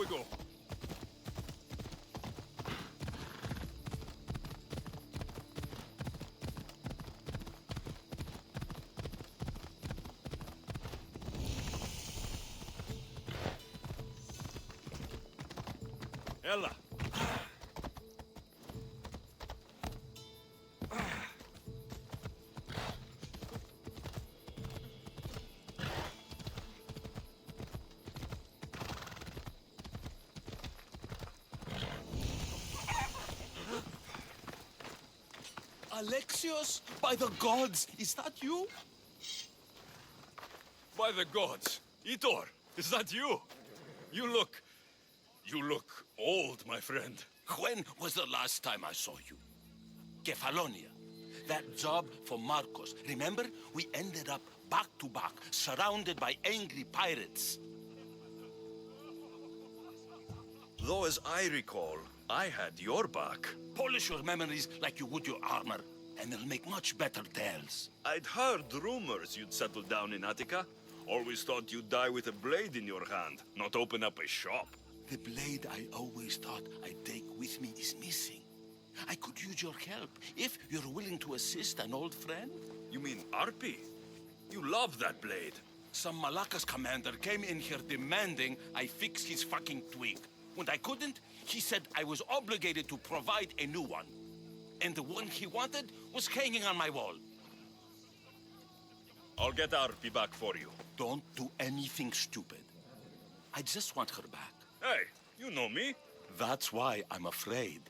we go. Ella. Alexios, by the gods, is that you? By the gods. Itor, is that you? You look old, my friend. When was the last time I saw you? Kefalonia. That job for Marcos. Remember? We ended up back to back, surrounded by angry pirates. Though as I recall, I had your back. Polish your memories like you would your armor, and they'll make much better tales. I'd heard rumors you'd settled down in Attica. Always thought you'd die with a blade in your hand, not open up a shop. The blade I always thought I'd take with me is missing. I could use your help, if you're willing to assist an old friend. You mean Arpi? You love that blade. Some Malakas commander came in here demanding I fix his fucking twig. When I couldn't, he said I was obligated to provide a new one. And the one he wanted was hanging on my wall. I'll get Arpi back for you. Don't do anything stupid. I just want her back. Hey, you know me. That's why I'm afraid.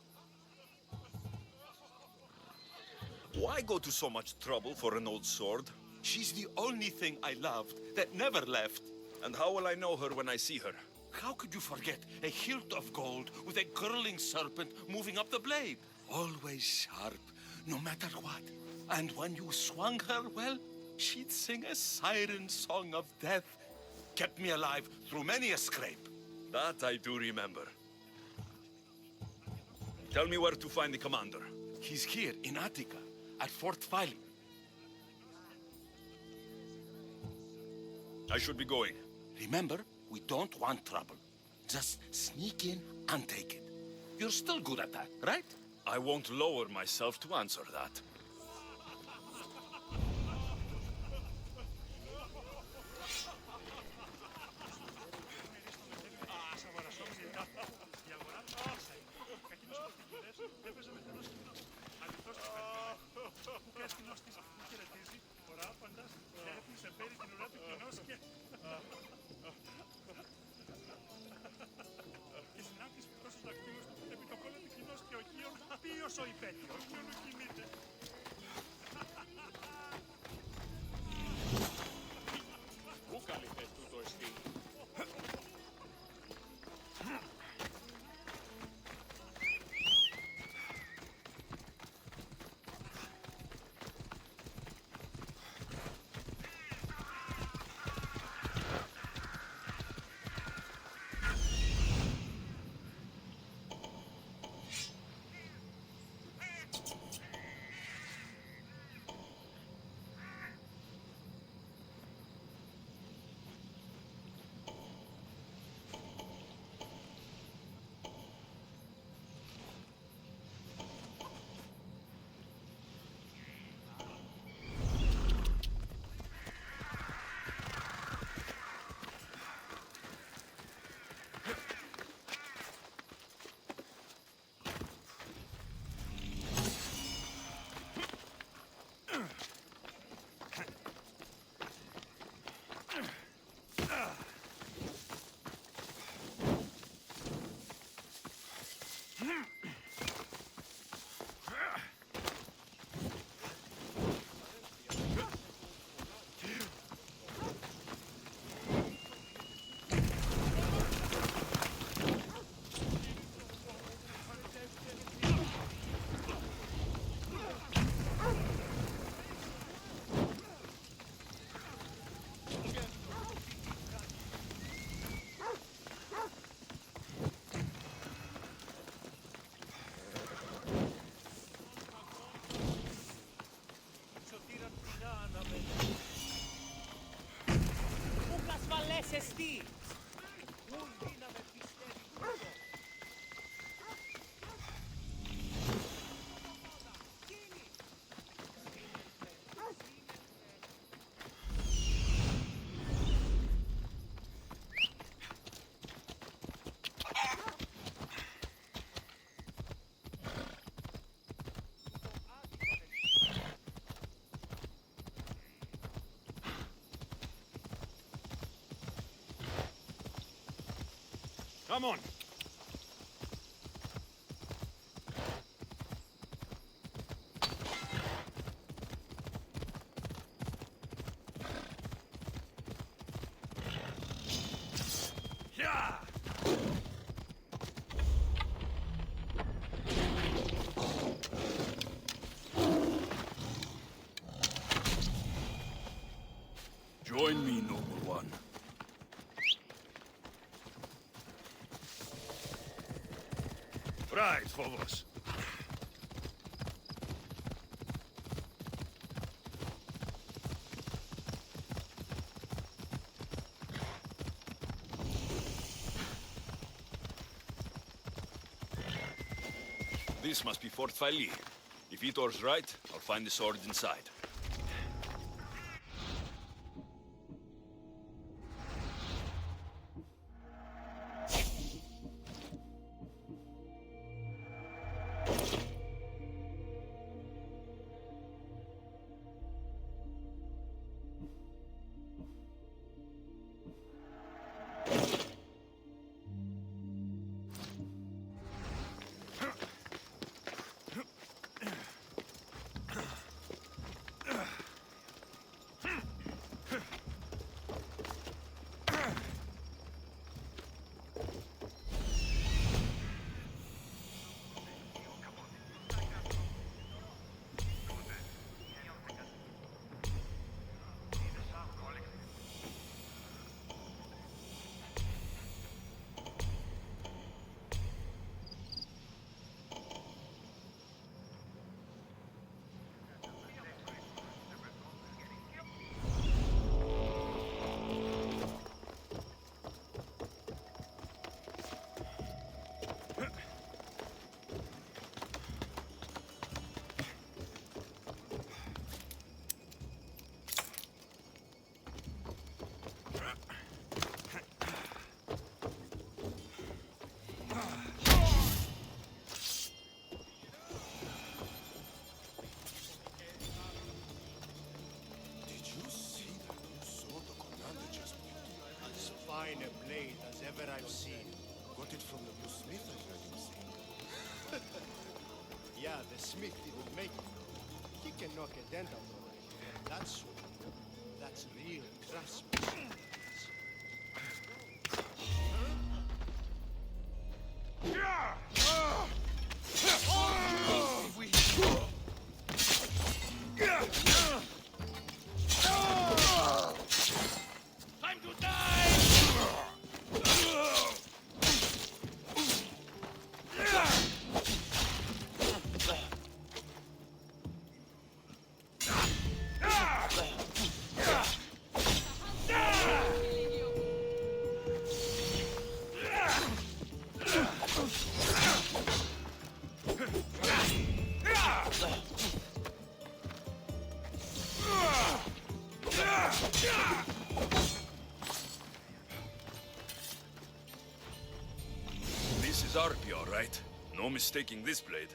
Why go to so much trouble for an old sword? She's the only thing I loved that never left. And how will I know her when I see her? How could you forget a hilt of gold with a curling serpent moving up the blade? Always sharp, no matter what. And when you swung her, well, she'd sing a siren song of death. Kept me alive through many a scrape. That I do remember. Tell me where to find the commander. He's here in Attica, at Fort Philip. I should be going. Remember, we don't want trouble. Just sneak in and take it. You're still good at that, right? I won't lower myself to answer that. Πού να με πιστεύει. Come on. Yeah! Join me, noble one. Right, Phobos. This must be Fort Fili. If Itor's right, I'll find the sword inside. Fine a blade as ever I've seen. Got it from the new smith, I heard him say. Yeah, the smith didn't make it. He can knock a dent out of it. That's real craftsmanship. Time to die! This is RP, all right? No mistaking this blade.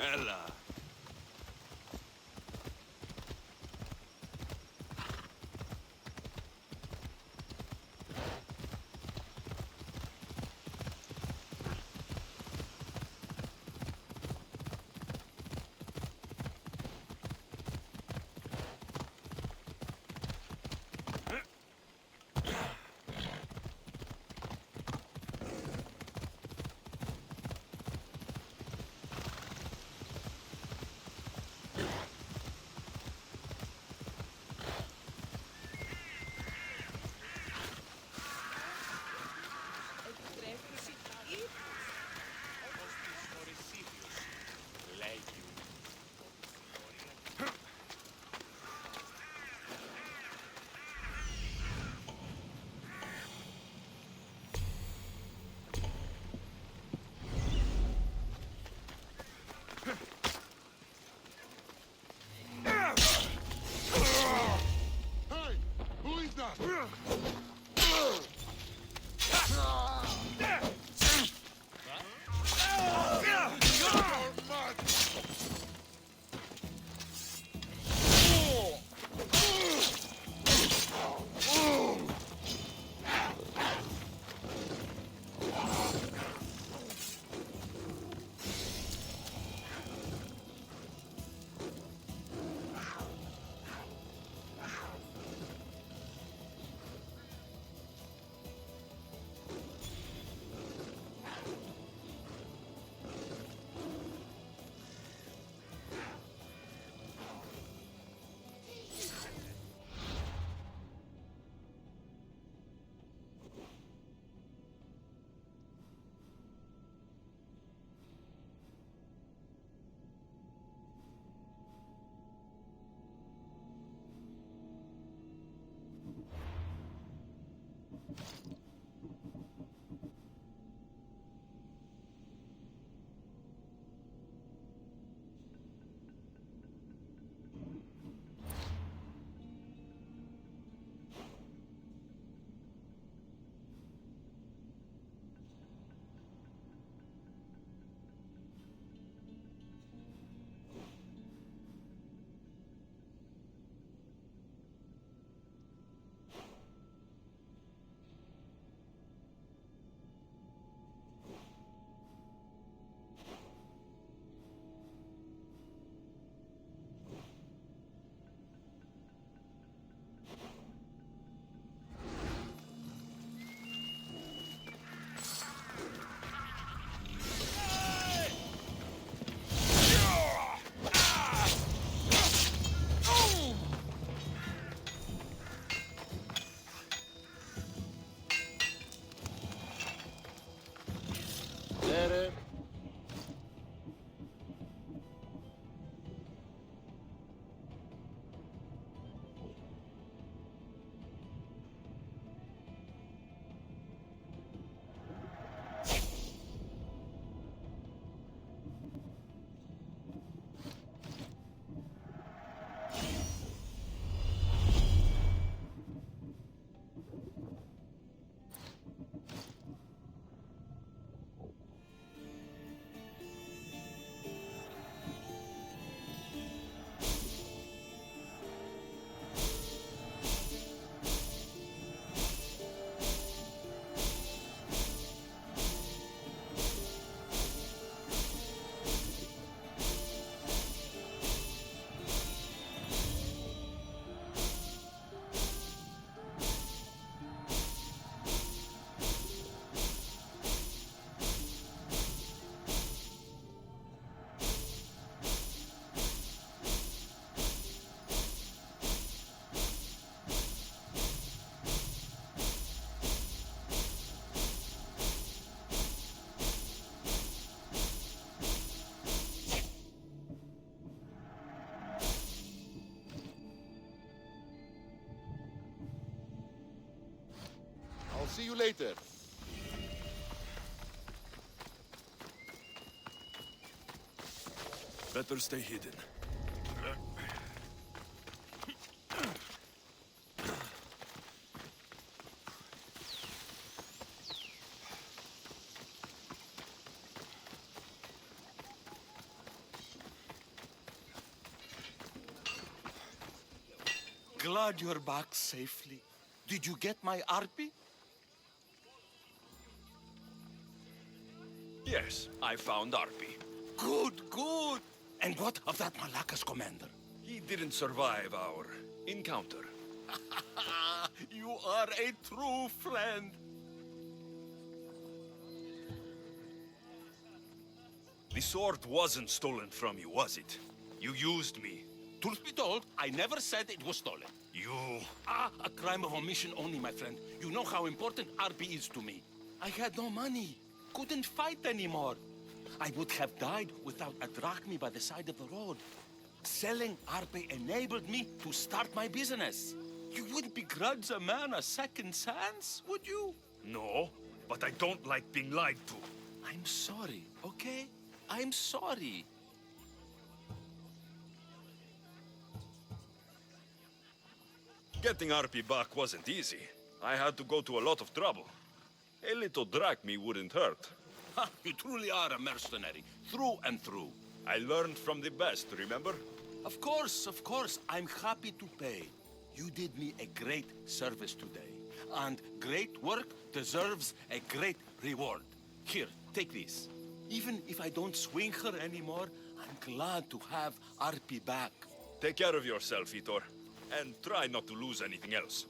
Ella. Hey! Who is that? I'll see you later. Better stay hidden. glad you're back safely. Did you get my RP? Yes, I found Arpi. Good, good. And what of that Malacca's commander? He didn't survive our encounter. You are a true friend. The sword wasn't stolen from you, was it? You used me. Truth be told, I never said it was stolen. You... A crime of omission only, my friend. You know how important RP is to me. I had no money. Couldn't fight anymore. I would have died without a drachma by the side of the road. Selling RP enabled me to start my business. You wouldn't begrudge a man a second chance, would you? No, but I don't like being lied to. I'm sorry, okay? I'm sorry. Getting Arpi back wasn't easy. I had to go to a lot of trouble. A little drachma wouldn't hurt. Ha, you truly are a mercenary, through and through. I learned from the best, remember? Of course, I'm happy to pay. You did me a great service today. And great work deserves a great reward. Here, take this. Even if I don't swing her anymore, I'm glad to have RP back. Take care of yourself, Itor. And try not to lose anything else.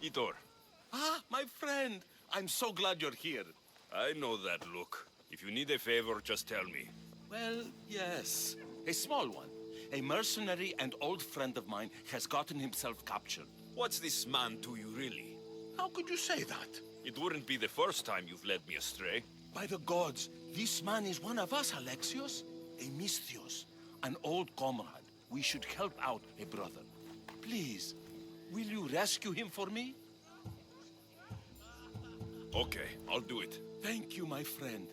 Itor, Ah, my friend. I'm so glad you're here. I know that look. If you need a favor, just tell me. Well, yes. A small one. A mercenary and old friend of mine has gotten himself captured. What's this man to you, really? How could you say that? It wouldn't be the first time you've led me astray. By the gods, this man is one of us, Alexios. A Misthios, an old comrade. We should help out a brother. Please, will you rescue him for me? Okay, I'll do it. Thank you, my friend.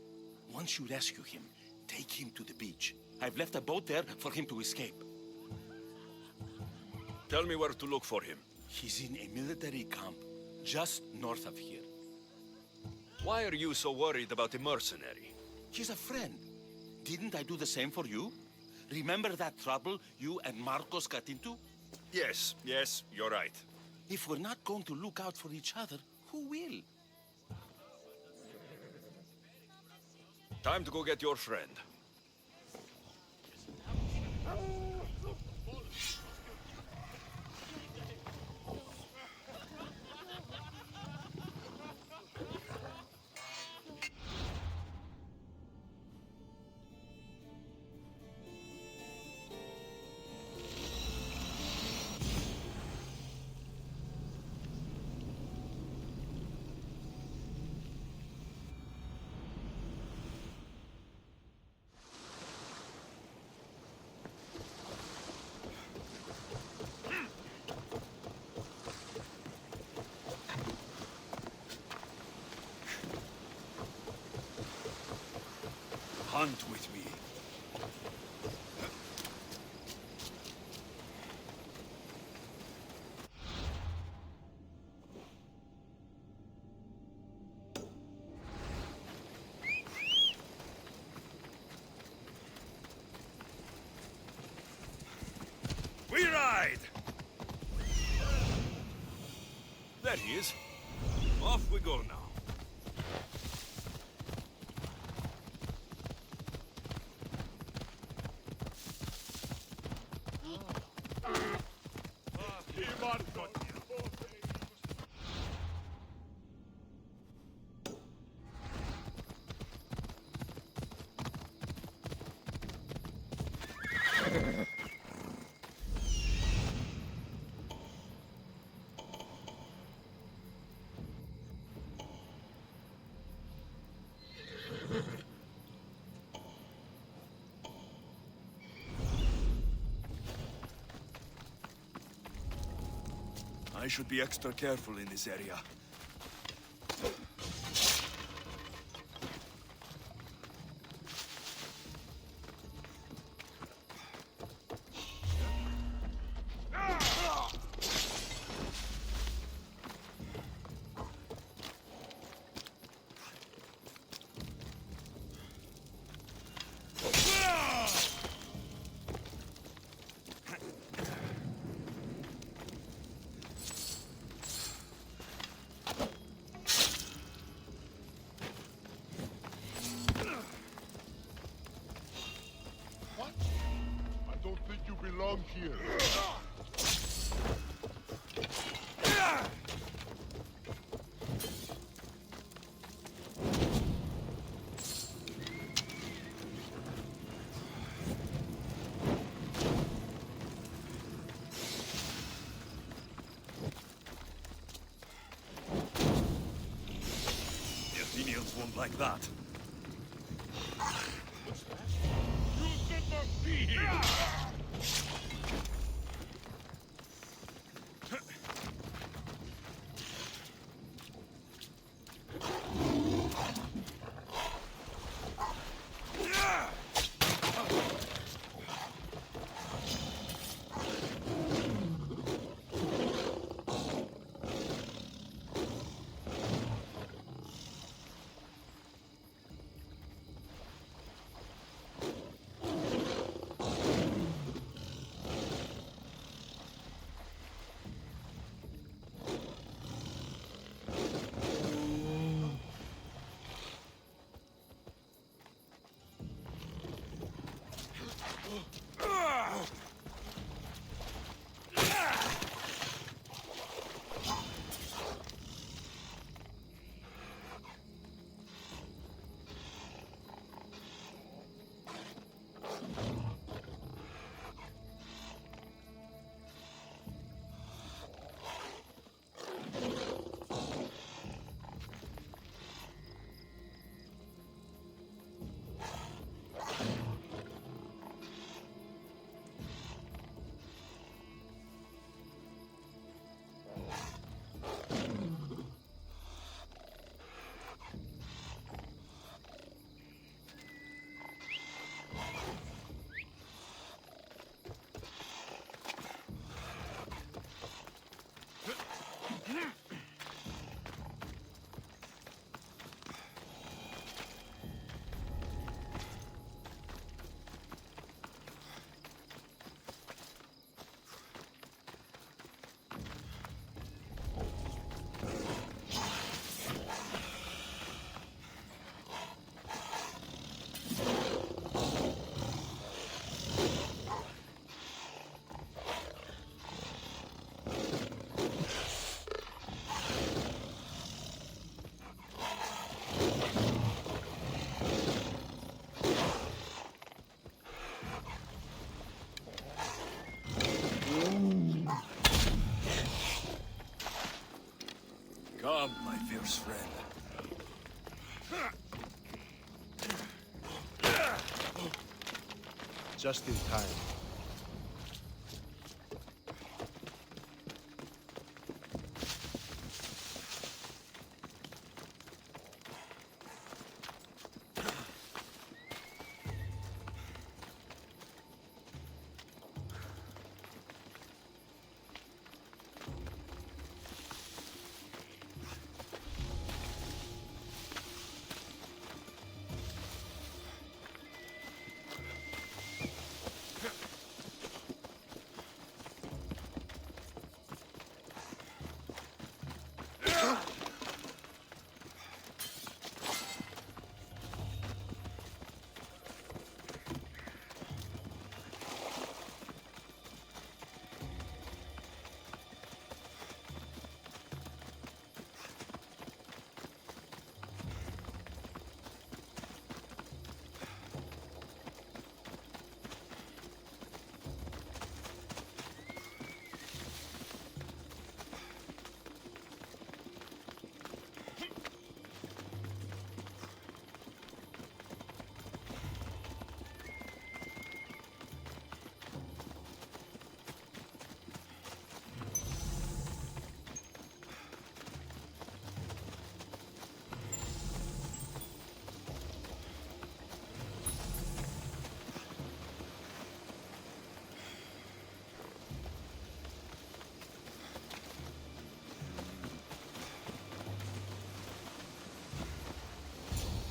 Once you rescue him, take him to the beach. I've left a boat there for him to escape. Tell me where to look for him. He's in a military camp just north of here. Why are you so worried about a mercenary? He's a friend. Didn't I do the same for you? Remember that trouble you and Marcos got into? Yes, you're right. If we're not going to look out for each other, who will? Time to go get your friend. Hunt with me. We ride! There he is. Off we go now. I should be extra careful in this area. here. The Athenians won't like that. You should not be here. Come, my fierce friend. Just in time.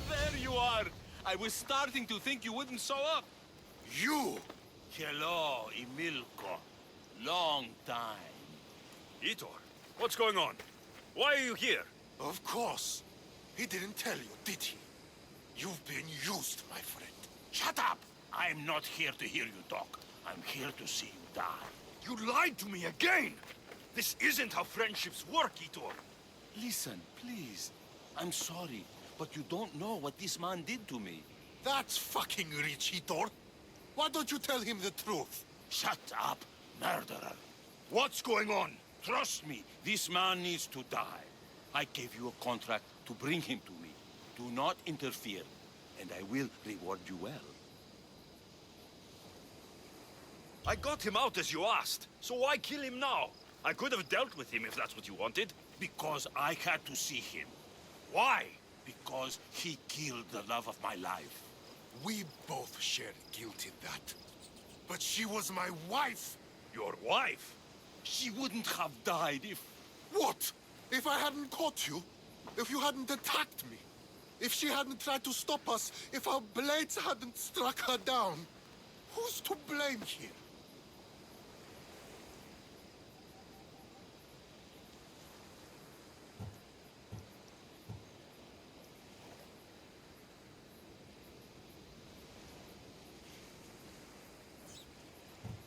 There you are. I was starting to think you wouldn't show up. You! Hello, Emilko. Long time. Itor, what's going on? Why are you here? Of course. He didn't tell you, did he? You've been used, my friend. Shut up! I'm not here to hear you talk. I'm here to see you die. You lied to me again! This isn't how friendships work, Itor. Listen, please. I'm sorry, but you don't know what this man did to me. That's fucking rich, Hitor. Why don't you tell him the truth? Shut up, murderer. What's going on? Trust me, this man needs to die. I gave you a contract to bring him to me. Do not interfere, and I will reward you well. I got him out as you asked, so why kill him now? I could have dealt with him if that's what you wanted. Because I had to see him. Why? Because he killed the love of my life. We both share guilt in that. But she was my wife! Your wife? She wouldn't have died if... What? If I hadn't caught you? If you hadn't attacked me? If she hadn't tried to stop us? If our blades hadn't struck her down? Who's to blame here?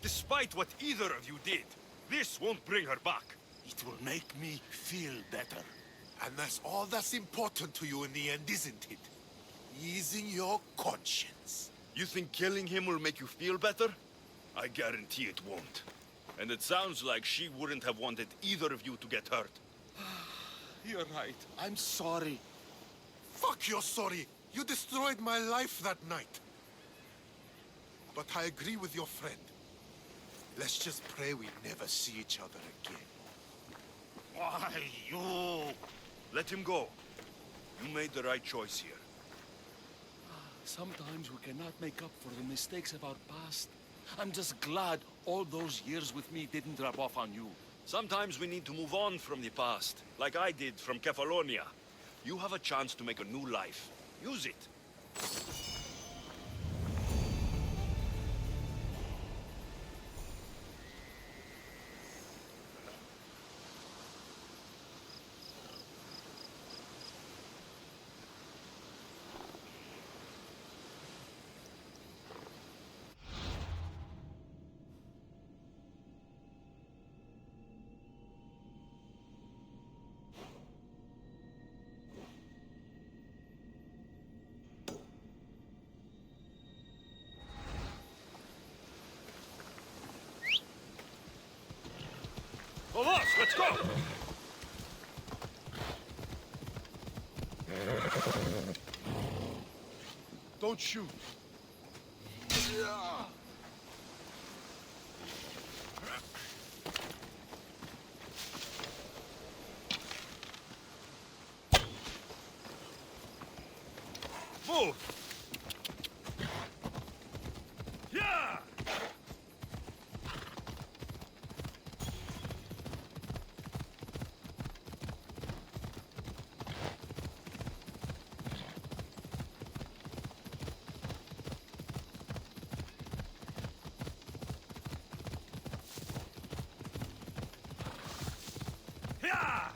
Despite what either of you did, this won't bring her back. It will make me feel better. And that's all that's important to you in the end, isn't it? Easing your conscience. You think killing him will make you feel better? I guarantee it won't. And it sounds like she wouldn't have wanted either of you to get hurt. You're right. I'm sorry. Fuck you're sorry. You destroyed my life that night. But I agree with your friend. Let's just pray we never see each other again. Why, you... Let him go. You made the right choice here. Sometimes we cannot make up for the mistakes of our past. I'm just glad all those years with me didn't rub off on you. Sometimes we need to move on from the past, like I did from Kefalonia. You have a chance to make a new life. Use it. Vamos, let's go! Don't shoot. Move! Yeah! Yeah!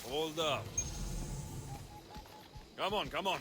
Hold up. Come on, come on.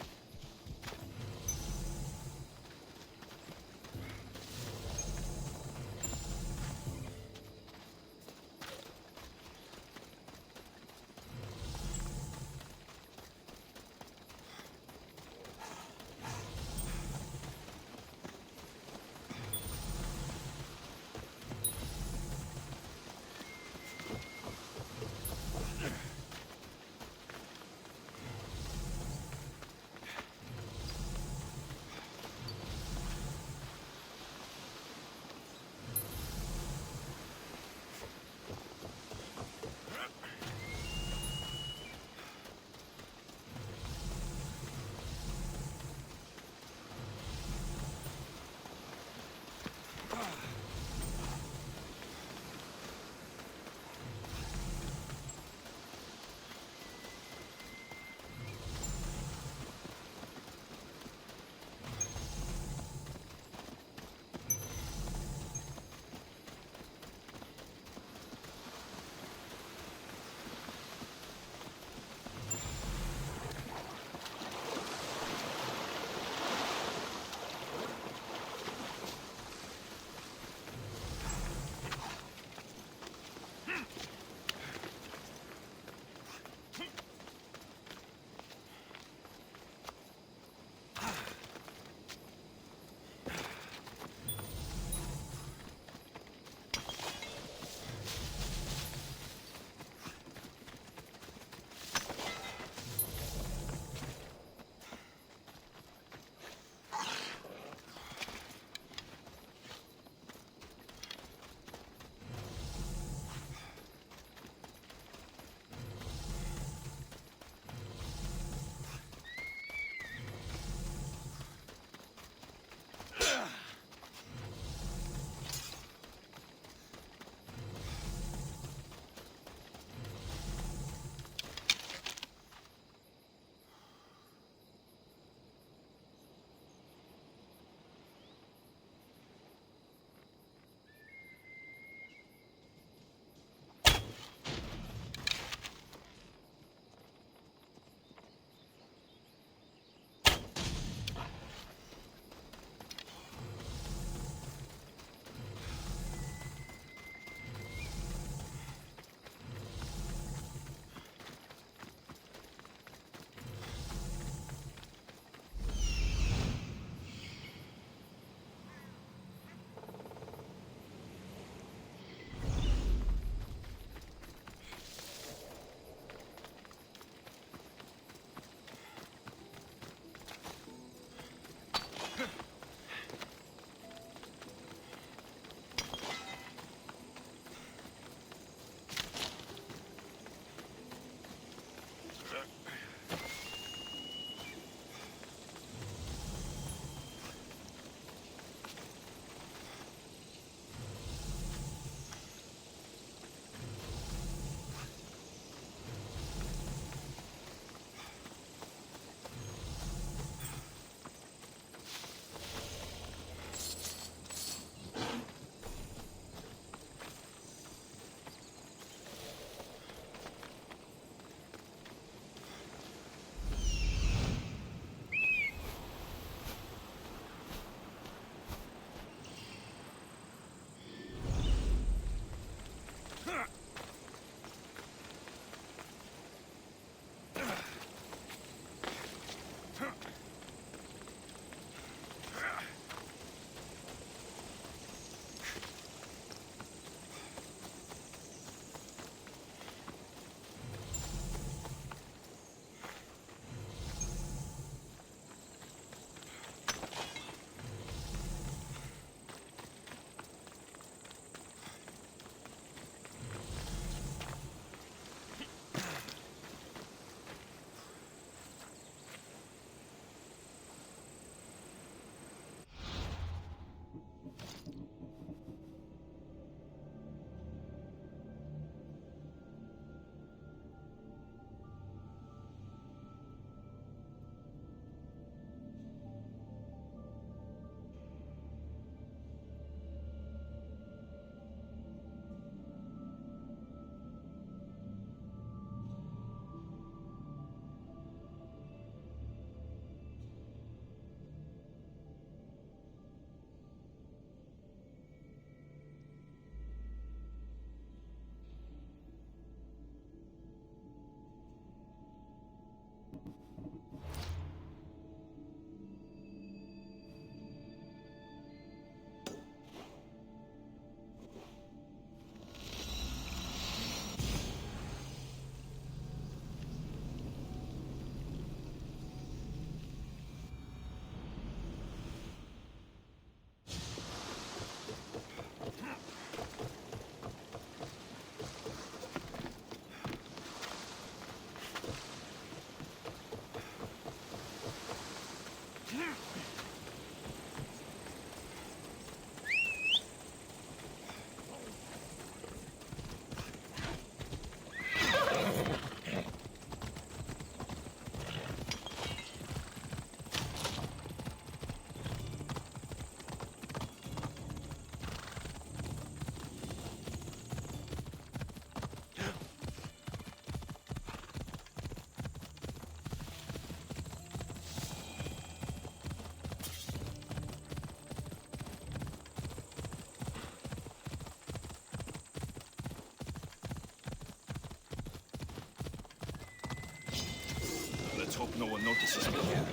Let's hope no one notices me here.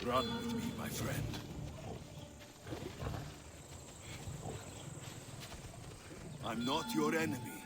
Run with me, my friend. I'm not your enemy.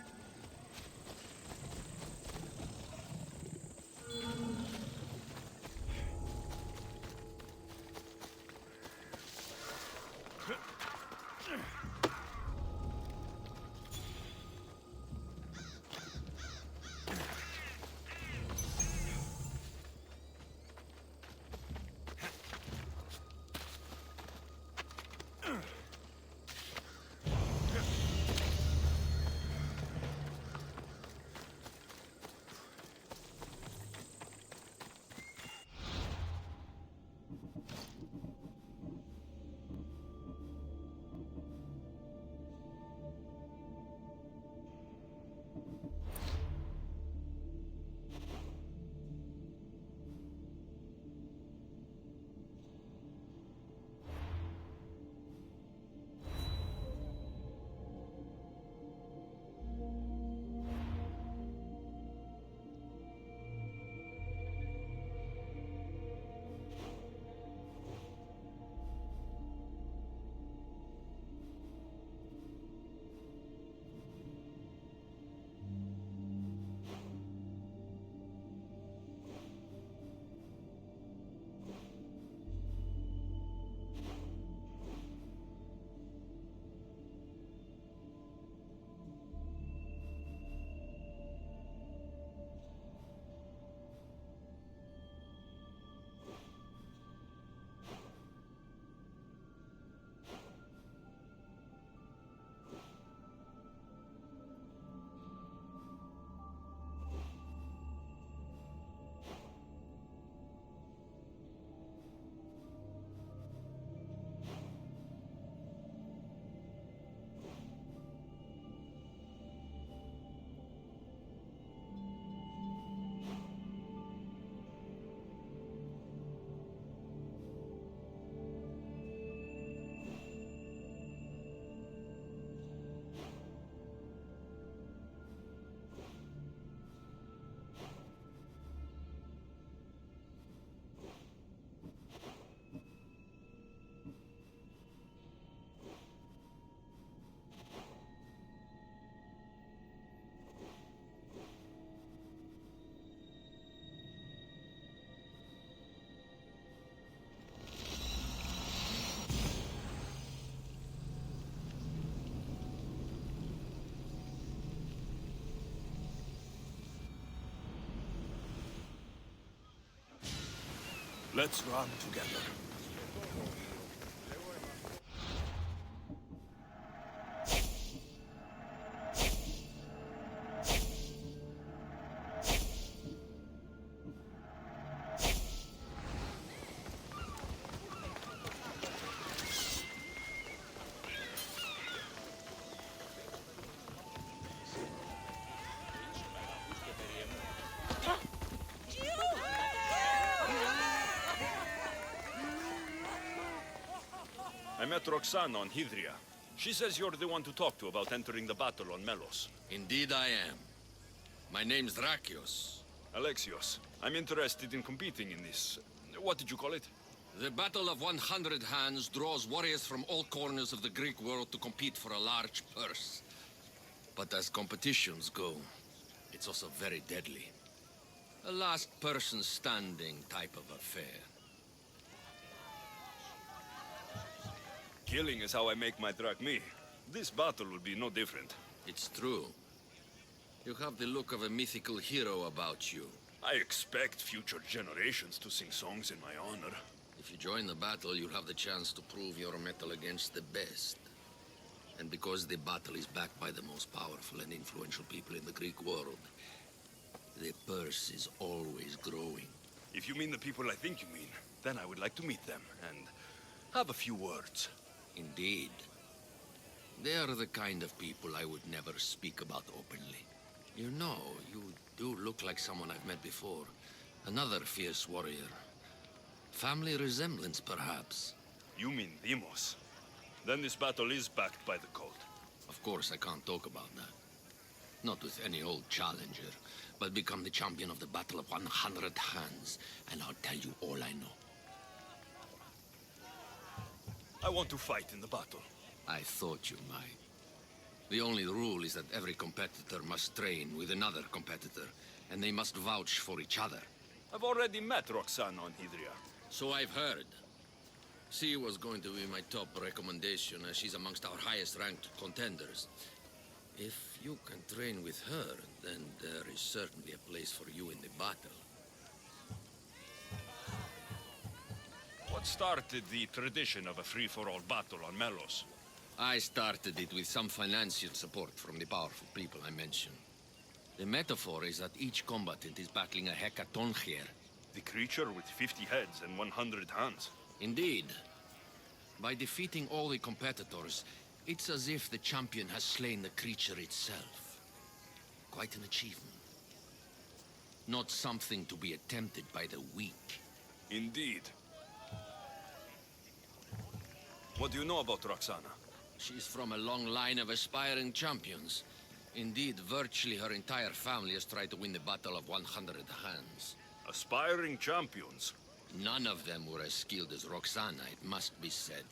Let's run together. I met Roxana on Hydria. She says you're the one to talk to about entering the battle on Melos. Indeed I am. My name's Drakios. Alexios, I'm interested in competing in this... What did you call it? The Battle of 100 Hands draws warriors from all corners of the Greek world to compete for a large purse. But as competitions go, it's also very deadly. A last person standing type of affair. Killing is how I make my drachmi. This battle will be no different. It's true. You have the look of a mythical hero about you. I expect future generations to sing songs in my honor. If you join the battle, you'll have the chance to prove your mettle against the best. And because the battle is backed by the most powerful and influential people in the Greek world, the purse is always growing. If you mean the people I think you mean, then I would like to meet them and have a few words. Indeed. They are the kind of people I would never speak about openly. You know, you do look like someone I've met before. Another fierce warrior. Family resemblance, perhaps. You mean Demos? Then this battle is backed by the cult. Of course, I can't talk about that. Not with any old challenger, but become the champion of the Battle of 100 Hands, and I'll tell you all I know. I want to fight in the battle. I thought you might. The only rule is that every competitor must train with another competitor, and they must vouch for each other. I've already met Roxana on Hydria. So I've heard. She was going to be my top recommendation, as she's amongst our highest-ranked contenders. If you can train with her, then there is certainly a place for you in the battle. What started the tradition of a free-for-all battle on Melos? I started it with some financial support from the powerful people I mentioned. The metaphor is that each combatant is battling a hecatoncheir. The creature with 50 heads and 100 hands. Indeed. By defeating all the competitors, it's as if the champion has slain the creature itself. Quite an achievement. Not something to be attempted by the weak. Indeed. What do you know about Roxana? She's from a long line of aspiring champions. Indeed, virtually her entire family has tried to win the Battle of 100 Hands. Aspiring champions? None of them were as skilled as Roxana, it must be said.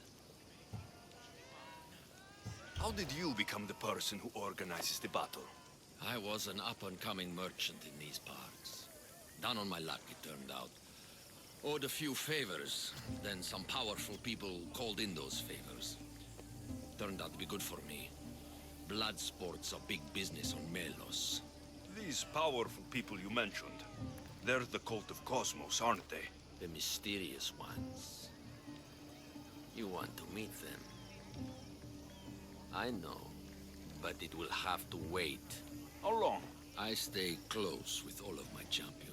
How did you become the person who organizes the battle? I was an up-and-coming merchant in these parts. Down on my luck, it turned out. Owed a few favors, then some powerful people called in those favors. Turned out to be good for me. Blood sports are big business on Melos. These powerful people you mentioned, they're the cult of Cosmos, aren't they? The mysterious ones. You want to meet them? I know, but it will have to wait. How long? I stay close with all of my champions.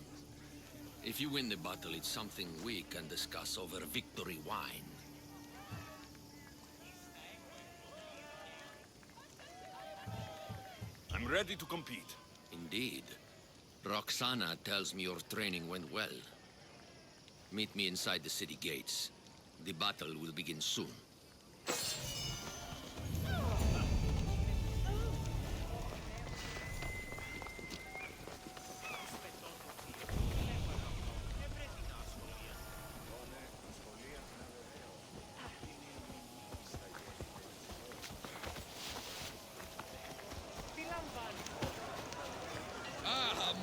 If you win the battle, it's something we can discuss over victory wine. I'm ready to compete. Indeed. Roxana tells me your training went well. Meet me inside the city gates. The battle will begin soon.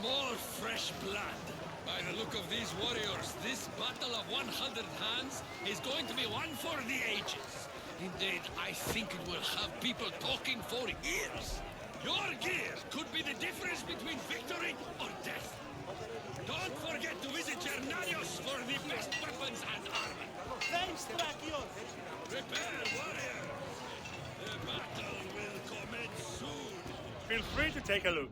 More fresh blood. By the look of these warriors, this battle of 100 hands is going to be one for the ages. Indeed, I think it will have people talking for years. Your gear could be the difference between victory or death. Don't forget to visit Gernarios for the best weapons and armor. Thanks, Drakios! Prepare, warrior. The battle will commence soon. Feel free to take a look.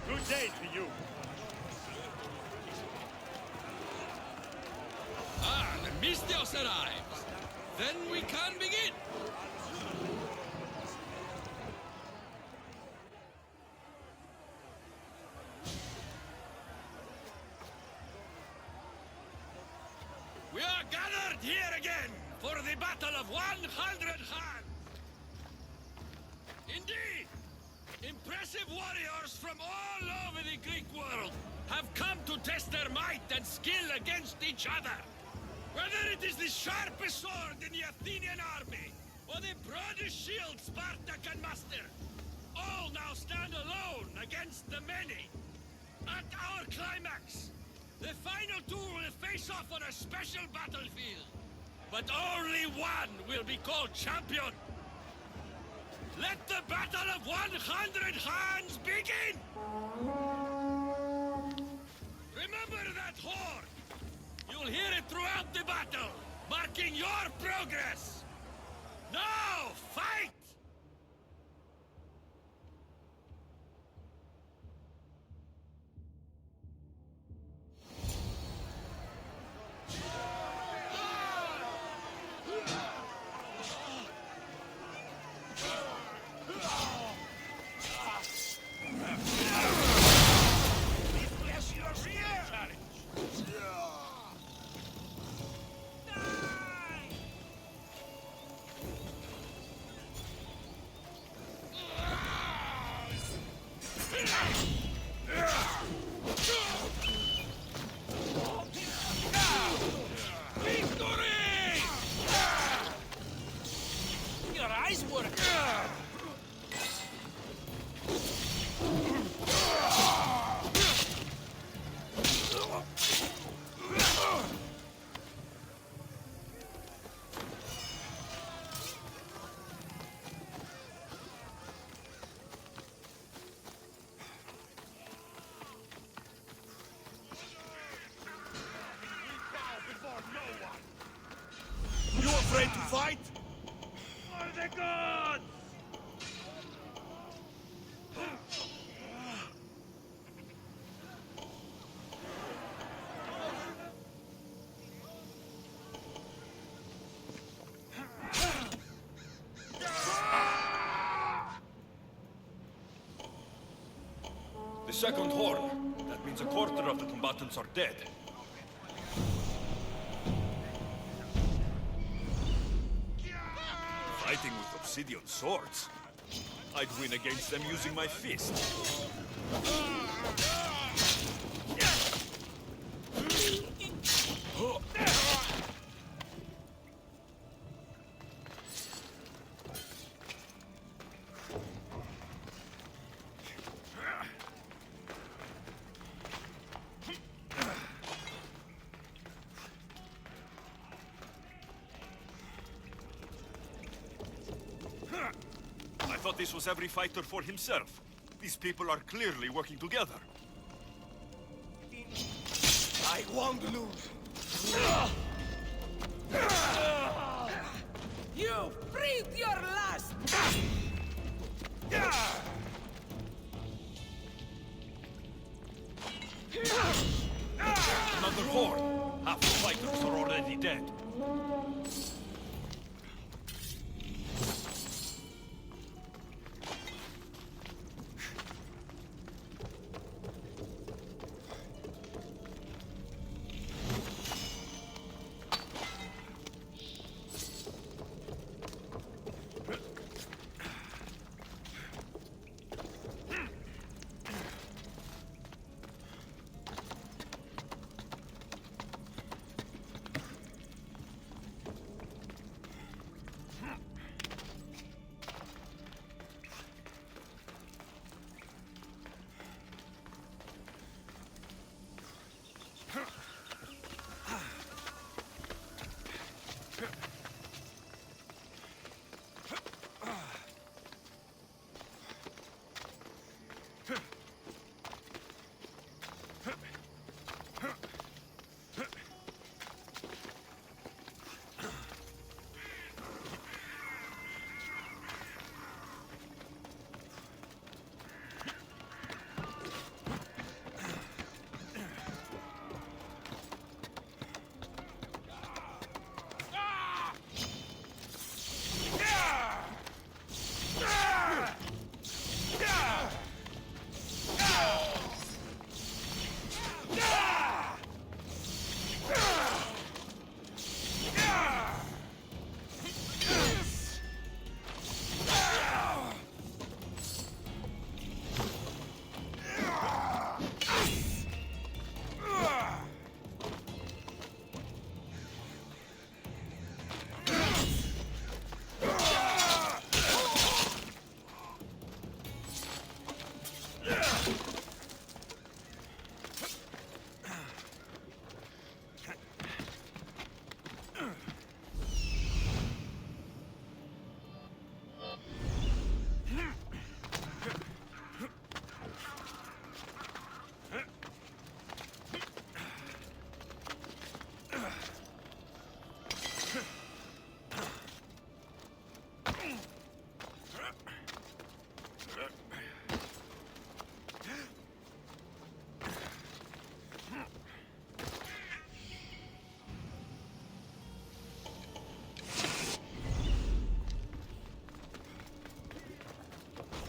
Good day to you. Ah, the Mystios arrives. Then we can begin. here again for the Battle of 100 Hands! Indeed! Impressive warriors from all over the Greek world have come to test their might and skill against each other. Whether it is the sharpest sword in the Athenian army, or the broadest shield Sparta can muster, all now stand alone against the many. At our climax, the final two will face off on a special battlefield. But only one will be called champion. Let the Battle of 100 Hands begin! Remember that horn! You'll hear it throughout the battle, marking your progress! Now, fight! Your eyes work! You afraid to fight? For the gods! The second horn. That means a quarter of the combatants are dead. Fighting with obsidian swords? I'd win against them using my fist. I thought this was every fighter for himself. These people are clearly working together. I won't lose. You freed your last! Another horn. Half the fighters are already dead.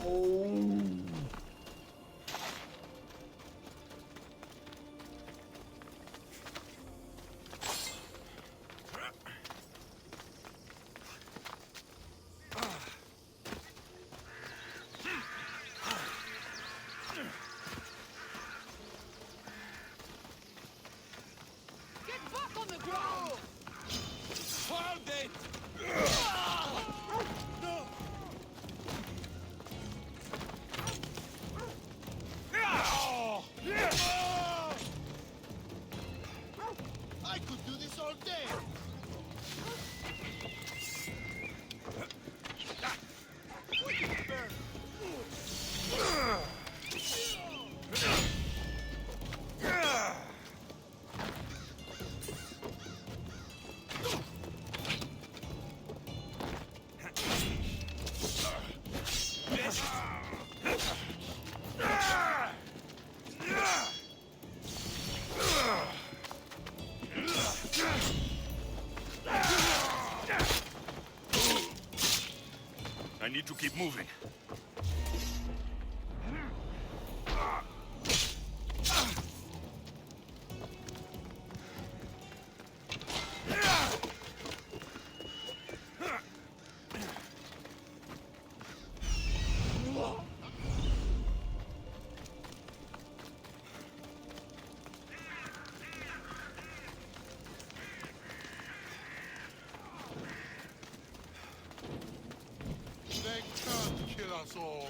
Get back on the ground! Found it! I could do this all day. I need to keep moving. They can't kill us all.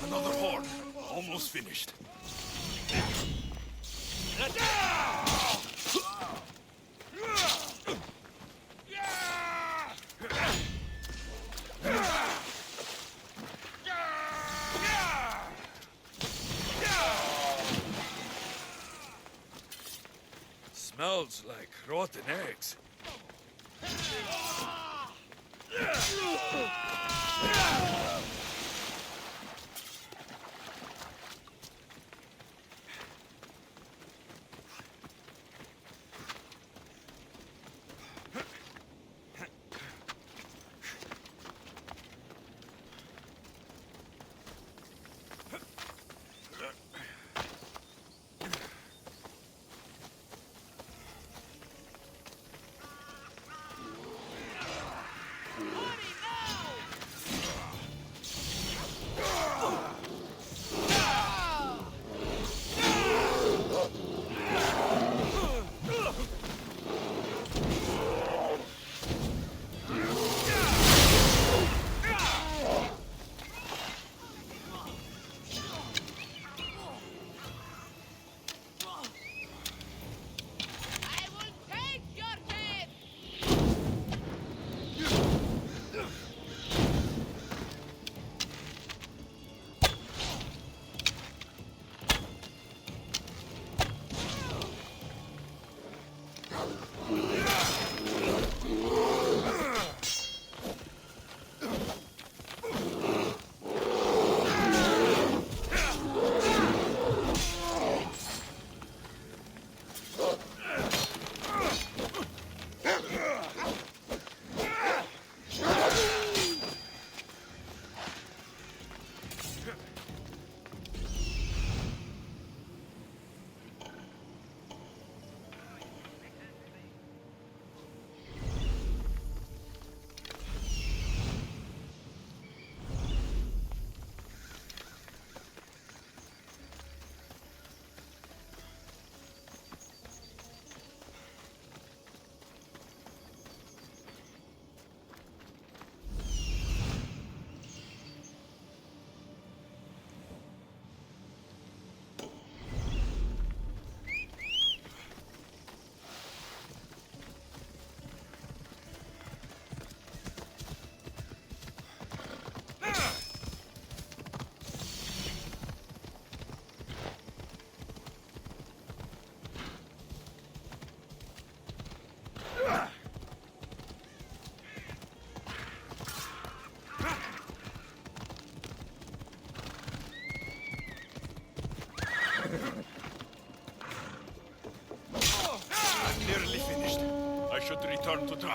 Another horde. Almost finished. Smells like rotten eggs.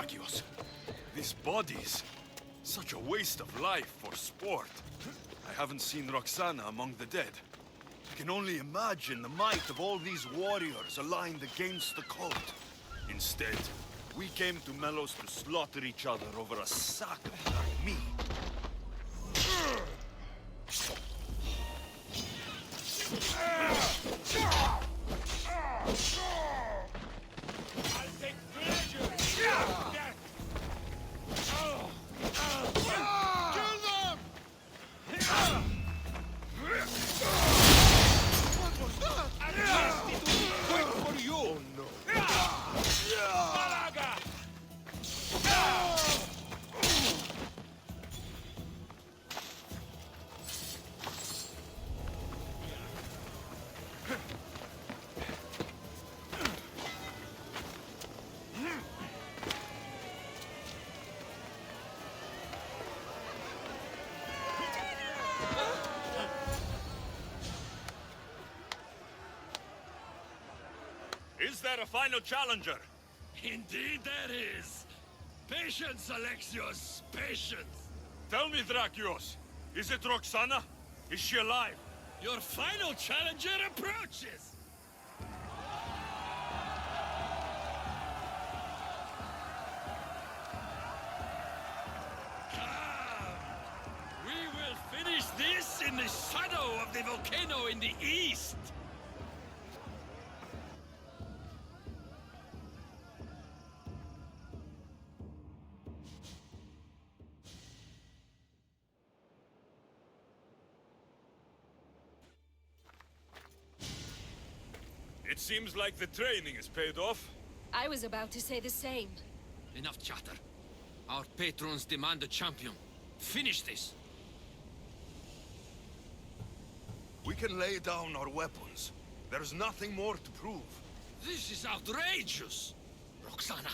Drakios. These bodies. Such a waste of life for sport. I haven't seen Roxana among the dead. I can only imagine the might of all these warriors aligned against the cult. Instead, we came to Melos to slaughter each other over a sucker like me. I'll take pleasure in your death. Kill them! What was that? I'll cast it will be quick for you. Oh no. Malaga! Is there a final challenger? Indeed there is. Patience, Alexios, patience. Tell me, Drakios. Is it Roxana? Is she alive? Your final challenger approaches. Come. We will finish this in the shadow of the volcano in the east. It seems like the training is paid off. I was about to say the same. Enough chatter. Our patrons demand a champion. Finish this. We can lay down our weapons. There's nothing more to prove. This is outrageous. Roxana,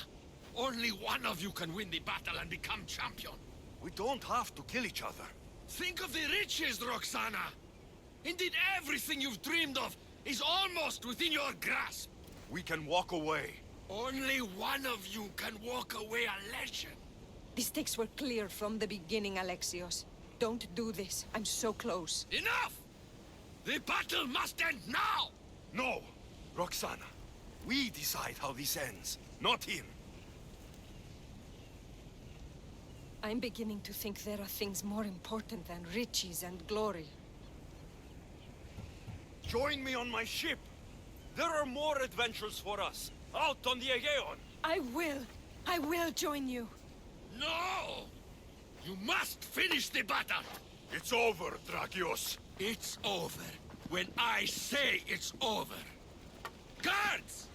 only one of you can win the battle and become champion. We don't have to kill each other. Think of the riches, Roxana. Indeed, everything you've dreamed of is almost within your grasp. We can walk away. Only one of you can walk away a legend. The stakes were clear from the beginning, Alexios. Don't do this. I'm so close. Enough! The battle must end now! No! Roxana, we decide how this ends, not him. I'm beginning to think there are things more important than riches and glory. Join me on my ship. There are more adventures for us, out on the Aegean. I will join you. No! You must finish the battle! It's over, Drakios. It's over when I say it's over. Guards!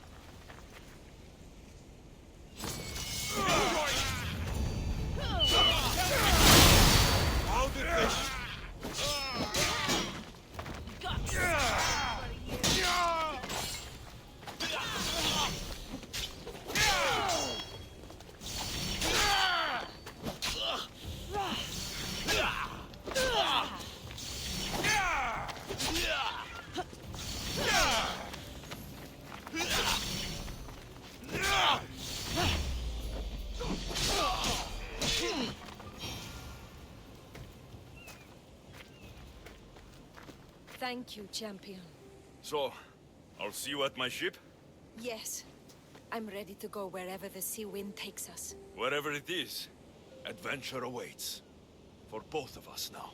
How did they... Thank you, champion. So, I'll see you at my ship? Yes. I'm ready to go wherever the sea wind takes us. Wherever it is, adventure awaits. For both of us now.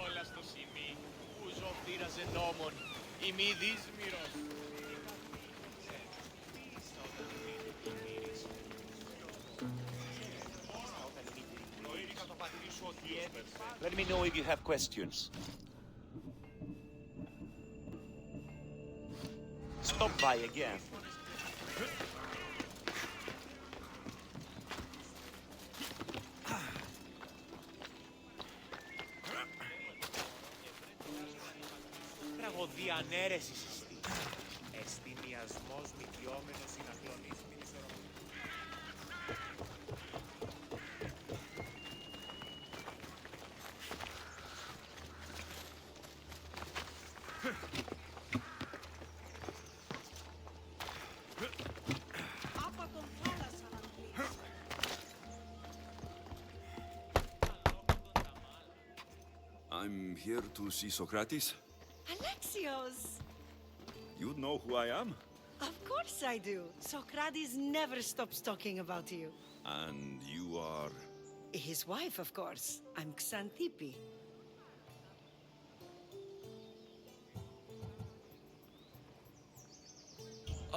όλα στο σημεί. Ούζο φύραζε νόμον. Ημί δύσμυρος. Let me know if you have questions. Stop by again. Τραγωδία ανέρεσης εστί. Εστιμιασμός μικιόμενος συνακλονής μην ισορροπεί. I'm here to see Socrates. Alexios! You know who I am? Of course I do. Socrates never stops talking about you. And you are... His wife, of course. I'm Xanthippe.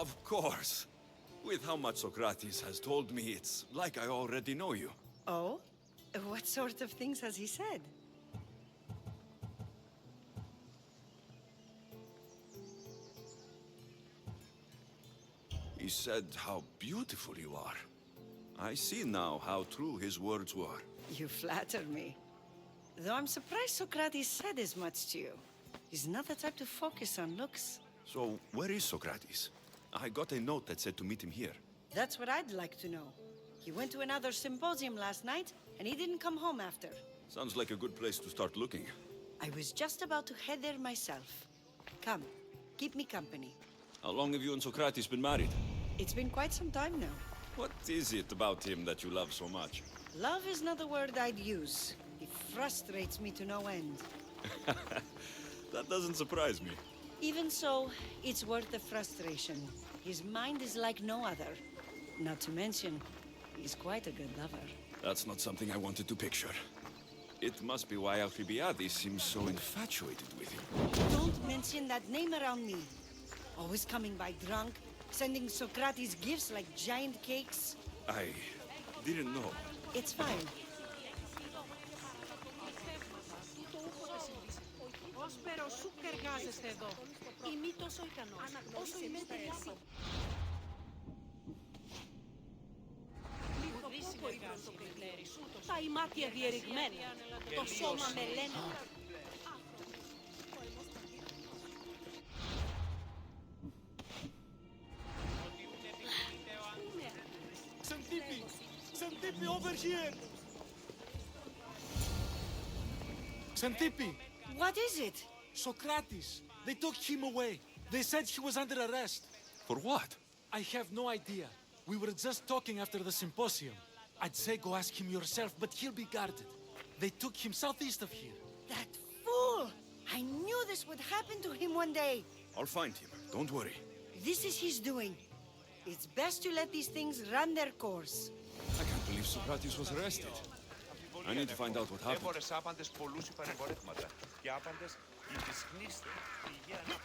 Of course. With how much Socrates has told me, it's like I already know you. Oh? What sort of things has he said? He said how beautiful you are. I see now how true his words were. You flatter me. Though I'm surprised Socrates said as much to you. He's not the type to focus on looks. So, where is Socrates? I got a note that said to meet him here. That's what I'd like to know. He went to another symposium last night, and he didn't come home after. Sounds like a good place to start looking. I was just about to head there myself. Come, keep me company. How long have you and Socrates been married? It's been quite some time now. What is it about him that you love so much? Love is not the word I'd use. He frustrates me to no end. That doesn't surprise me. Even so, it's worth the frustration. His mind is like no other. Not to mention, he's quite a good lover. That's not something I wanted to picture. It must be why Alcibiades seems so infatuated with you. Don't mention that name around me. Always coming by drunk, sending Socrates gifts like giant cakes. I didn't know. It's fine. Ως περοσούκ εργάζεστε εδώ. Είμαι τόσο ικανός, όσο είμαι τελειώσει. Ουδήσιμο εργάζεται. Τα ημάτια διερριγμένα, το σώμα με λένε. Xanthippe! Xanthippe, over here! Xanthippe! What is it? Socrates! They took him away. They said he was under arrest. For what? I have no idea. We were just talking after the symposium. I'd say go ask him yourself, but he'll be guarded. They took him southeast of here. That fool! I knew this would happen to him one day. I'll find him. Don't worry. This is his doing. It's best to let these things run their course. I can't believe Socrates was arrested. I need to find out what happened. Έβορες άπαντες πολλούς υπανεμπορεύματα και άπαντες υπησχνίστε η υγεία να...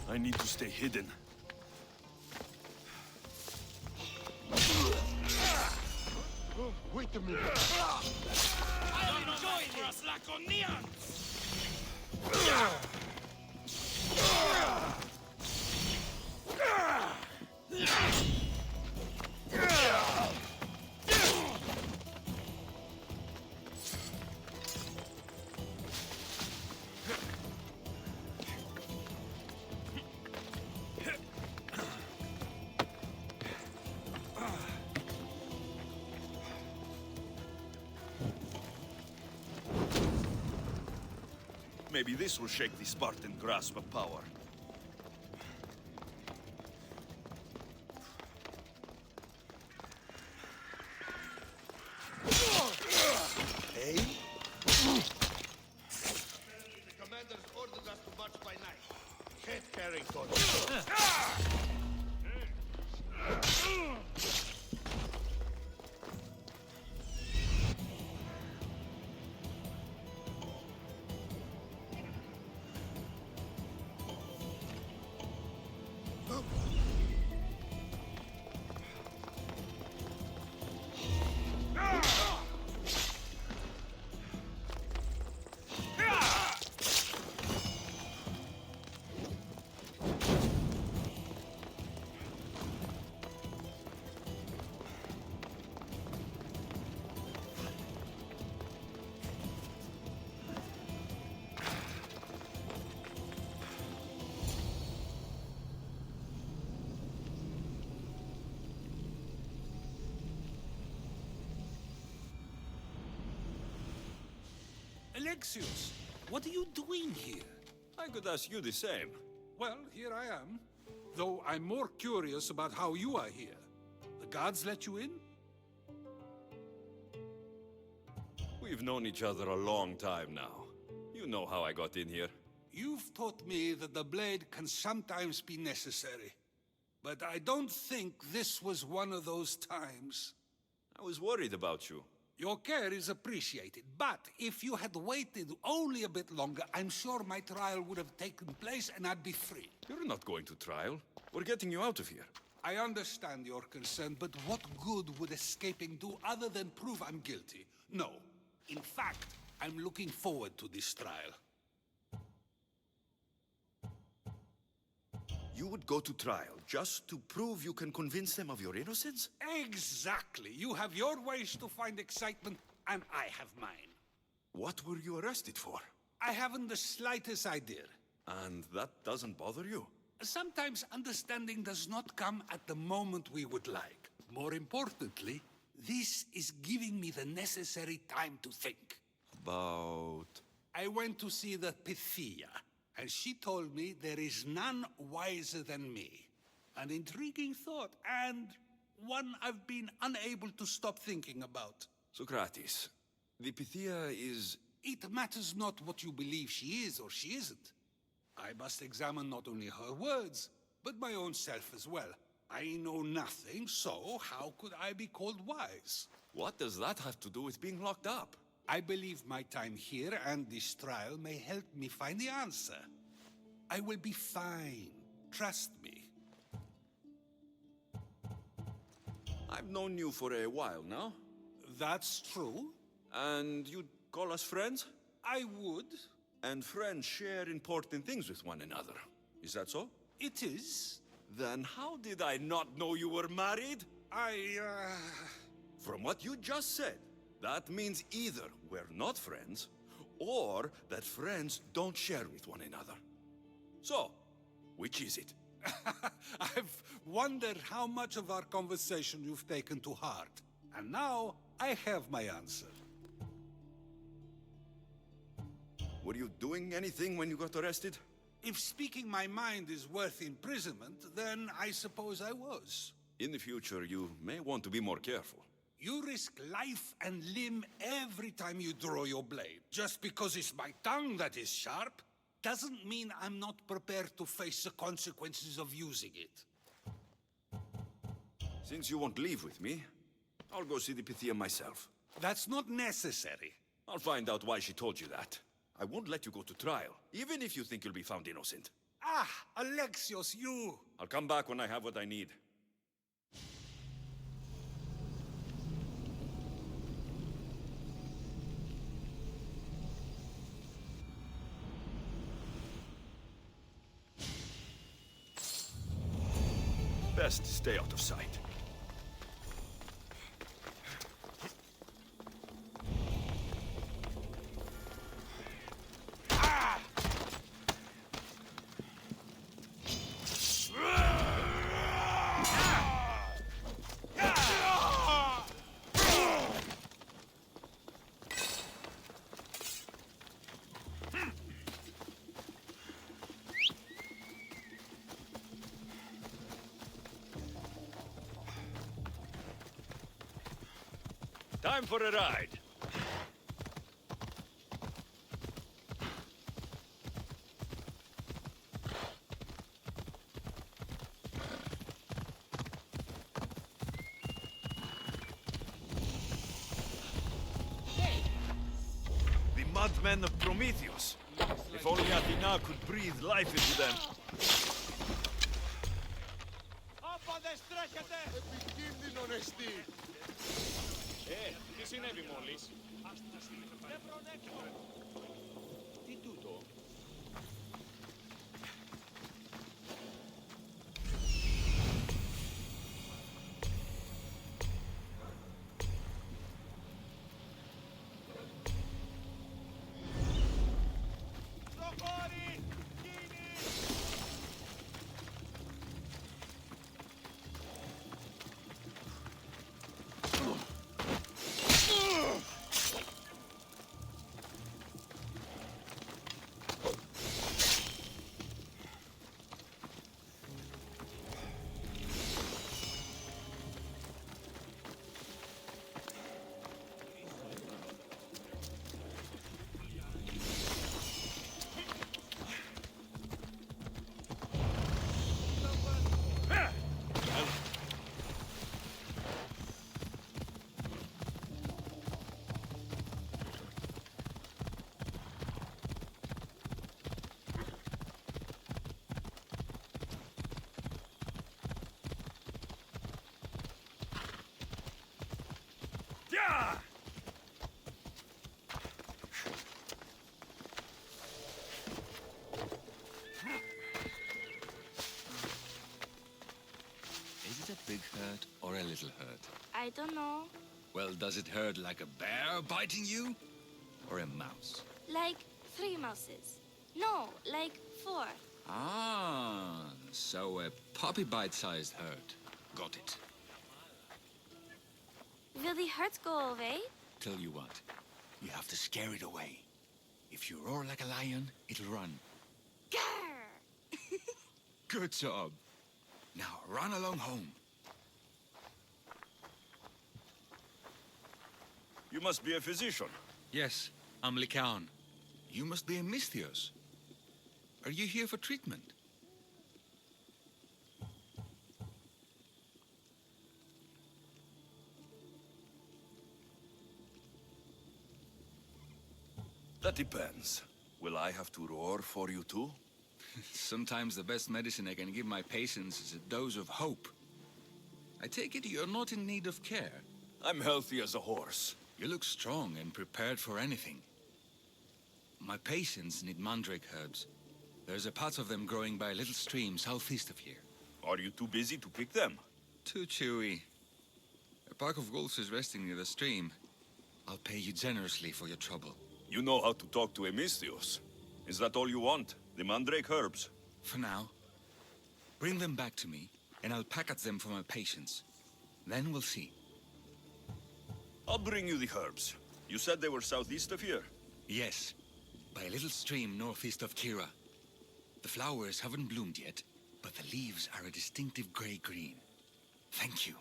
I need to stay hidden. Oh, wait a minute. I'll enjoy this, Laconians! Maybe this will shake the Spartan grasp of power. Hey? Alexios, what are you doing here? I could ask you the same. Well, here I am. Though I'm more curious about how you are here. The guards let you in? We've known each other a long time now. You know how I got in here. You've taught me that the blade can sometimes be necessary. But I don't think this was one of those times. I was worried about you. Your care is appreciated, but if you had waited only a bit longer, I'm sure my trial would have taken place and I'd be free. You're not going to trial. We're getting you out of here. I understand your concern, but what good would escaping do other than prove I'm guilty? No. In fact, I'm looking forward to this trial. You would go to trial just to prove you can convince them of your innocence? Exactly. You have your ways to find excitement, and I have mine. What were you arrested for? I haven't the slightest idea. And that doesn't bother you? Sometimes understanding does not come at the moment we would like. More importantly, this is giving me the necessary time to think. About... I went to see the Pythia, and she told me there is none wiser than me. An intriguing thought, and one I've been unable to stop thinking about. Socrates, the Pythia is... It matters not what you believe she is or she isn't. I must examine not only her words, but my own self as well. I know nothing, so how could I be called wise? What does that have to do with being locked up? I believe my time here and this trial may help me find the answer. I will be fine. Trust me. I've known you for a while now. That's true. And you'd call us friends? I would. And friends share important things with one another. Is that so? It is. Then how did I not know you were married? I From what you just said, that means either we're not friends, or that friends don't share with one another. So, which is it? I've wondered how much of our conversation you've taken to heart. And now, I have my answer. Were you doing anything when you got arrested? If speaking my mind is worth imprisonment, then I suppose I was. In the future, you may want to be more careful. You risk life and limb every time you draw your blade. Just because it's my tongue that is sharp, doesn't mean I'm not prepared to face the consequences of using it. Since you won't leave with me, I'll go see the Pythia myself. That's not necessary. I'll find out why she told you that. I won't let you go to trial, even if you think you'll be found innocent. Ah, Alexios, you! I'll come back when I have what I need. Best stay out of sight. Time for a ride. The mudmen of Prometheus. If only Athena could breathe life into them. Επικίνδυνον εστί. Τι συνέβη μόλις? Τι τούτο? Is it a big hurt or a little hurt? I don't know. Well, does it hurt like a bear biting you? Or a mouse? Like 3 mouses. No, like 4. Ah, so a puppy bite-sized hurt. Got it. Will the hurts go away? Tell you what, you have to scare it away. If you roar like a lion, it'll run. Grr! Good job. Now run along home. You must be a physician. Yes, I'm Lycaon. You must be a Misthios. Are you here for treatment? That depends. Will I have to roar for you too? Sometimes the best medicine I can give my patients is a dose of hope. I take it you're not in need of care. I'm healthy as a horse. You look strong and prepared for anything. My patients need mandrake herbs. There's a patch of them growing by a little stream southeast of here. Are you too busy to pick them? Too chewy. A pack of wolves is resting near the stream. I'll pay you generously for your trouble. You know how to talk to a Misthios. Is that all you want? The mandrake herbs? For now. Bring them back to me, and I'll package them for my patients. Then we'll see. I'll bring you the herbs. You said they were southeast of here? Yes, by a little stream northeast of Kira. The flowers haven't bloomed yet, but the leaves are a distinctive gray-green. Thank you.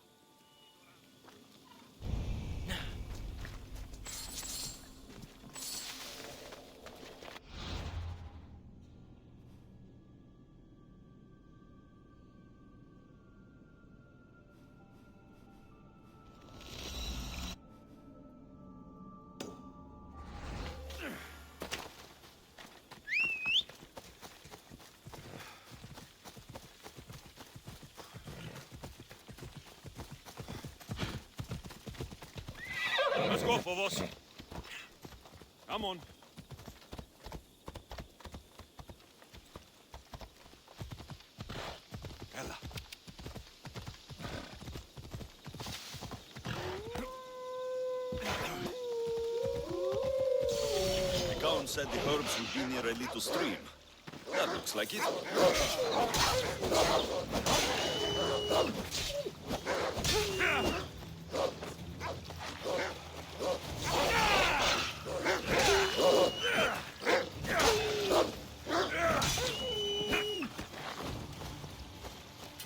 Let's go, Povos. Come on. Ella. The Count said the herbs would be near a little stream. That looks like it.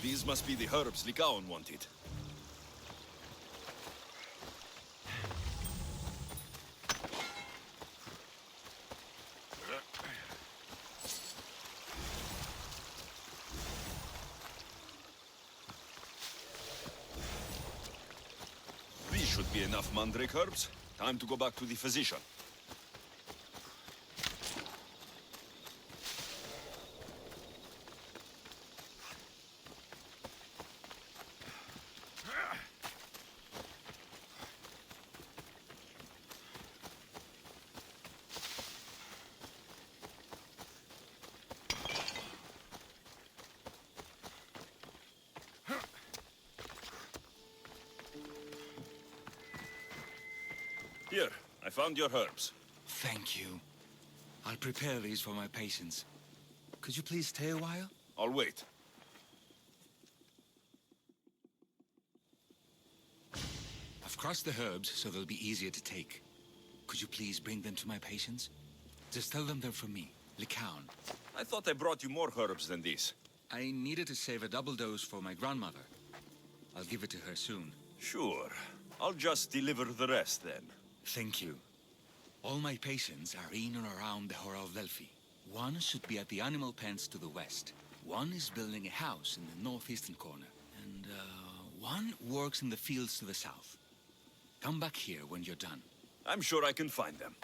These must be the herbs Lycaon wanted. These should be enough mandrake herbs. Time to go back to the physician. Here, I found your herbs. Thank you. I'll prepare these for my patients. Could you please stay a while? I'll wait. I've crushed the herbs so they'll be easier to take. Could you please bring them to my patients? Just tell them they're from me, Lycaon. I thought I brought you more herbs than these. I needed to save a double dose for my grandmother. I'll give it to her soon. Sure. I'll just deliver the rest then. Thank you. All my patients are in and around the Hora of Delphi. One should be at the animal pens to the west. One is building a house in the northeastern corner. And, one works in the fields to the south. Come back here when you're done. I'm sure I can find them.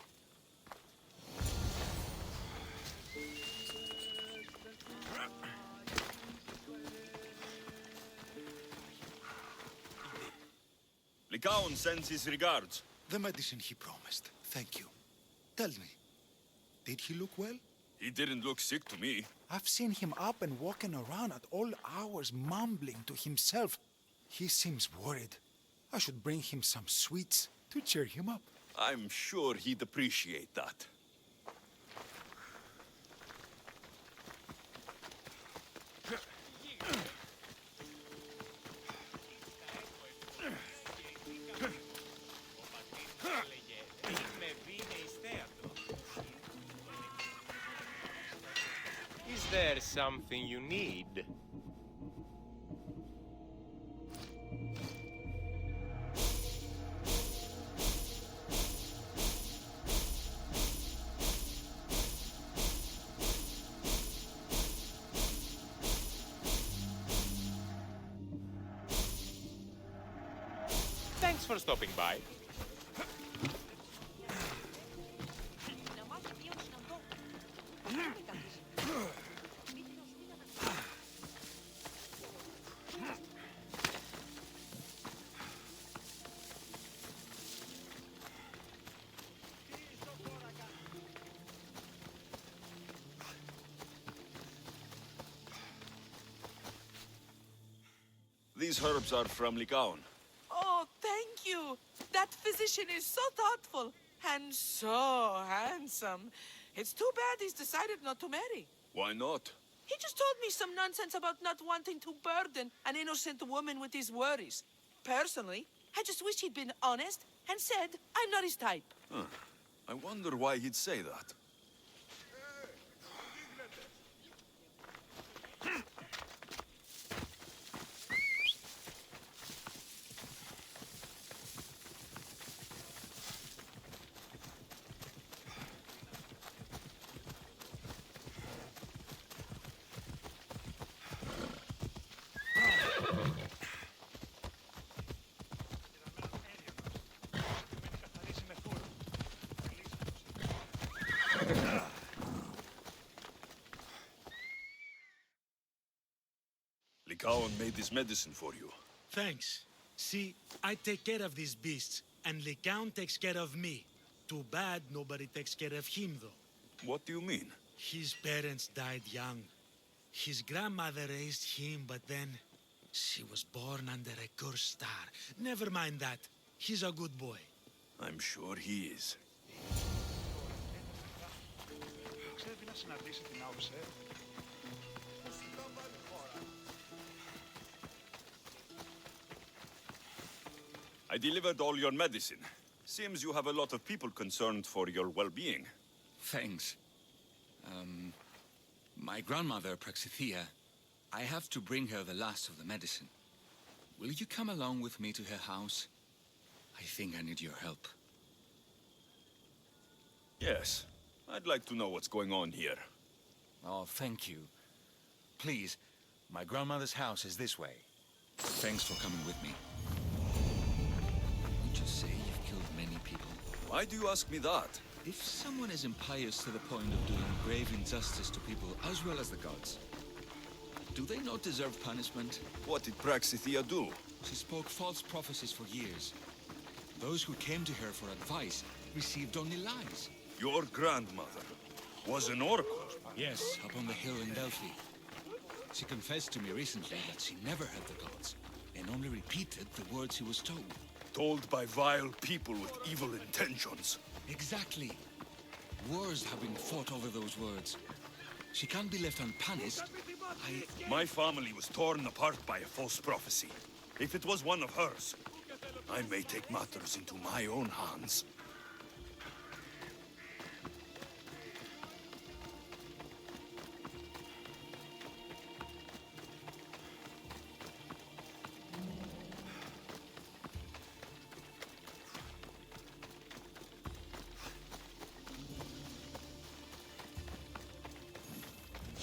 Lycaon sends his regards. The medicine he promised. Thank you. Tell me, did he look well? He didn't look sick to me. I've seen him up and walking around at all hours, mumbling to himself. He seems worried. I should bring him some sweets to cheer him up. I'm sure he'd appreciate that. Is there something you need? Thanks for stopping by. These herbs are from Lycaon. Oh, thank you. That physician is so thoughtful and so handsome. It's too bad he's decided not to marry. Why not? He just told me some nonsense about not wanting to burden an innocent woman with his worries. Personally, I just wish he'd been honest and said I'm not his type. Huh. I wonder why he'd say that. Lycaon made this medicine for you. Thanks. See, I take care of these beasts, and Lycaon takes care of me. Too bad nobody takes care of him, though. What do you mean? His parents died young. His grandmother raised him, but then she was born under a cursed star. Never mind that. He's a good boy. I'm sure he is. I delivered all your medicine. Seems you have a lot of people concerned for your well-being. Thanks. My grandmother, Praxithea, I have to bring her the last of the medicine. Will you come along with me to her house? I think I need your help. Yes. I'd like to know what's going on here. Oh, thank you. Please, my grandmother's house is this way. Thanks for coming with me. Would you say you've killed many people? Why do you ask me that? If someone is impious to the point of doing grave injustice to people as well as the gods, do they not deserve punishment? What did Praxithea do? She spoke false prophecies for years. Those who came to her for advice received only lies. Your grandmother was an oracle? Yes, up on the hill in Delphi. She confessed to me recently that she never heard the gods, and only repeated the words she was told. Told by vile people with evil intentions. Exactly. Wars have been fought over those words. She can't be left unpunished. My family was torn apart by a false prophecy. If it was one of hers, I may take matters into my own hands.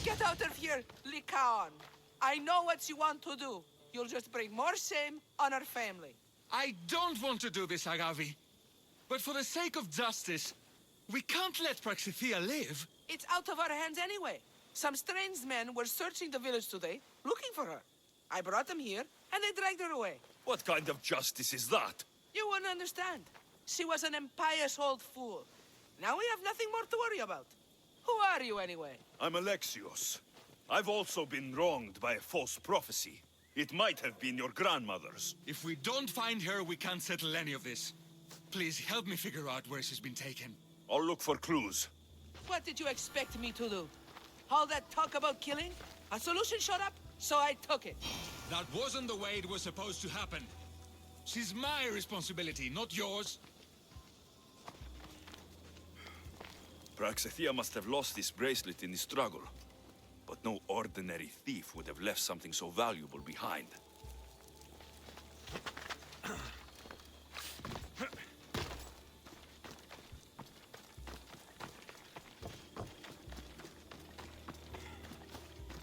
Get out of here, Lycaon. I know what you want to do. You'll just bring more shame on our family. I don't want to do this, Agavi. But for the sake of justice, we can't let Praxithea live. It's out of our hands anyway. Some strange men were searching the village today, looking for her. I brought them here, and they dragged her away. What kind of justice is that? You wouldn't understand. She was an impious old fool. Now we have nothing more to worry about. Who are you, anyway? I'm Alexios. I've also been wronged by a false prophecy. It might have been your grandmother's. If we don't find her, we can't settle any of this. Please help me figure out where she's been taken. I'll look for clues. What did you expect me to do? All that talk about killing? A solution showed up, so I took it. That wasn't the way it was supposed to happen. She's my responsibility, not yours. Praxithea must have lost this bracelet in the struggle. But no ordinary thief would have left something so valuable behind.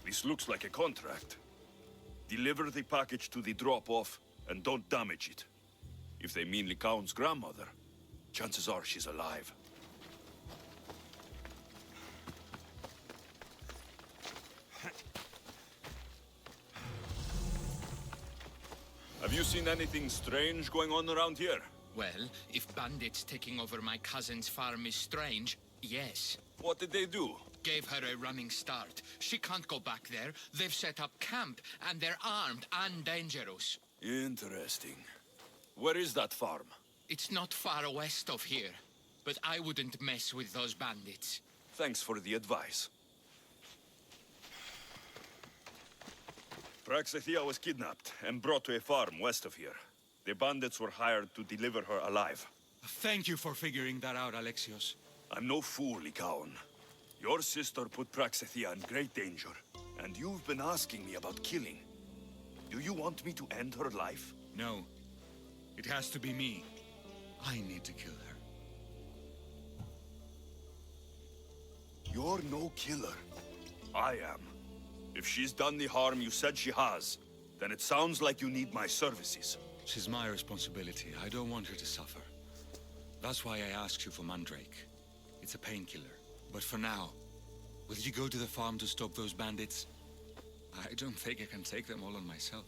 This looks like a contract. Deliver the package to the drop-off and don't damage it. If they mean Lycaon's grandmother, chances are she's alive. Have you seen anything strange going on around here? Well, if bandits taking over my cousin's farm is strange, yes. What did they do? Gave her a running start. She can't go back there. They've set up camp, and they're armed and dangerous. Interesting. Where is that farm? It's not far west of here, but I wouldn't mess with those bandits. Thanks for the advice. Praxithea was kidnapped and brought to a farm west of here. The bandits were hired to deliver her alive. Thank you for figuring that out, Alexios. I'm no fool, Lycaon. Your sister put Praxithea in great danger, and you've been asking me about killing. Do you want me to end her life? No. It has to be me. I need to kill her. You're no killer. I am. If she's done the harm you said she has, then it sounds like you need my services. She's my responsibility. I don't want her to suffer. That's why I asked you for Mandrake. It's a painkiller. But for now, will you go to the farm to stop those bandits? I don't think I can take them all on myself.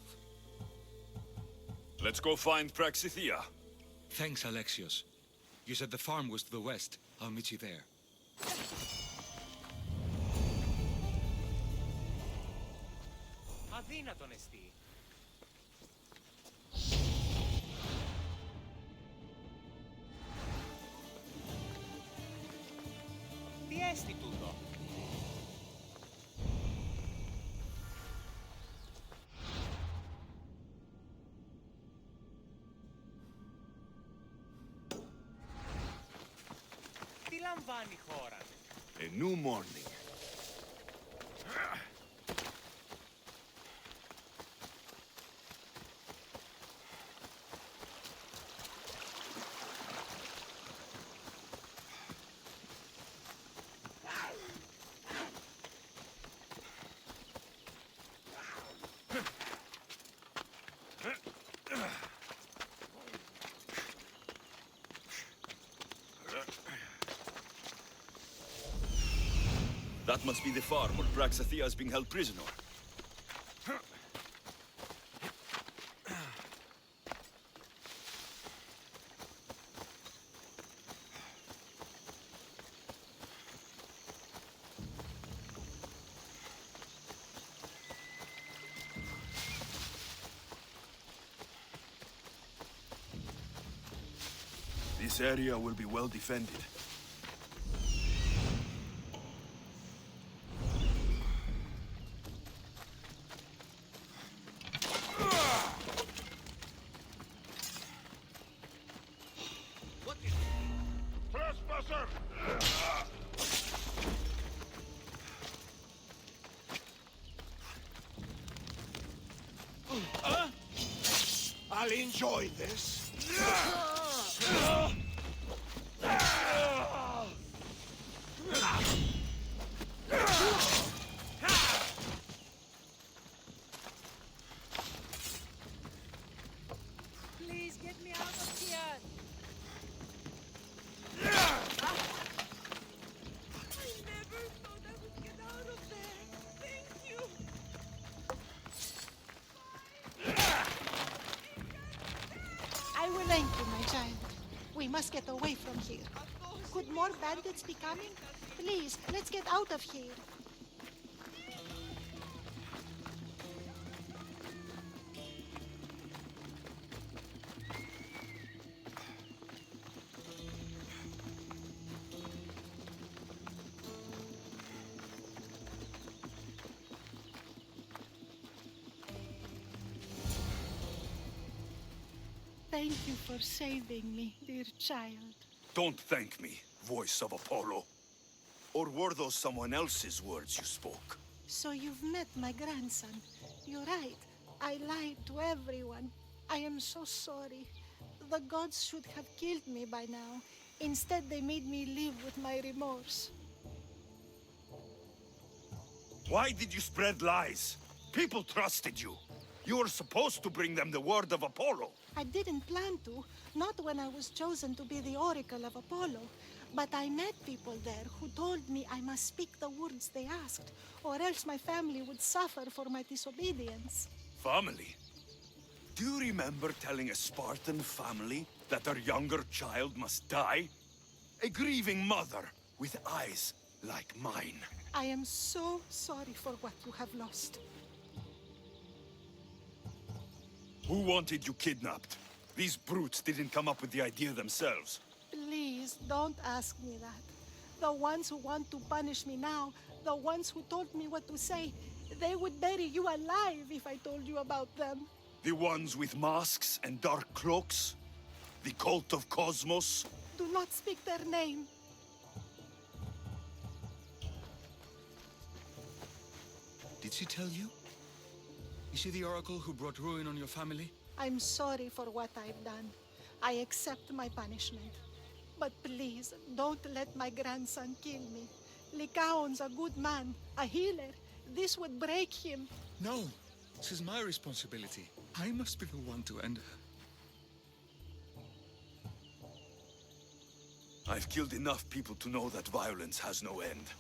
Let's go find Praxithea. Thanks, Alexios. You said the farm was to the west. I'll meet you there. Αδύνατον εστί. Τι έστι τούτο? Τι λαμβάνει η χώρα? A new morning. That must be the farm where Praxithea is being held prisoner. This area will be well defended. I'll enjoy this. Please get me out of here. I never thought I would get out of there. Thank you. I will thank you, my child. We must get away from here. Could more bandits be coming? Please, let's get out of here. Thank you for saving me, dear child. Don't thank me, voice of Apollo. Or were those someone else's words you spoke? So you've met my grandson. You're right. I lied to everyone. I am so sorry. The gods should have killed me by now. Instead, they made me live with my remorse. Why did you spread lies? People trusted you. You were supposed to bring them the word of Apollo. I didn't plan to, not when I was chosen to be the Oracle of Apollo. But I met people there who told me I must speak the words they asked, or else my family would suffer for my disobedience. Family? Do you remember telling a Spartan family that their younger child must die? A grieving mother with eyes like mine. I am so sorry for what you have lost. Who wanted you kidnapped? These brutes didn't come up with the idea themselves. Please, don't ask me that. The ones who want to punish me now, the ones who told me what to say, they would bury you alive if I told you about them. The ones with masks and dark cloaks? The cult of Cosmos? Do not speak their name. Did she tell you? Is she the oracle who brought ruin on your family? I'm sorry for what I've done. I accept my punishment. But please, don't let my grandson kill me. Lycaon's a good man, a healer. This would break him. No, this is my responsibility. I must be the one to end her. I've killed enough people to know that violence has no end.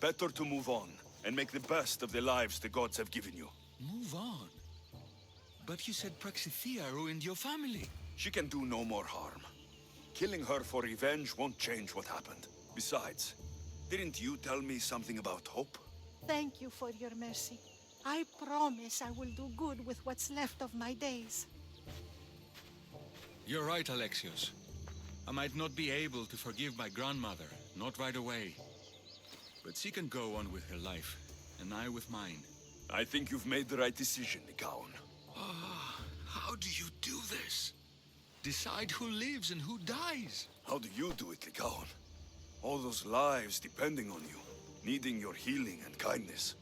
Better to move on and make the best of the lives the gods have given you. Move on? But you said Praxithea ruined your family. She can do no more harm. Killing her for revenge won't change what happened. Besides, didn't you tell me something about hope? Thank you for your mercy. I promise I will do good with what's left of my days. You're right, Alexios. I might not be able to forgive my grandmother, not right away. But she can go on with her life, and I with mine. I think you've made the right decision, Lycaon. How do you do this? Decide who lives and who dies? How do you do it, Lycaon? All those lives depending on you, needing your healing and kindness.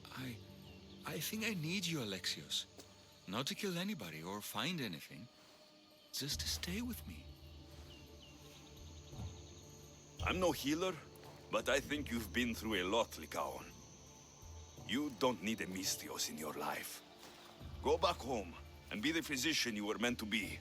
I think I need you, Alexios. Not to kill anybody or find anything. Just to stay with me. I'm no healer, but I think you've been through a lot, Lycaon. You don't need a Misthios in your life. Go back home and be the physician you were meant to be.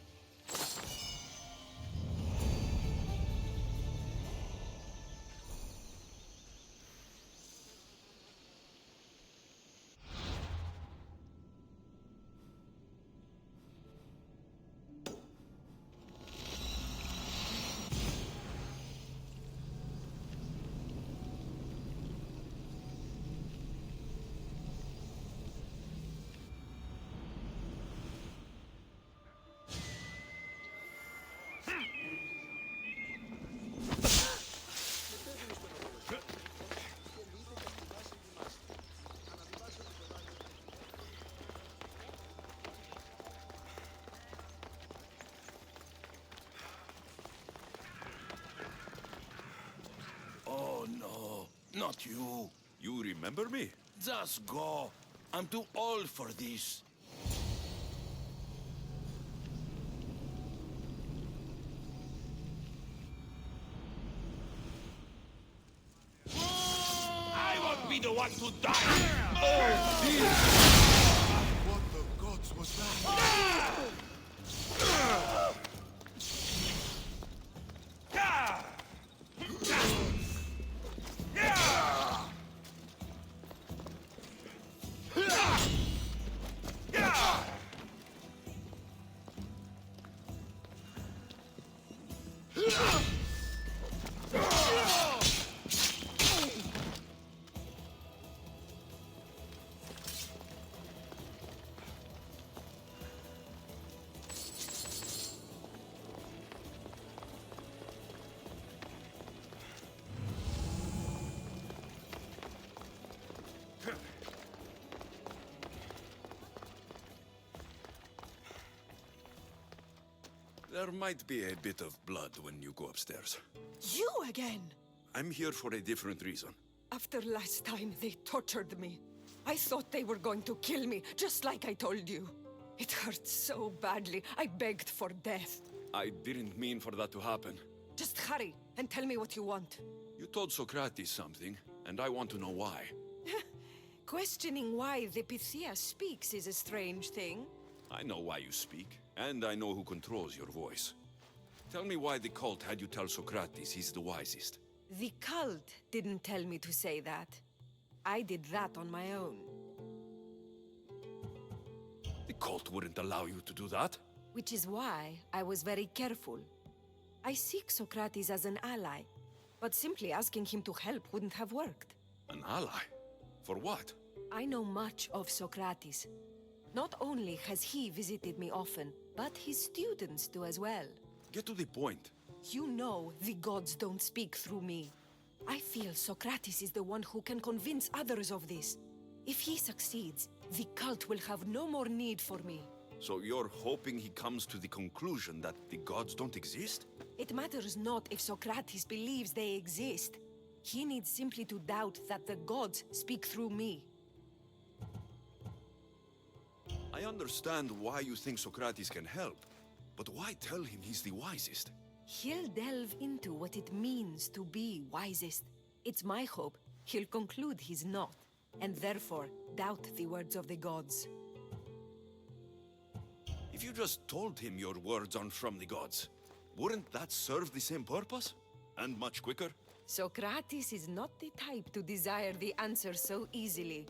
Oh, no. Not you. You remember me? Just go. I'm too old for this. I won't be the one to die! Oh, dear! What the gods was that? There might be a bit of blood when you go upstairs. You again? I'm here for a different reason. After last time, they tortured me. I thought they were going to kill me, just like I told you. It hurt so badly, I begged for death. I didn't mean for that to happen. Just hurry, and tell me what you want. You told Socrates something, and I want to know why. Questioning why the Pythia speaks is a strange thing. I know why you speak, and I know who controls your voice. Tell me why the cult had you tell Socrates he's the wisest. The cult didn't tell me to say that. I did that on my own. The cult wouldn't allow you to do that. Which is why I was very careful. I seek Socrates as an ally, but simply asking him to help wouldn't have worked. An ally? For what? I know much of Socrates. Not only has he visited me often, but his students do as well. Get to the point. You know the gods don't speak through me. I feel Socrates is the one who can convince others of this. If he succeeds, the cult will have no more need for me. So you're hoping he comes to the conclusion that the gods don't exist? It matters not if Socrates believes they exist. He needs simply to doubt that the gods speak through me. I understand why you think Socrates can help, but why tell him he's the wisest? He'll delve into what it means to be wisest. It's my hope he'll conclude he's not, and therefore doubt the words of the gods. If you just told him your words aren't from the gods, wouldn't that serve the same purpose? And much quicker? Socrates is not the type to desire the answer so easily.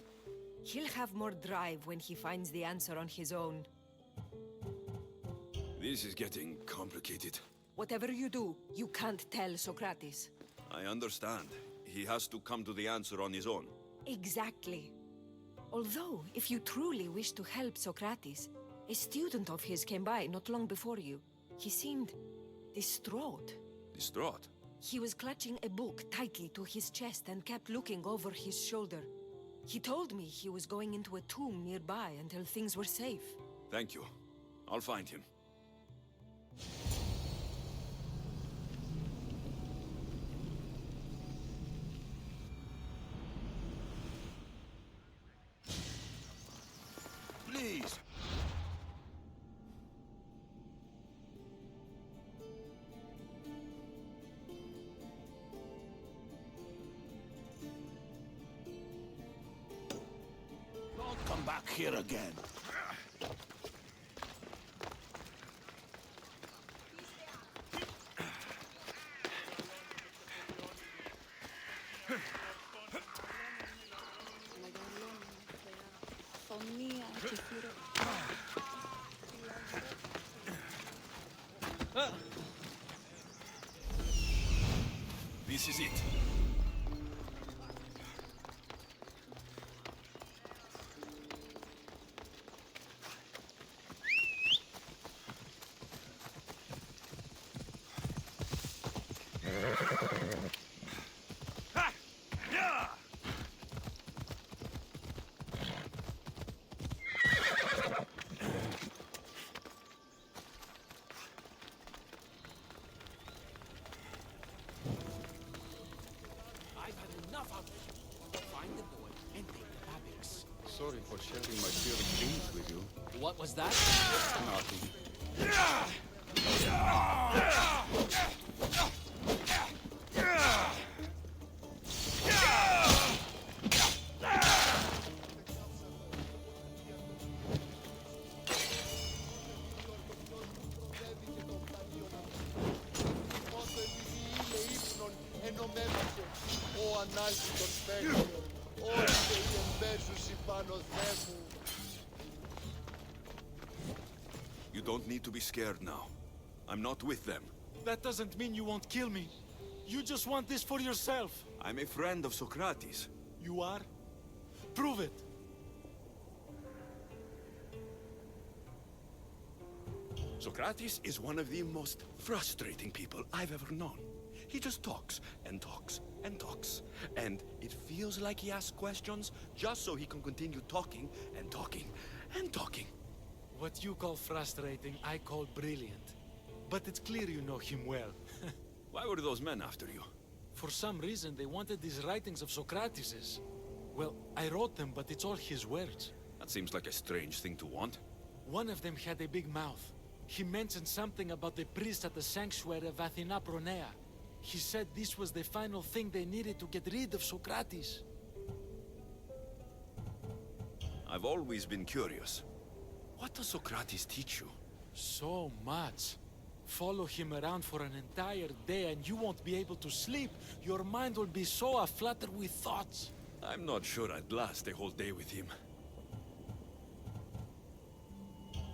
He'll have more drive when he finds the answer on his own. This is getting complicated. Whatever you do, you can't tell Socrates. I understand. He has to come to the answer on his own. Exactly. Although, if you truly wish to help Socrates, a student of his came by not long before you. He seemed distraught. Distraught? He was clutching a book tightly to his chest and kept looking over his shoulder. He told me he was going into a tomb nearby until things were safe. Thank you. I'll find him. Please! Don't come back here again. This is it. Sorry for sharing my feelings with you. What was that? Nothing. You don't need to be scared now. I'm not with them. That doesn't mean you won't kill me. You just want this for yourself. I'm a friend of Socrates. You are? Prove it. Socrates is one of the most frustrating people I've ever known. He just talks and talks and talks. And it feels like he asks questions just so he can continue talking and talking and talking. What you call frustrating, I call brilliant. But it's clear you know him well. Why were those men after you? For some reason, they wanted these writings of Socrates's. Well, I wrote them, but it's all his words. That seems like a strange thing to want. One of them had a big mouth. He mentioned something about the priest at the sanctuary of Athena Pronea. He said this was the final thing they needed to get rid of Socrates. I've always been curious. What does Socrates teach you? So much. Follow him around for an entire day and you won't be able to sleep. Your mind will be so aflutter with thoughts. I'm not sure I'd last a whole day with him.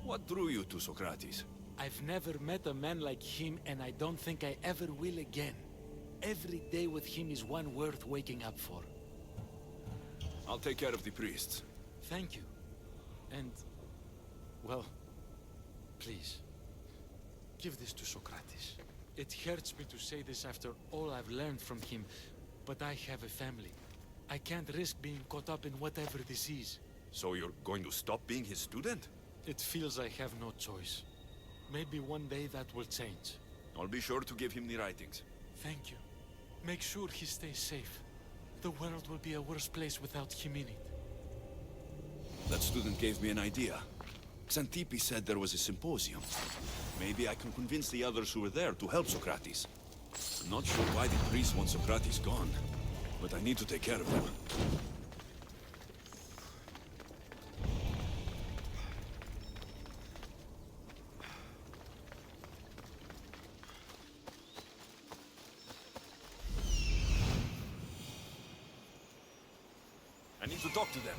What drew you to Socrates? I've never met a man like him, and I don't think I ever will again. Every day with him is one worth waking up for. I'll take care of the priests. Thank you. And, well, please, give this to Socrates. It hurts me to say this after all I've learned from him, but I have a family. I can't risk being caught up in whatever this is. So you're going to stop being his student? It feels I have no choice. Maybe one day that will change. I'll be sure to give him the writings. Thank you. Make sure he stays safe. The world will be a worse place without him in it. That student gave me an idea. Xantippe said there was a symposium. Maybe I can convince the others who were there to help Socrates. I'm not sure why the priests want Socrates gone, but I need to take care of them. I need to talk to them.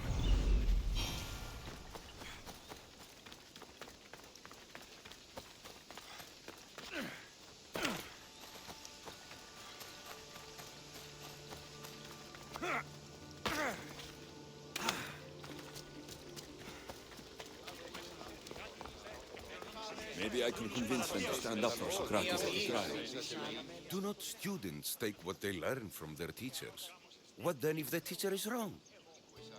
Maybe I can convince them to stand up for Socrates at the trial. Do not students take what they learn from their teachers? What then if the teacher is wrong?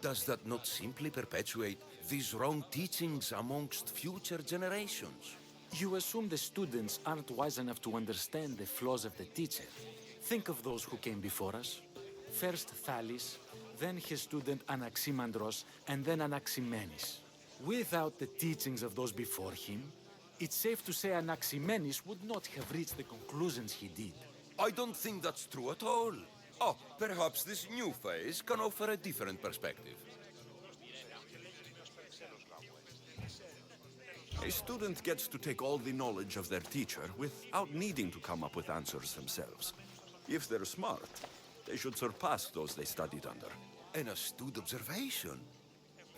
Does that not simply perpetuate these wrong teachings amongst future generations? You assume the students aren't wise enough to understand the flaws of the teacher. Think of those who came before us. First Thales, then his student Anaximandros, and then Anaximenes. Without the teachings of those before him, it's safe to say Anaximenes would not have reached the conclusions he did. I don't think that's true at all. Oh, perhaps this new phase can offer a different perspective. A student gets to take all the knowledge of their teacher without needing to come up with answers themselves. If they're smart, they should surpass those they studied under. An astute observation.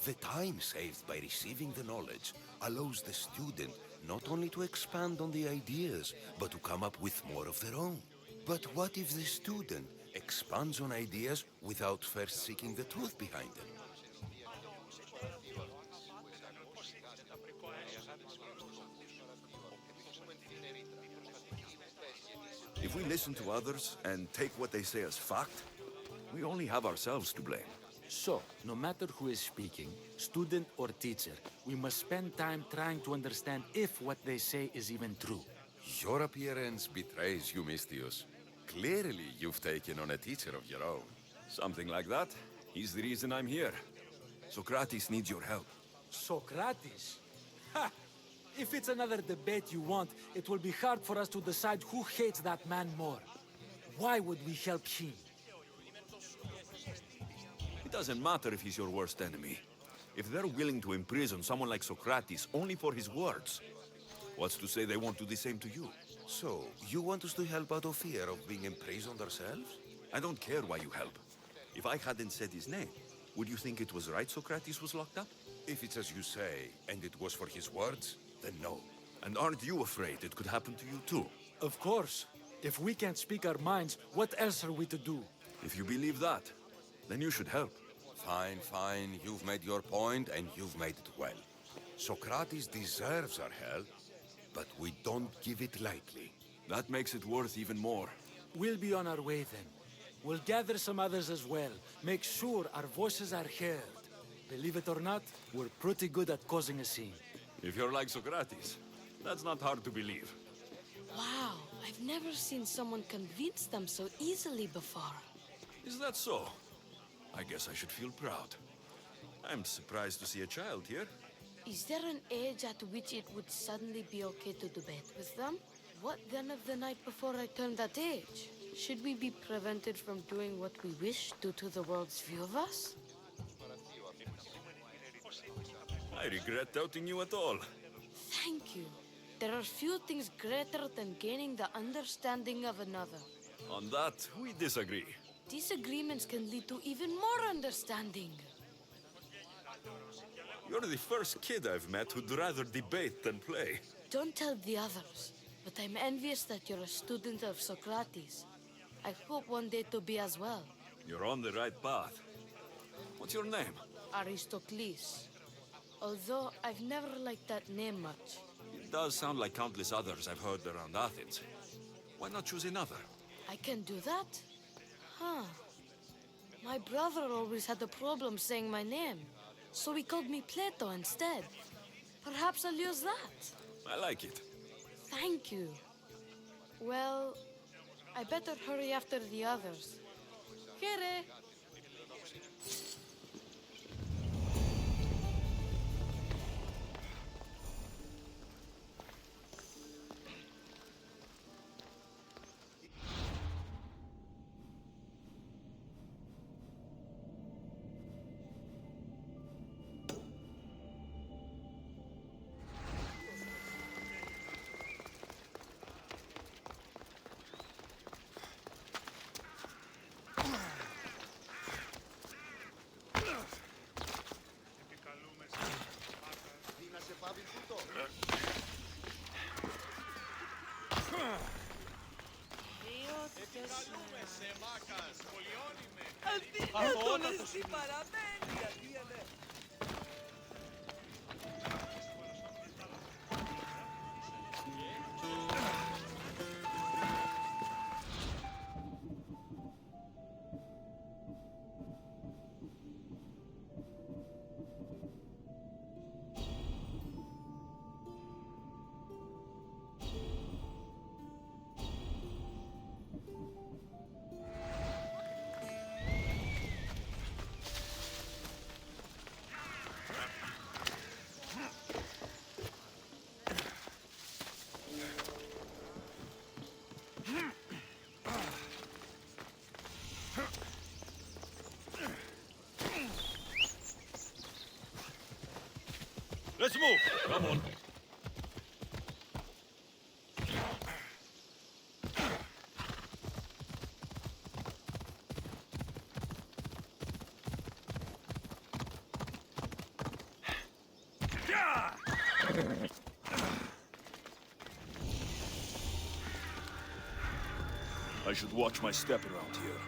The time saved by receiving the knowledge allows the student not only to expand on the ideas, but to come up with more of their own. But what if the student expands on ideas without first seeking the truth behind them? If we listen to others and take what they say as fact, we only have ourselves to blame. So, no matter who is speaking, student or teacher, we must spend time trying to understand if what they say is even true. Your appearance betrays you, Mystius. Clearly, you've taken on a teacher of your own. Something like that. He's the reason I'm here. Socrates needs your help. Socrates? Ha! If it's another debate you want, it will be hard for us to decide who hates that man more. Why would we help him? It doesn't matter if he's your worst enemy. If they're willing to imprison someone like Socrates only for his words, what's to say they won't do the same to you? So, you want us to help out of fear of being imprisoned ourselves? I don't care why you help. If I hadn't said his name, would you think it was right Socrates was locked up? If it's as you say, and it was for his words, then no. And aren't you afraid it could happen to you too? Of course. If we can't speak our minds, what else are we to do? If you believe that, then you should help. Fine, fine. You've made your point, and you've made it well. Socrates deserves our help, but we don't give it lightly. That makes it worth even more. We'll be on our way then. We'll gather some others as well. Make sure our voices are heard. Believe it or not, we're pretty good at causing a scene. If you're like Socrates, that's not hard to believe. Wow, I've never seen someone convince them so easily before. Is that so? I guess I should feel proud. I'm surprised to see a child here. Is there an age at which it would suddenly be okay to debate with them? What then of the night before I turned that age? Should we be prevented from doing what we wish due to the world's view of us? I regret doubting you at all. Thank you. There are few things greater than gaining the understanding of another. On that, we disagree. Disagreements can lead to even more understanding. You're the first kid I've met who'd rather debate than play. Don't tell the others, but I'm envious that you're a student of Socrates. I hope one day to be as well. You're on the right path. What's your name? Aristocles. Although I've never liked that name much. It does sound like countless others I've heard around Athens. Why not choose another? I can do that? Huh. My brother always had a problem saying my name, so he called me Plato instead. Perhaps I'll use that. I like it. Thank you. Well, I better hurry after the others. Here. Αδύνατον εσύ παραμένει. Let's move! Come on. I should watch my step around here.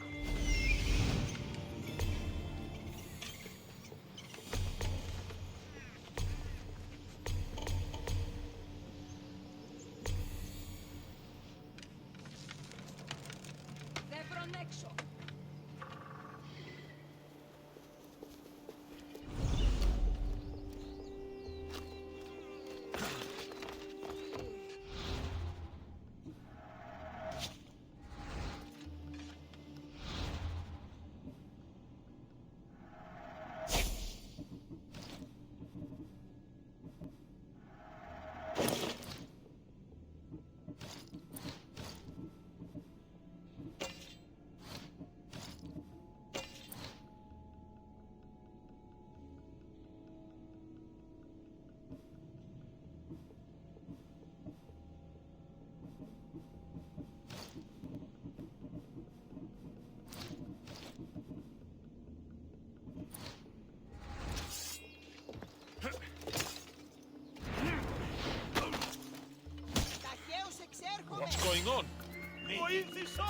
What's going on?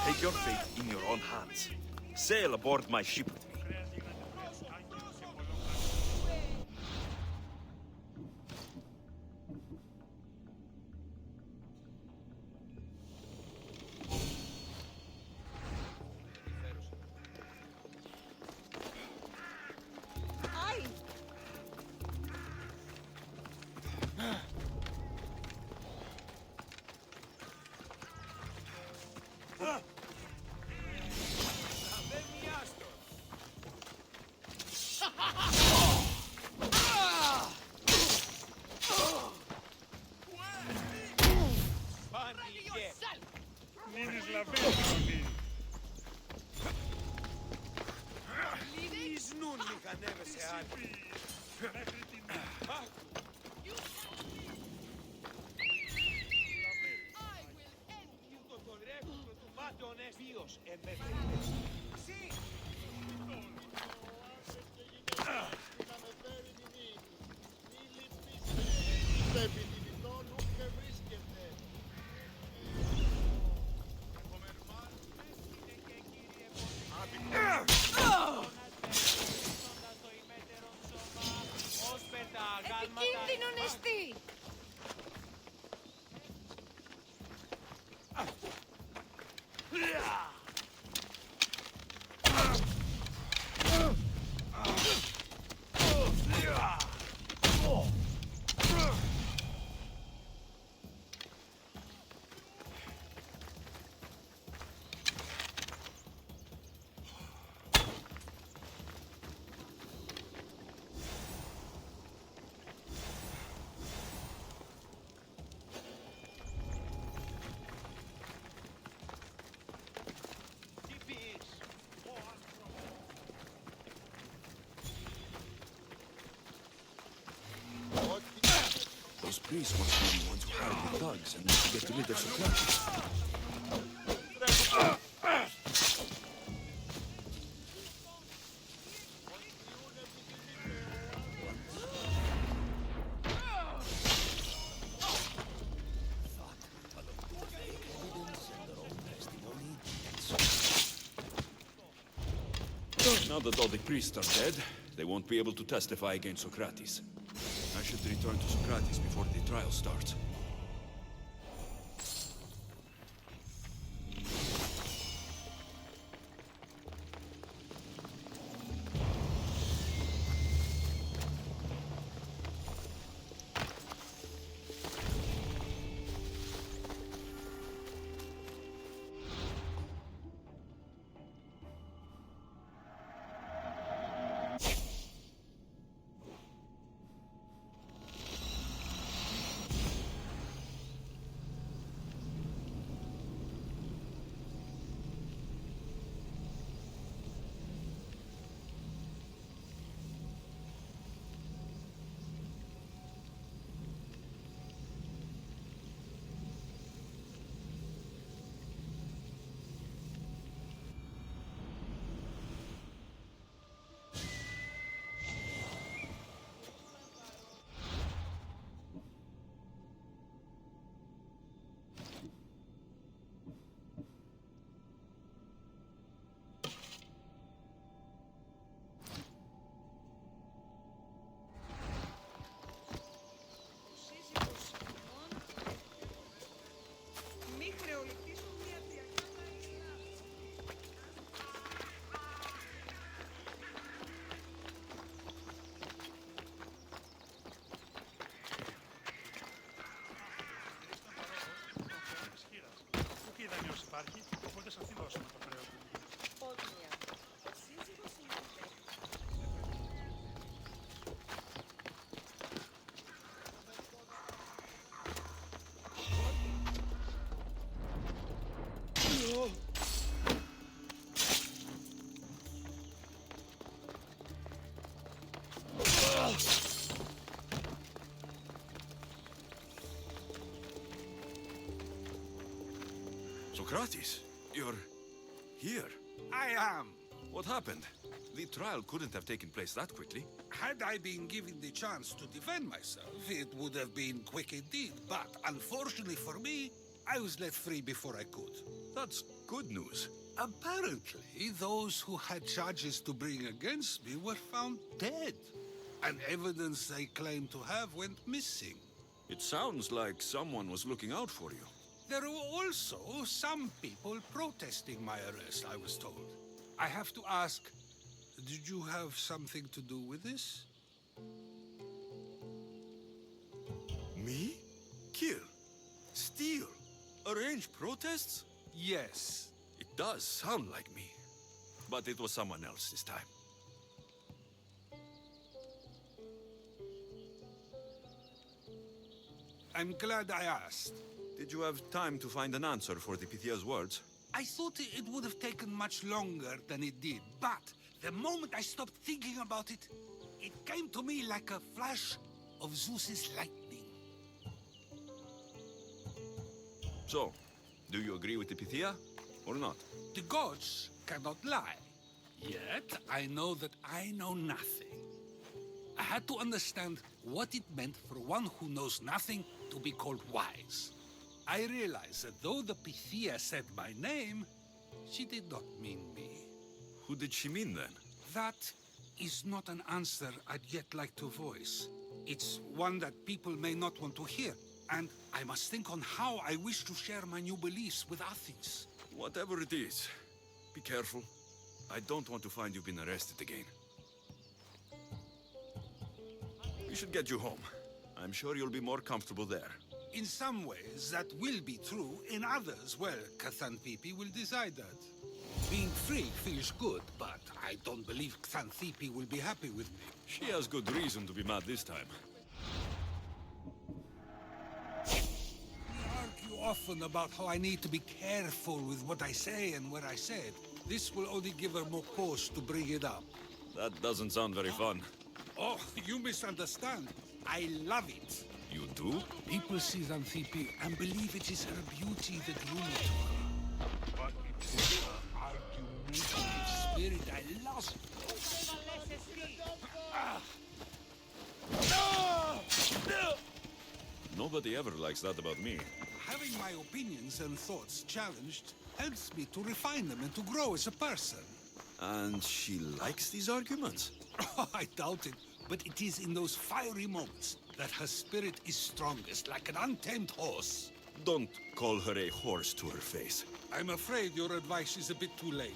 Take your fate in your own hands. Sail aboard my ship with me. Επικίνδυνον εστί! Those priests must be the ones who hired the thugs and to get rid of Socrates. Now that all the priests are dead, they won't be able to testify against Socrates. I should return to Socrates before the trial starts. Υπάρχει, οπότε σε αυτή δώσουμε το χρέο του. Πότμια. Ο σύζυγος είναι Socrates, you're here. I am. What happened? The trial couldn't have taken place that quickly. Had I been given the chance to defend myself, it would have been quick indeed. But unfortunately for me, I was let free before I could. That's good news. Apparently, those who had charges to bring against me were found dead. And evidence they claimed to have went missing. It sounds like someone was looking out for you. There were also some people protesting my arrest, I was told. I have to ask, did you have something to do with this? Me? Kill? Steal? Arrange protests? Yes. It does sound like me. But it was someone else this time. I'm glad I asked. Did you have time to find an answer for the Pythia's words? I thought it would have taken much longer than it did, but the moment I stopped thinking about it, it came to me like a flash of Zeus's lightning. So, do you agree with the Pythia, or not? The gods cannot lie. Yet, I know that I know nothing. I had to understand what it meant for one who knows nothing to be called wise. I realized that though the Pythia said my name, she did not mean me. Who did she mean then? That is not an answer I'd yet like to voice. It's one that people may not want to hear, and I must think on how I wish to share my new beliefs with Athens. Whatever it is, be careful. I don't want to find you've been arrested again. We should get you home. I'm sure you'll be more comfortable there. In some ways, that will be true. In others, well, Xanthippe will decide that. Being free feels good, but I don't believe Xanthippe will be happy with me. She has good reason to be mad this time. We argue often about how I need to be careful with what I say and where I say it. This will only give her more cause to bring it up. That doesn't sound very fun. Oh, you misunderstand. I love it. You do? People see Xanthippe and believe it is her beauty that drew me to her. But it is her argumentative spirit I lost. Nobody ever likes that about me. Having my opinions and thoughts challenged helps me to refine them and to grow as a person. And she likes these arguments? I doubt it, but it is in those fiery moments that her spirit is strongest, like an untamed horse. Don't call her a horse to her face. I'm afraid your advice is a bit too late.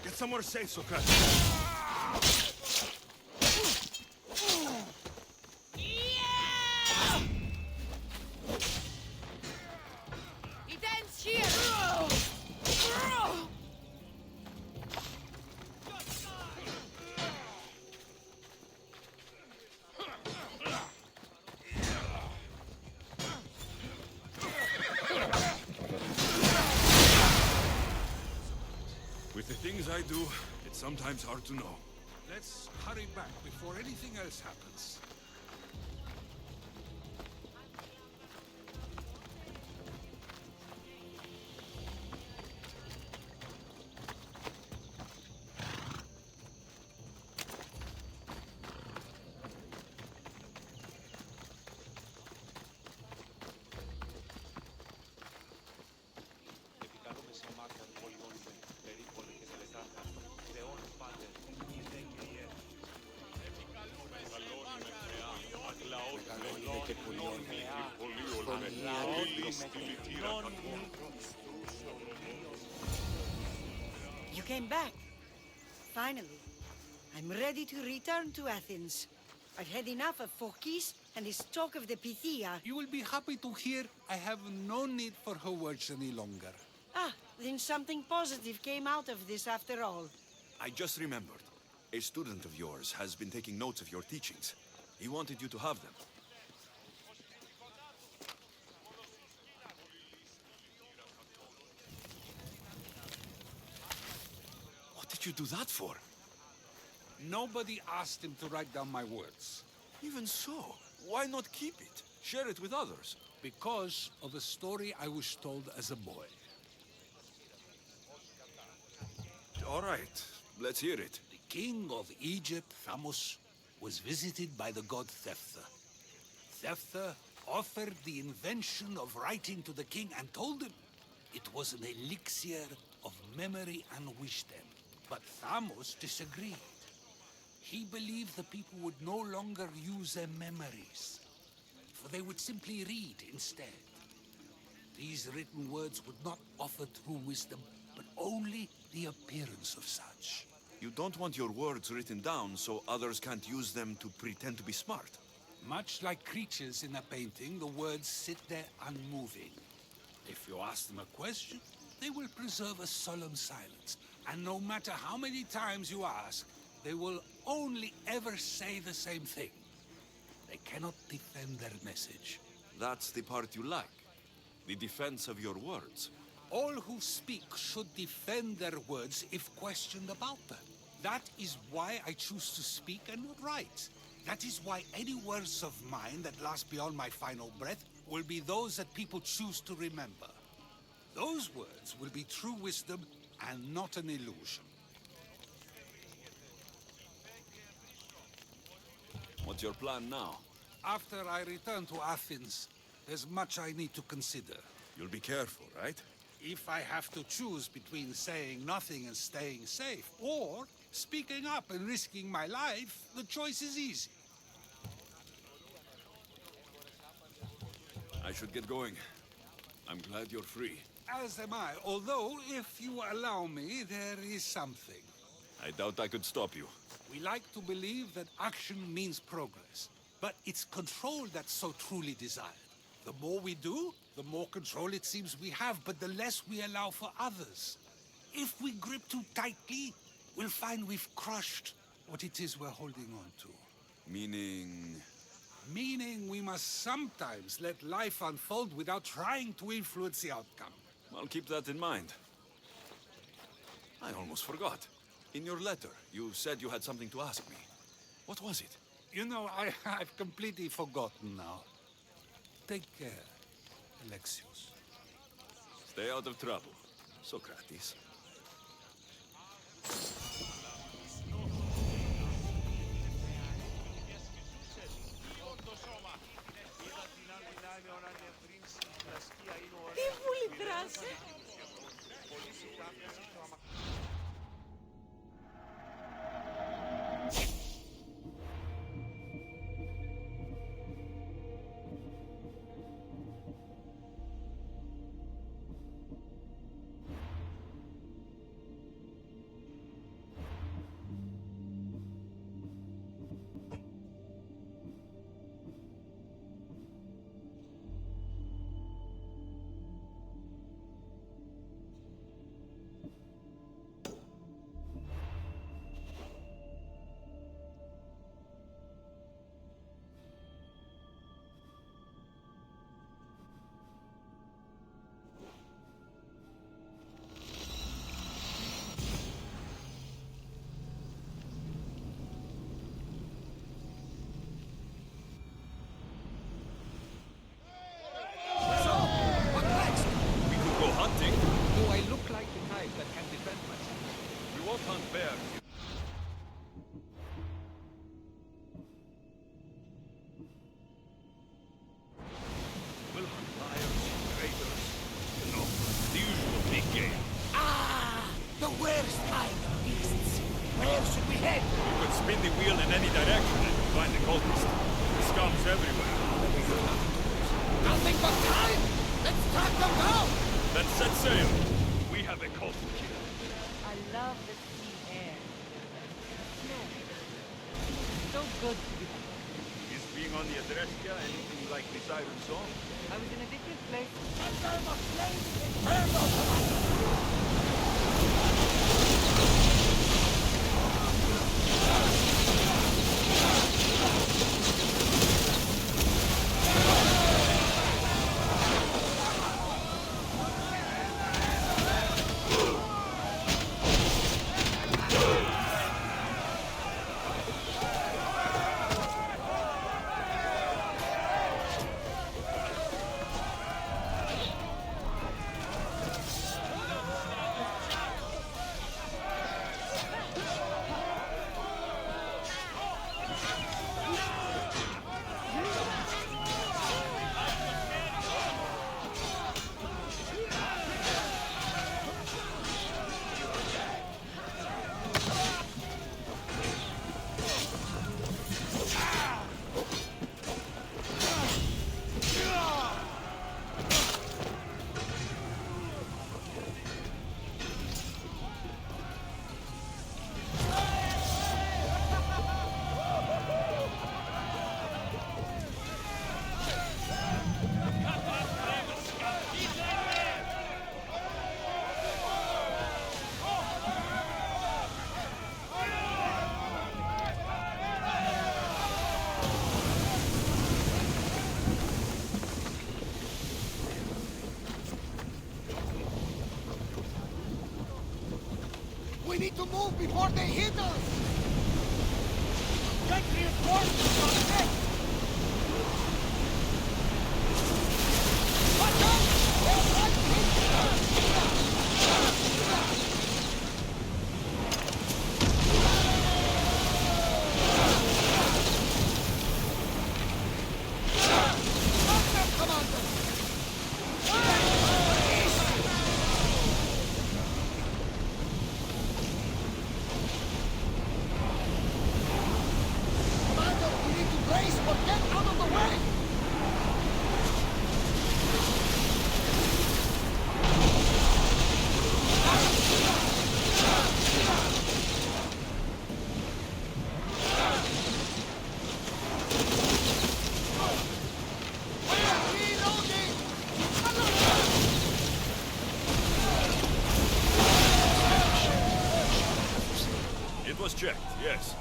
Get somewhere safe, Socrates. It ends here! With the things I do, it's sometimes hard to know. Let's hurry back before anything else happens. You came back. Finally. I'm ready to return to Athens. I've had enough of Phokis and his talk of the Pythia. You will be happy to hear I have no need for her words any longer. Ah, then something positive came out of this after all. I just remembered. A student of yours has been taking notes of your teachings. He wanted you to have them. What did you do that for? Nobody asked him to write down my words. Even so, why not keep it? Share it with others. Because of a story I was told as a boy. All right, let's hear it. The king of Egypt, Thamos, was visited by the god Thephtha. Thephtha offered the invention of writing to the king and told him it was an elixir of memory and wisdom. But Thamos disagreed. He believed the people would no longer use their memories, for they would simply read instead. These written words would not offer true wisdom, but only the appearance of such. You don't want your words written down so others can't use them to pretend to be smart. Much like creatures in a painting, the words sit there unmoving. If you ask them a question, they will preserve a solemn silence. And no matter how many times you ask, they will only ever say the same thing. They cannot defend their message. That's the part you like. The defense of your words. All who speak should defend their words if questioned about them. That is why I choose to speak and not write. That is why any words of mine that last beyond my final breath will be those that people choose to remember. Those words will be true wisdom and not an illusion. What's your plan now? After I return to Athens, there's much I need to consider. You'll be careful, right? If I have to choose between saying nothing and staying safe, or speaking up and risking my life, the choice is easy. I should get going. I'm glad you're free. As am I, although, if you allow me, there is something. I doubt I could stop you. We like to believe that action means progress, but it's control that's so truly desired. The more we do, the more control it seems we have, but the less we allow for others. If we grip too tightly, we'll find we've crushed what it is we're holding on to. Meaning... Meaning we must sometimes let life unfold without trying to influence the outcome. I'll keep that in mind. I almost forgot. In your letter, you said you had something to ask me. What was it? You know, I've completely forgotten now. Take care, Alexios. Stay out of trouble, Socrates. Τι βουλικράς! Spin the wheel in any direction and you'll find the cultist. The scum's everywhere. Nothing but time! Let's track them down! Then set sail. We have a cult to kill. I love the sea air. Snow. So good to be back. Is being on the Adrestia anything like the Siren Song? I was in a different place. to move before they hit us! Get reinforcements on deck! Watch out! They're right hitting us! It was checked, yes.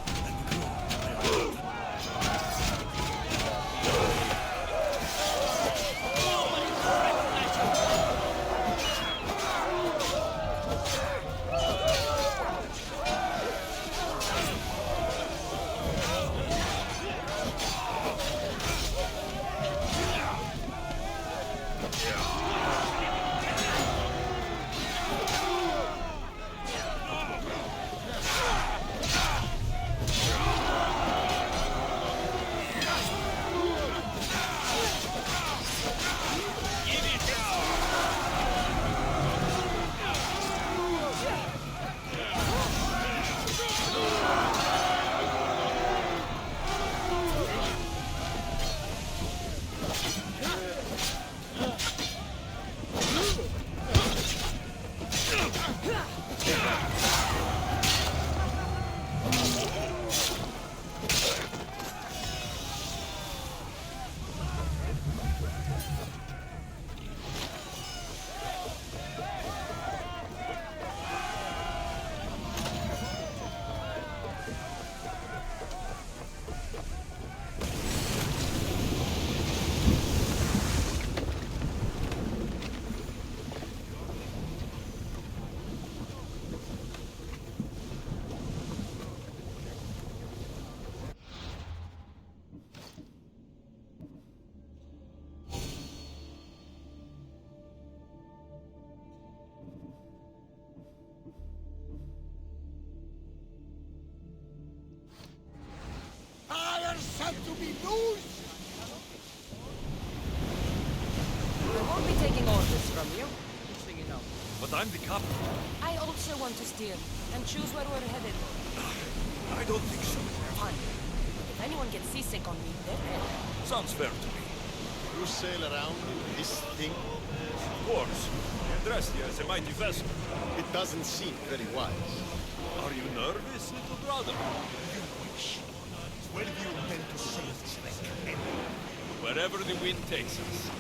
Said to be loose! I won't be taking orders from you, just so you know. But I'm the captain. I also want to steer and choose where we're headed. I don't think so. Fine. If anyone gets seasick on me, they're dead. Sounds fair to me. You sail around in this thing? Of course. You're dressed here as a mighty vessel. It doesn't seem very wise. Are you nervous, little brother? You wish. Where do you intend to sail this thing? Wherever the wind takes us.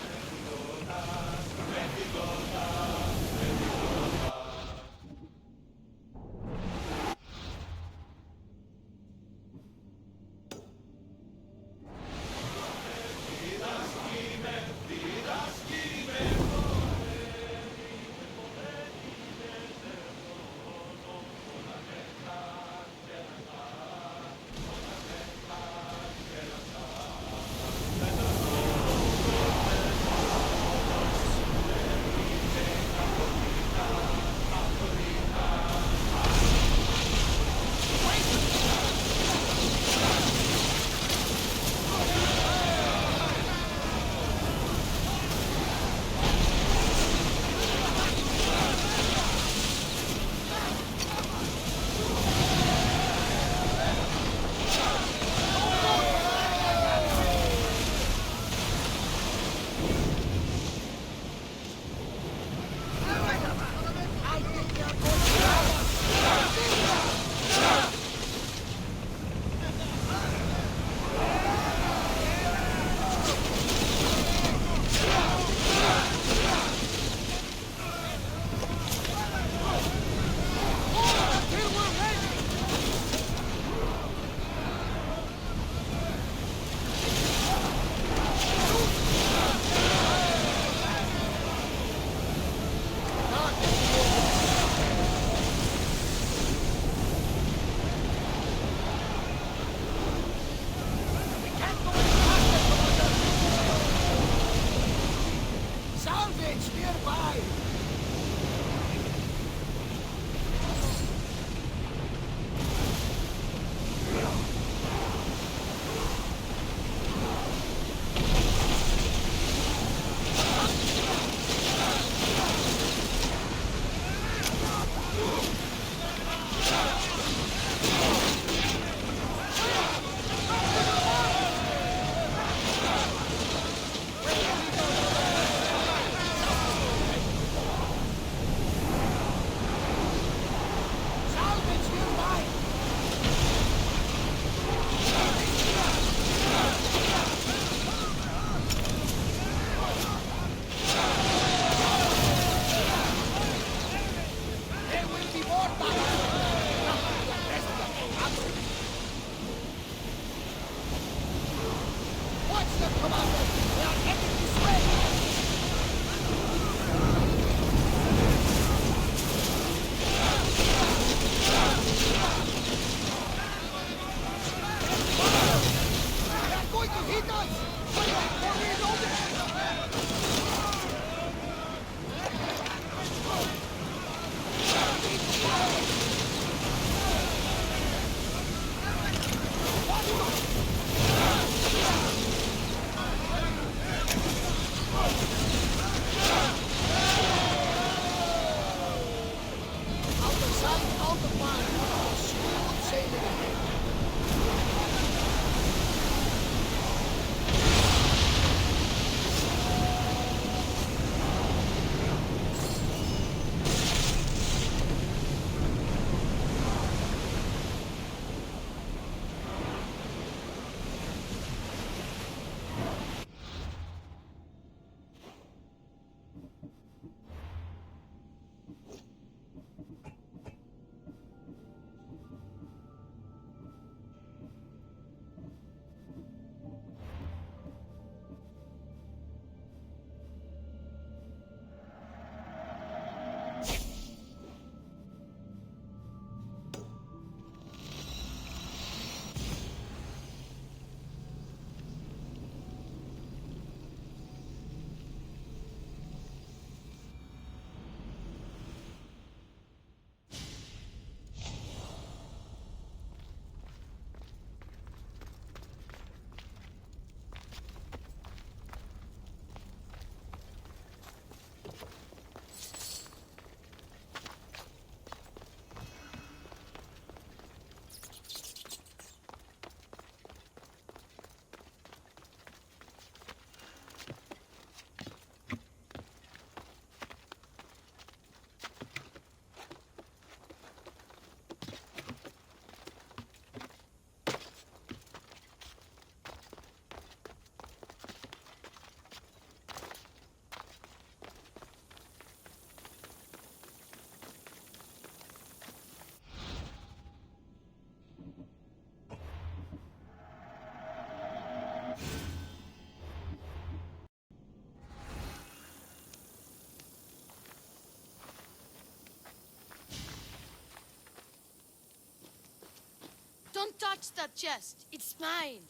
Don't touch that chest. It's mine.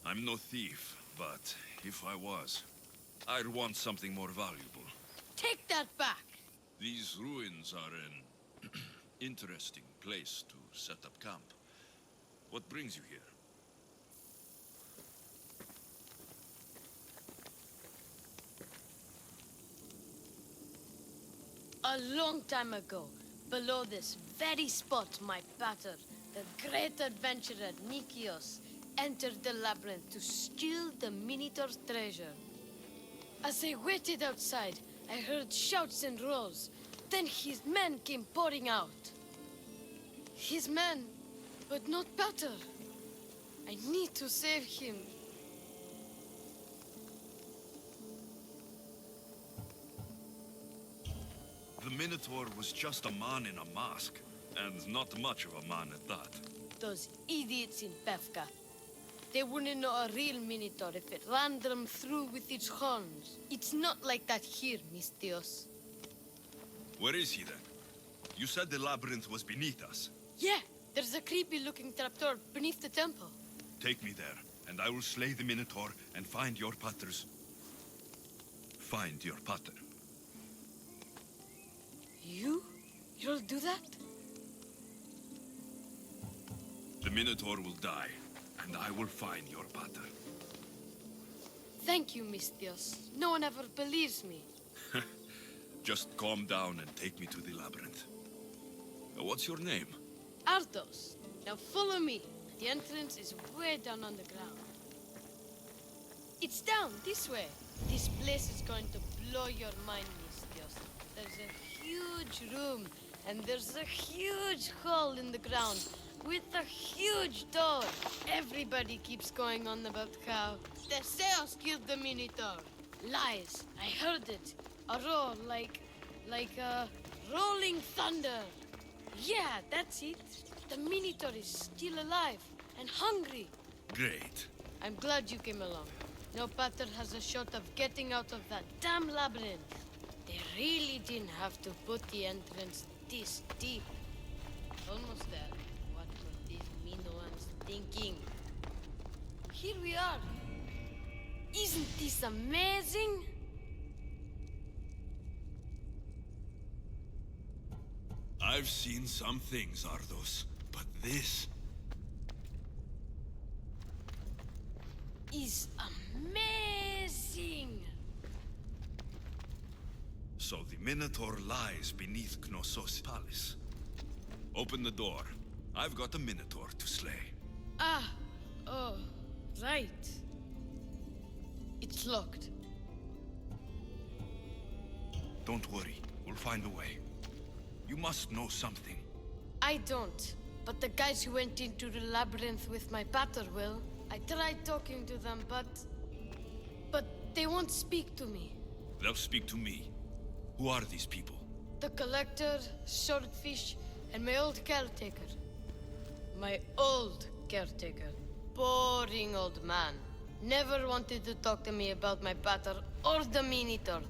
I'm no thief, but if I was, I'd want something more valuable. Take that back. These ruins are an interesting place to set up camp. What brings you here? A long time ago, below this very spot, my pater, the great adventurer Nikios, entered the labyrinth to steal the Minotaur's treasure. As I waited outside, I heard shouts and roars. Then his men came pouring out. His men, but not pater. I need to save him. The Minotaur was just a man in a mask, and not much of a man at that. Those idiots in Pevka. They wouldn't know a real Minotaur if it ran them through with its horns. It's not like that here, Mistios. Where is he then? You said the labyrinth was beneath us. Yeah, there's a creepy-looking trapdoor beneath the temple. Take me there, and I will slay the Minotaur and find your paters. Find your pater. You'll do that? The Minotaur will die, and I will find your pater. Thank you, Mistios. No one ever believes me. Just calm down and take me to the labyrinth. What's your name? Artos. Now follow me. The entrance is way down on the ground. It's down, this way. This place is going to blow your mind, Mistios. There's a huge room, and there's a huge hole in the ground with a huge door. Everybody keeps going on about how Theseus killed the Minotaur. Lies. I heard it. A roar like a rolling thunder. Yeah, that's it. The Minotaur is still alive and hungry. Great. I'm glad you came along. No pater has a shot of getting out of that damn labyrinth. They really didn't have to put the entrance this deep. Almost there. What were these Minoans thinking? Here we are. Isn't this amazing? I've seen some things, Ardos, but this is amazing. So the Minotaur lies beneath Knossos' palace. Open the door. I've got a Minotaur to slay. Oh, right. It's locked. Don't worry, we'll find a way. You must know something. I don't, but the guys who went into the labyrinth with my pater will. I tried talking to them, but they won't speak to me. They'll speak to me. Who are these people? The collector, swordfish, and my old caretaker. My old caretaker. Boring old man. Never wanted to talk to me about my pater or the Minotaur.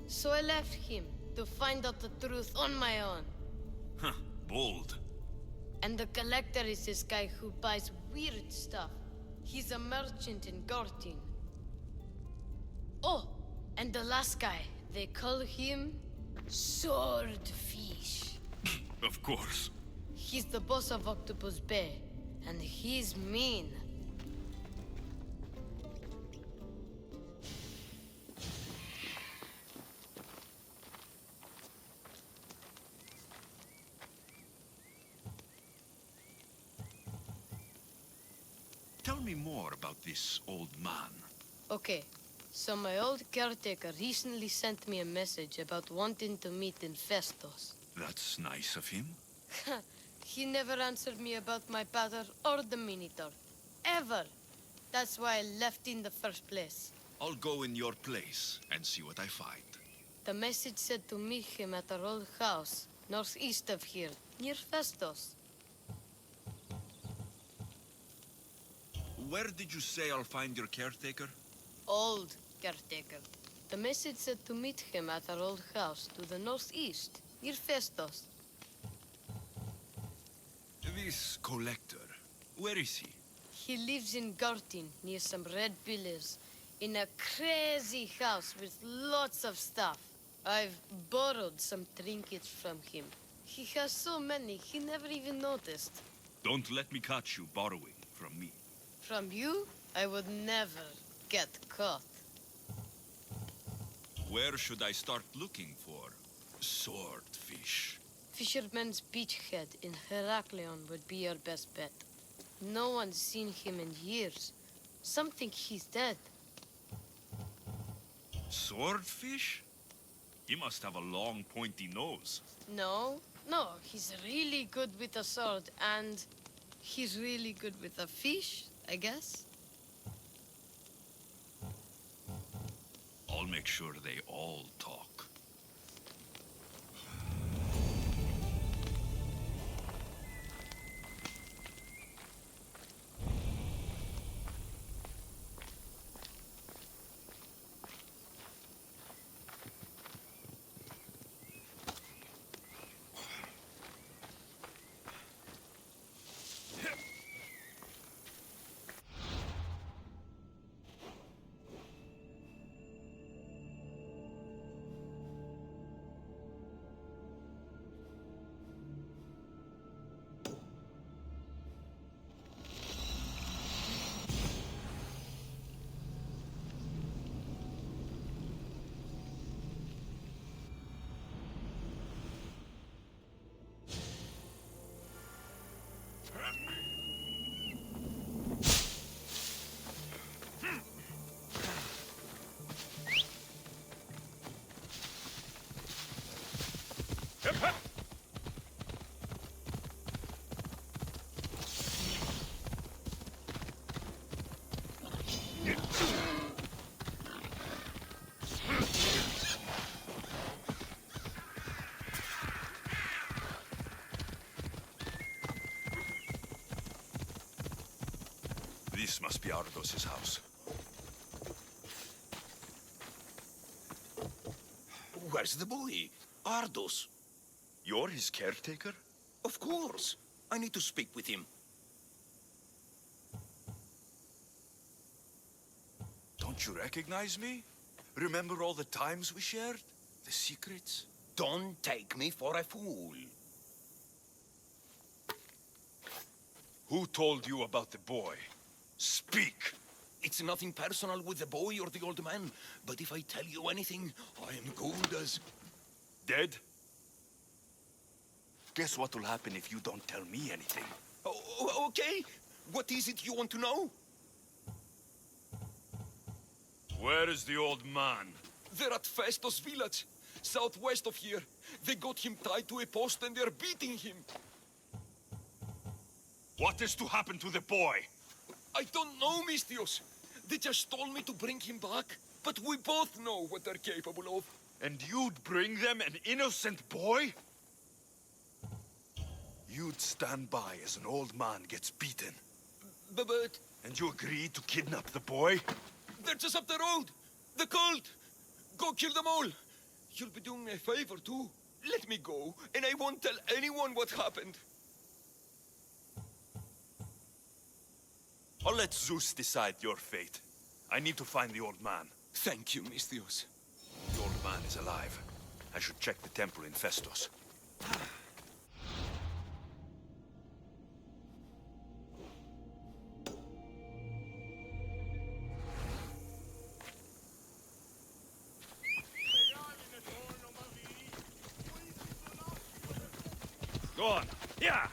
So I left him to find out the truth on my own. Huh, bold. And the collector is this guy who buys weird stuff. He's a merchant in Gortin. Oh, and the last guy, they call him Swordfish. Of course. He's the boss of Octopus Bay, and he's mean. Tell me more about this old man. Okay, so my old caretaker recently sent me a message about wanting to meet in Festos. That's nice of him. He never answered me about my pater or the Minotaur. Ever. That's why I left in the first place. I'll go in your place and see what I find. The message said to meet him at our old house, northeast of here, near Festos. Where did you say I'll find your caretaker? Old caretaker. The message said to meet him at our old house to the northeast, near Festos. This collector, where is he? He lives in Gartin, near some red pillars, in a crazy house with lots of stuff. I've borrowed some trinkets from him. He has so many, he never even noticed. Don't let me catch you borrowing from me. From you, I would never get caught. Where should I start looking for swordfish? Fisherman's Beachhead in Heraklion would be your best bet. No one's seen him in years. Some think he's dead. Swordfish? He must have a long, pointy nose. No, he's really good with a sword, and he's really good with a fish, I guess. I'll make sure they all talk. This must be Ardos's house. Where's the boy? Ardos. You're his caretaker? Of course. I need to speak with him. Don't you recognize me? Remember all the times we shared? The secrets? Don't take me for a fool. Who told you about the boy? Speak! It's nothing personal with the boy or the old man, but if I tell you anything, I am good as... Dead? Guess what will happen if you don't tell me anything? Oh, okay. What is it you want to know? Where is the old man? They're at Festos village, southwest of here. They got him tied to a post and they're beating him. What is to happen to the boy? I don't know, Mistios. They just told me to bring him back. But we both know what they're capable of. And you'd bring them an innocent boy? You'd stand by as an old man gets beaten. But... And you agreed to kidnap the boy? They're just up the road. The cult. Go kill them all. You'll be doing me a favor, too. Let me go, and I won't tell anyone what happened. I'll let Zeus decide your fate. I need to find the old man. Thank you, Mistios. The old man is alive. I should check the temple in Festos. Go on. Yeah!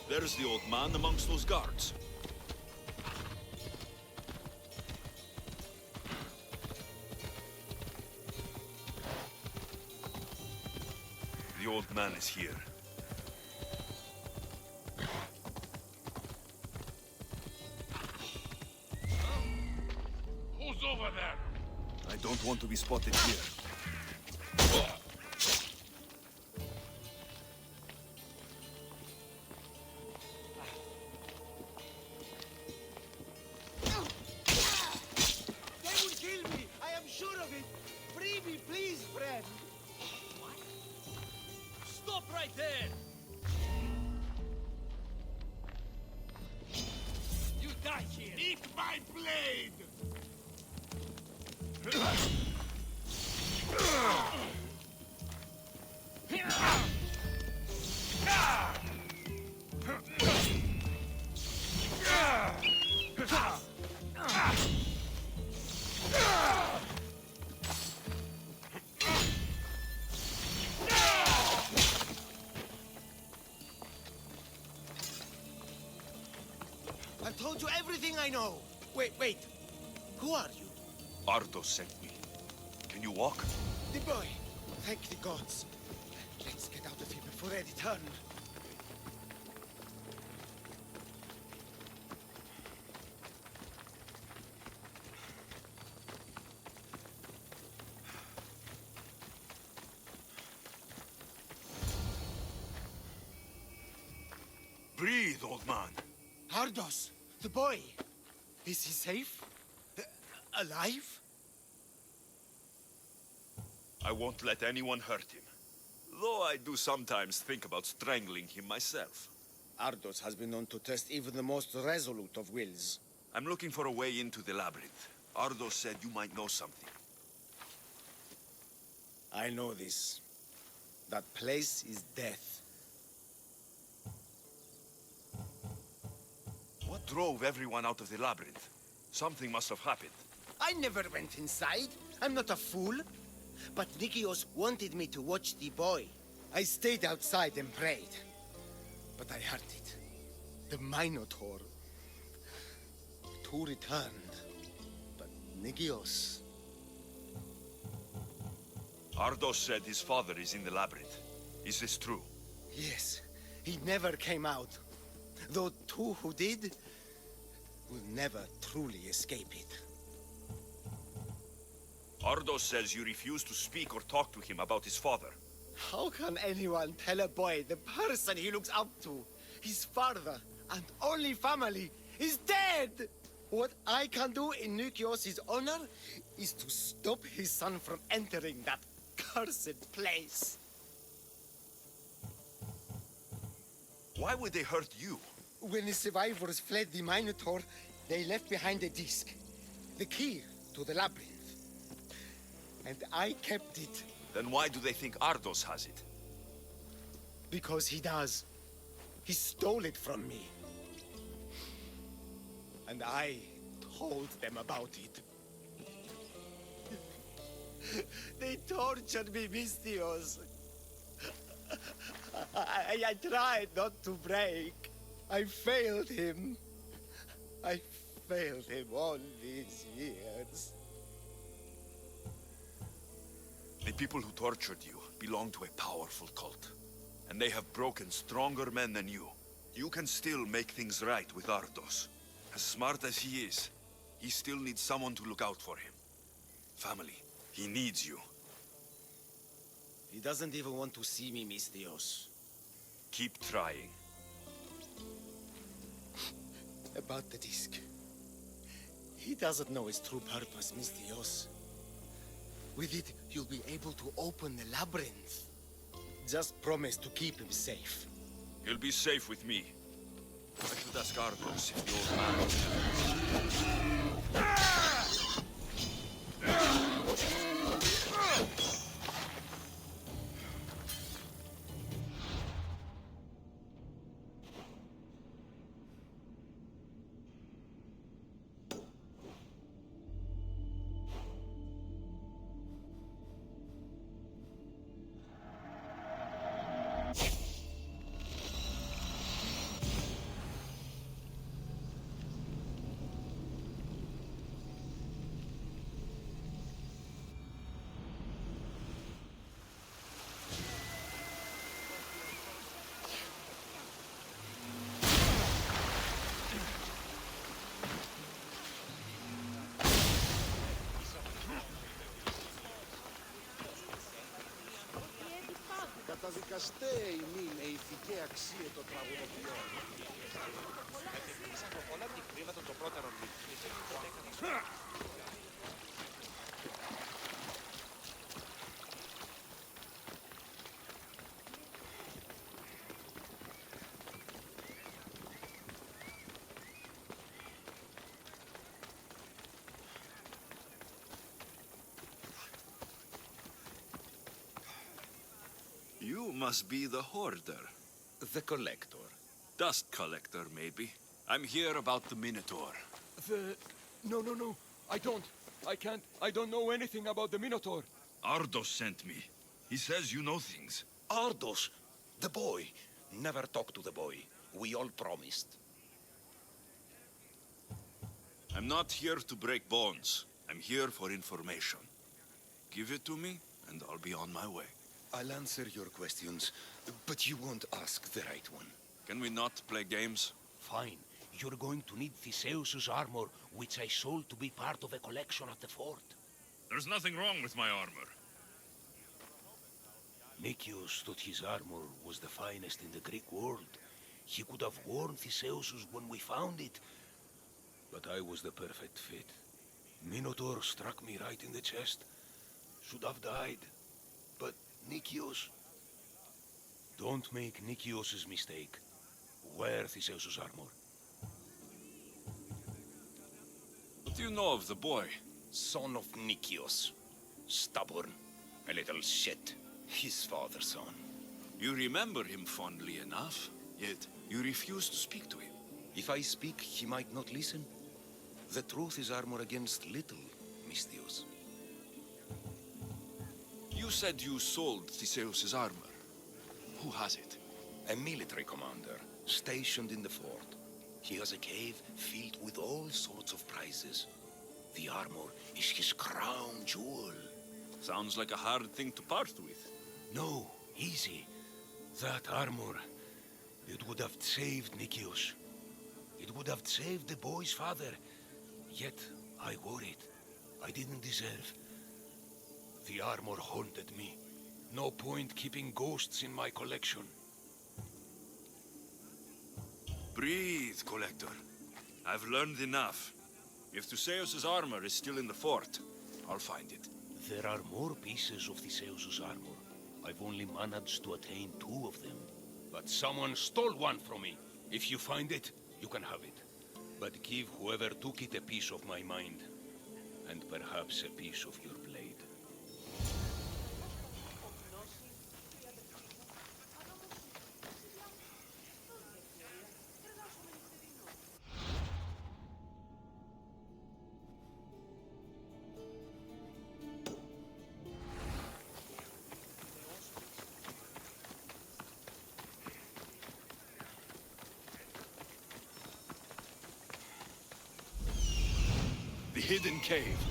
There's the old man amongst those guards. The old man is here. Who's over there? I don't want to be spotted here. They will kill me! I am sure of it! Free me, please, friend! What? Stop right there! You die here! Eat my blade! I've told you everything I know. Wait. Who are you? Ardos sent me. Can you walk? The boy. Thank the gods. Let's get out of here before they return. Breathe, old man. Ardos, the boy. Is he safe? Alive? I won't let anyone hurt him. Though I do sometimes think about strangling him myself. Ardos has been known to test even the most resolute of wills. I'm looking for a way into the labyrinth. Ardos said you might know something. I know this. That place is death. What drove everyone out of the labyrinth? Something must have happened. I never went inside. I'm not a fool. But Nikios wanted me to watch the boy. I stayed outside and prayed. But I heard it. The Minotaur. Two returned. But Nikios... Ardos said his father is in the labyrinth. Is this true? Yes. He never came out. Though two who did will never truly escape it. Ardos says you refuse to speak or talk to him about his father. How can anyone tell a boy the person he looks up to, his father and only family, is dead? What I can do in Nikios' honor is to stop his son from entering that cursed place. Why would they hurt you? When the survivors fled the Minotaur, they left behind a disc, the key to the labyrinth. And I kept it. Then why do they think Ardos has it? Because he does. He stole it from me. And I told them about it. They tortured me, Mystios. I tried not to break. I failed him. I failed him all these years. The people who tortured you belong to a powerful cult. And they have broken stronger men than you. You can still make things right with Ardos. As smart as he is, he still needs someone to look out for him. Family. He needs you. He doesn't even want to see me, Mystios. Keep trying. About the disc. He doesn't know his true purpose, Mystios. With it, you'll be able to open the labyrinth. Just promise to keep him safe. He'll be safe with me. I should ask Ardos if the old man... καστέι μην ηθική αξία το τραγουδοποιό. Επενδύσαμε πολλά τη χρήματα των πρώτερων μη. Και εσύ το έκανες. You must be the hoarder. The collector. Dust collector, maybe. I'm here about the Minotaur. No. I don't. I can't. I don't know anything about the Minotaur. Ardos sent me. He says you know things. Ardos, the boy. Never talk to the boy. We all promised. I'm not here to break bones. I'm here for information. Give it to me, and I'll be on my way. I'll answer your questions, but you won't ask the right one. Can we not play games? Fine. You're going to need Theseus's armor, which I sold to be part of a collection at the fort. There's nothing wrong with my armor. Nicias thought his armor was the finest in the Greek world. He could have worn Theseus's when we found it, but I was the perfect fit. Minotaur struck me right in the chest. Should have died. But Nicias... Don't make Nicias's mistake. Wear Theseus's armor. What do you know of the boy? Son of Nicias. Stubborn. A little shit. His father's son. You remember him fondly enough, yet you refuse to speak to him. If I speak, he might not listen. The truth is armor against little, Misthios. You said you sold Theseus's armor. Who has it? A military commander, stationed in the fort. He has a cave filled with all sorts of prizes. The armor is his crown jewel. Sounds like a hard thing to part with. No, easy. That armor, it would have saved Nicias. It would have saved the boy's father. Yet, I wore it. I didn't deserve. The armor haunted me. No point keeping ghosts in my collection. Breathe, Collector. I've learned enough. If Theseus's armor is still in the fort, I'll find it. There are more pieces of Theseus's armor. I've only managed to attain 2 of them. But someone stole one from me. If you find it, you can have it. But give whoever took it a piece of my mind. And perhaps a piece of your blade. The hidden cave.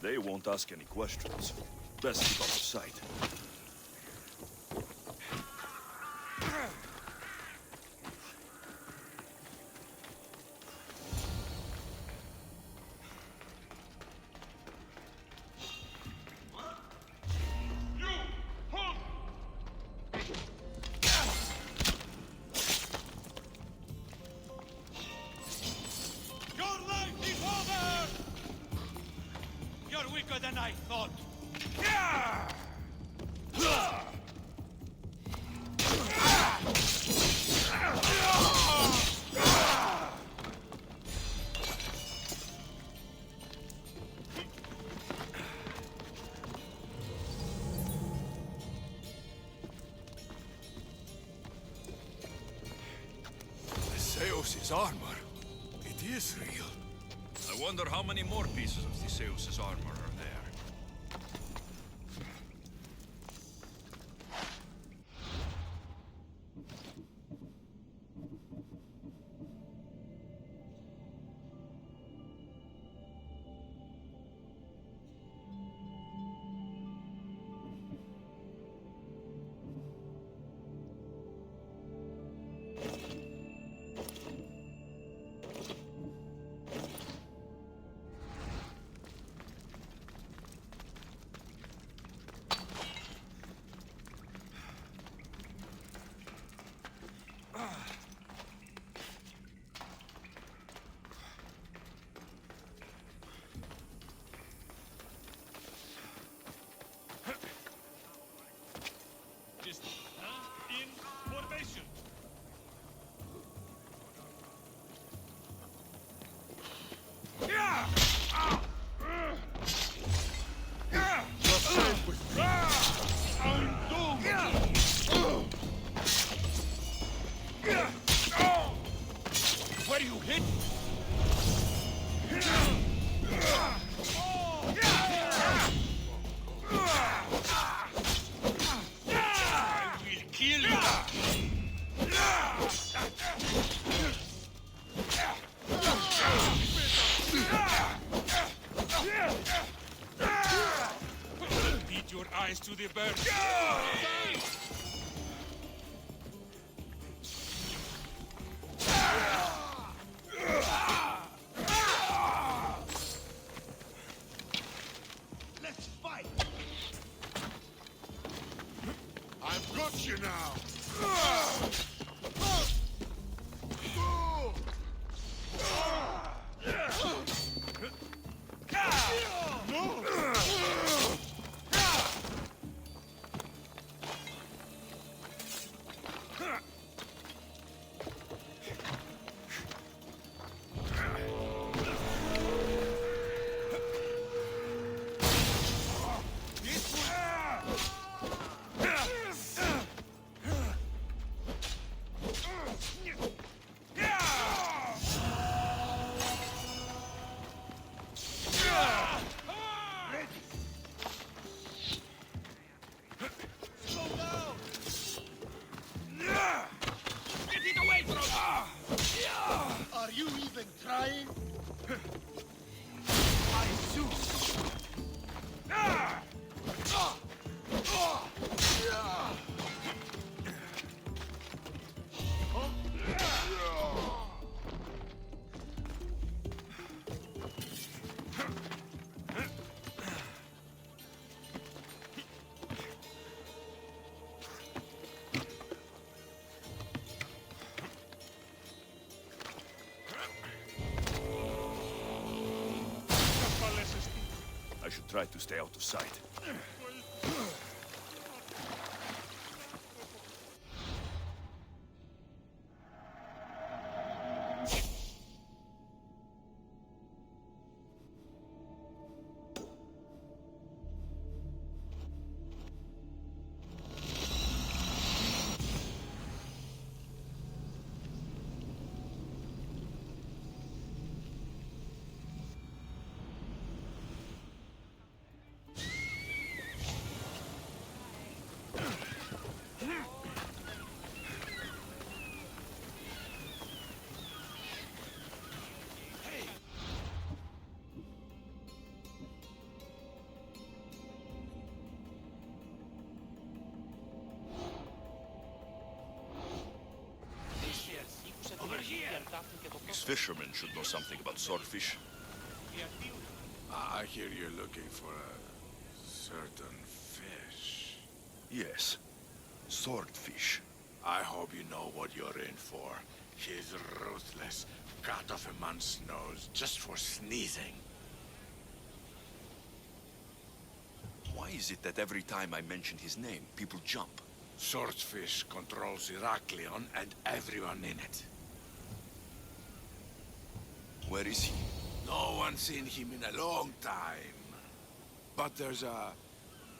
They won't ask any questions. Best keep out of sight. Your life is over! You're weaker than I thought. Theseus's armor. It is real. I wonder how many more pieces of Theseus's armor are there. sacrifice to the bird. Let's fight! I've got you now! Are you even trying? I Zeus! I should try to stay out of sight. These fishermen should know something about swordfish. I hear you're looking for a certain fish. Yes, swordfish. I hope you know what you're in for. He's ruthless. Cut off a man's nose just for sneezing. Why is it that every time I mention his name, people jump? Swordfish controls Heraklion and everyone in it. Where is he? No one's seen him in a long time. But there's a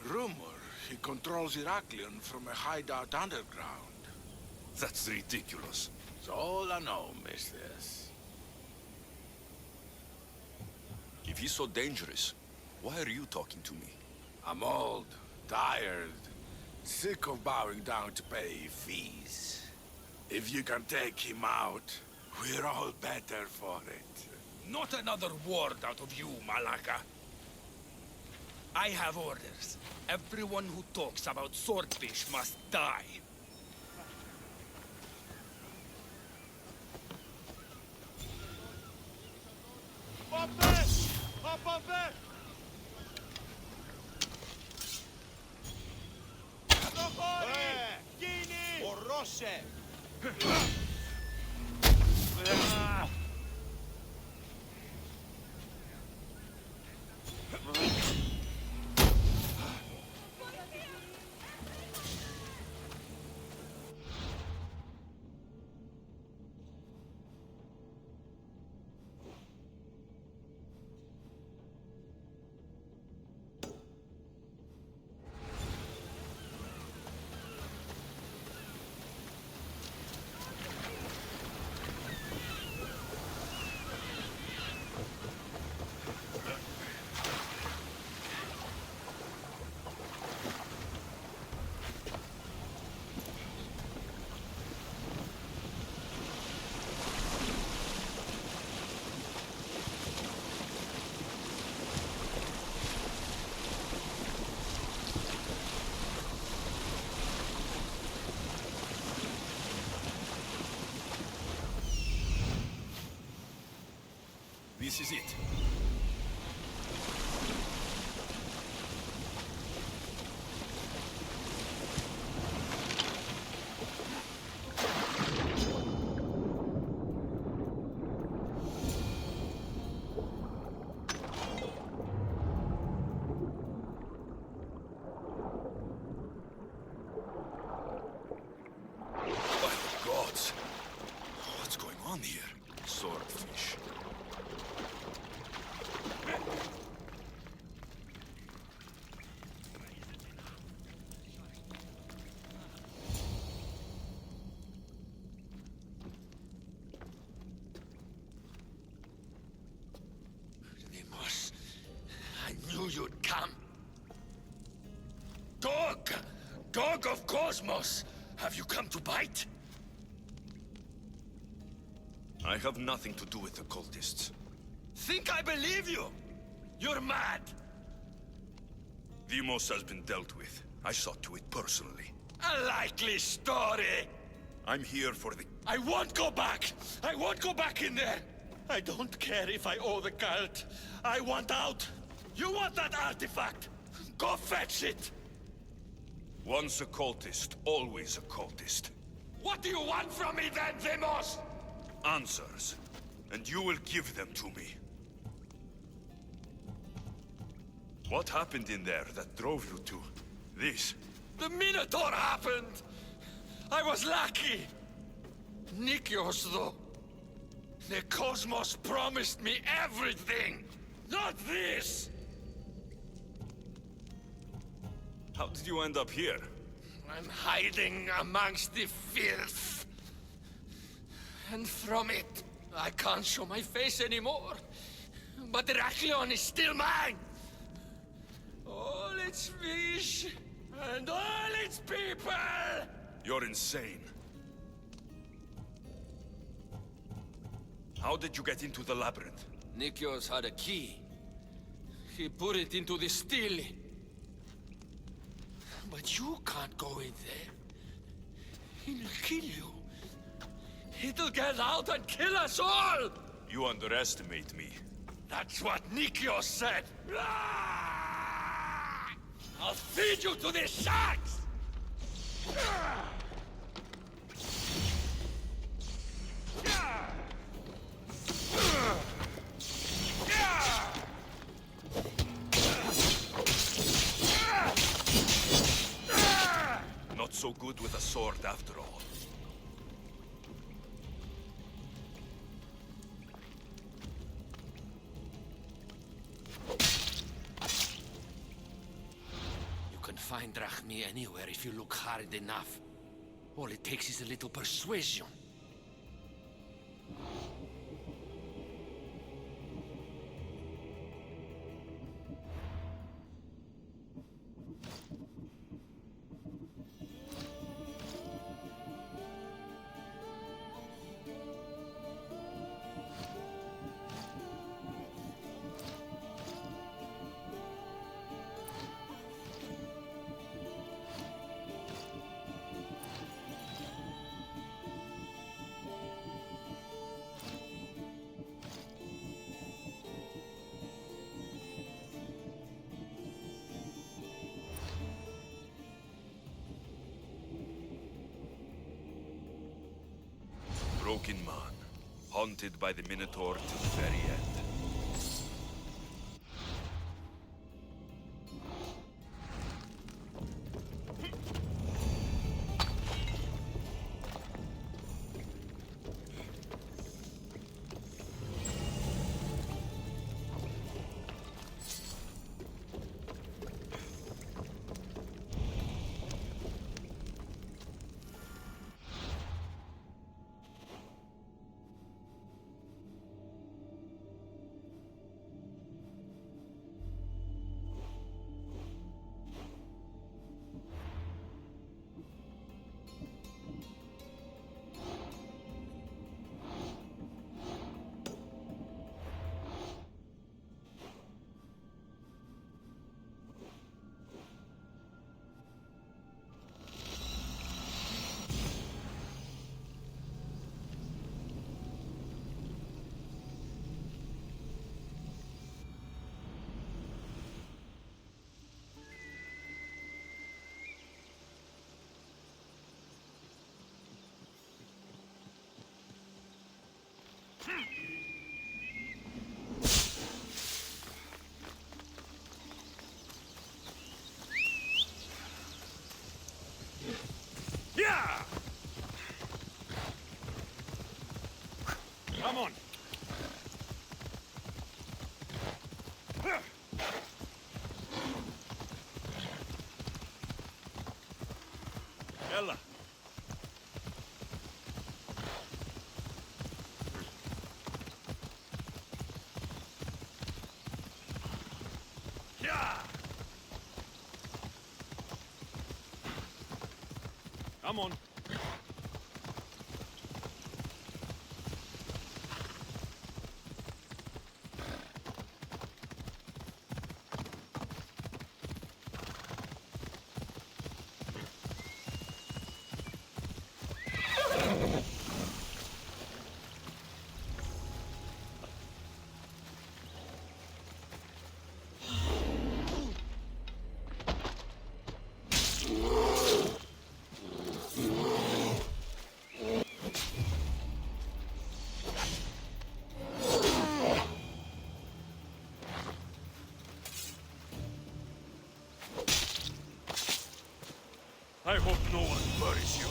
rumor he controls Heraklion from a hideout underground. That's ridiculous. It's all I know, mistress. If he's so dangerous, why are you talking to me? I'm old, tired, sick of bowing down to pay fees. If you can take him out, we're all better for it. Not another word out of you, Malaka. I have orders. Everyone who talks about swordfish must die. This is it. Gods! What's going on here? Swordfish. Deimos, I knew you'd come. Dog! Dog of Cosmos! Have you come to bite? I have nothing to do with the cultists. Think I believe you? You're mad! Demos has been dealt with. I saw to it personally. A likely story! I'm here for the... I won't go back! I won't go back in there! I don't care if I owe the cult. I want out! You want that artifact? Go fetch it! Once a cultist, always a cultist. What do you want from me then, Demos? Answers. And you will give them to me. What happened in there that drove you to this? The Minotaur happened! I was lucky! Nikios, though. The Cosmos promised me everything! Not this! How did you end up here? I'm hiding amongst the filth. And from it, I can't show my face anymore. But Heraklion is still mine! All its fish, and all its people! You're insane. How did you get into the labyrinth? Nikios had a key. He put it into the steel. But you can't go in there. He'll kill you. It'll get out and kill us all! You underestimate me. That's what Nikios said! I'll feed you to the sharks! Not so good with a sword after all. You can find Drachmi anywhere if you look hard enough. All it takes is a little persuasion. Broken man, haunted by the Minotaur till the very end. Yeah! Come on. Ella. Yeah! Come on. I hope no one buries you.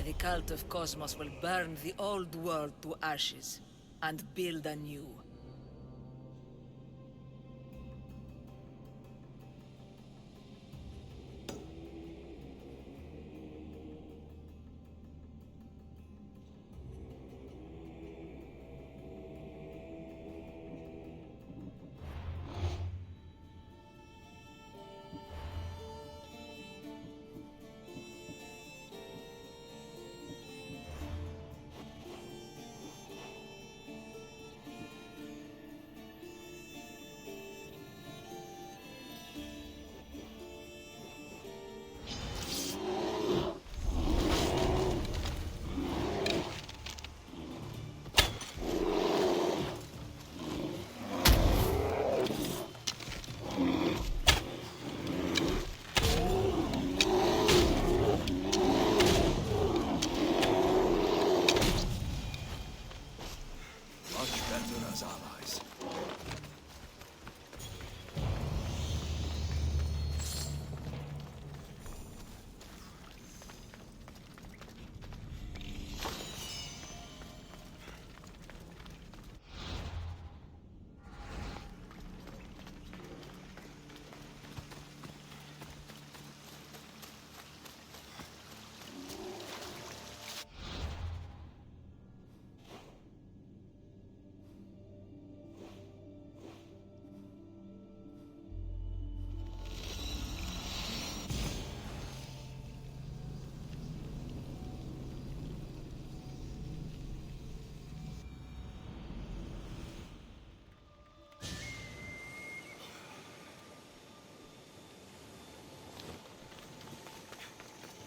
The cult of Cosmos will burn the old world to ashes and build a new.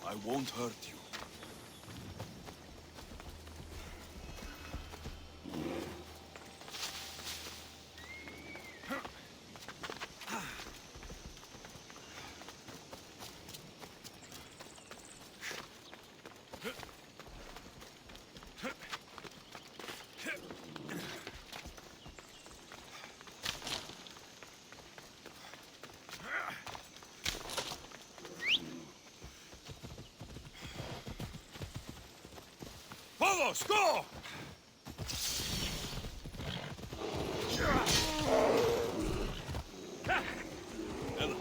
I won't hurt you. Vamos, go! Ella.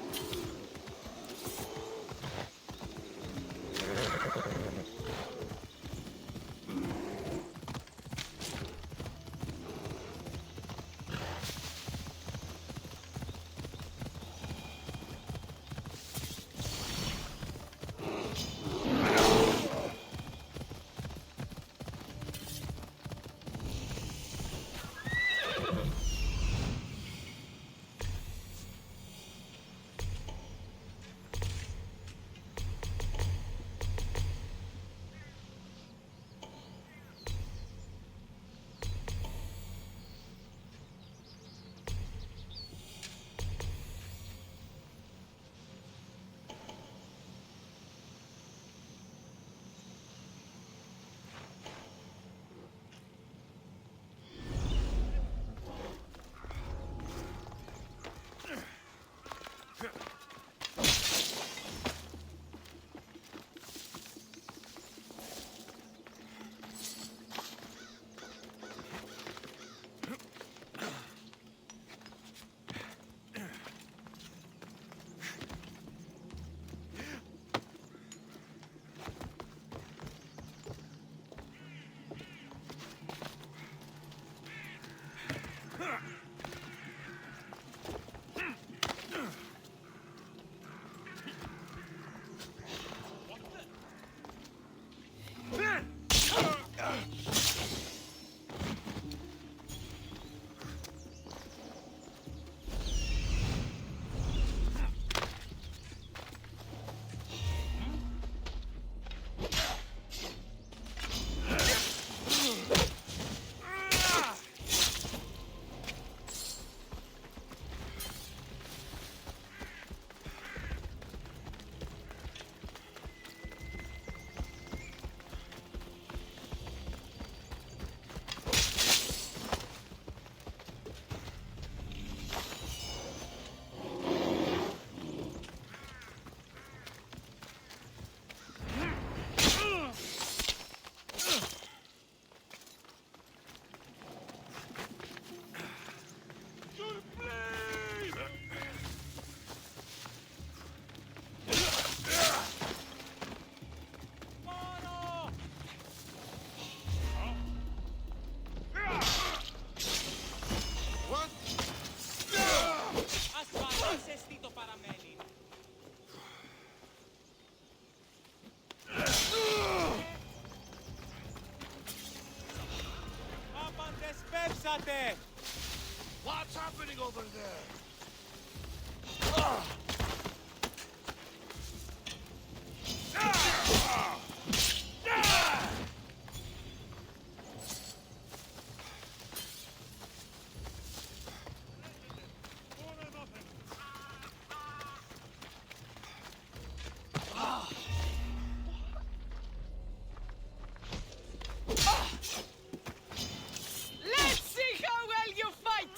Let's see how well you fight!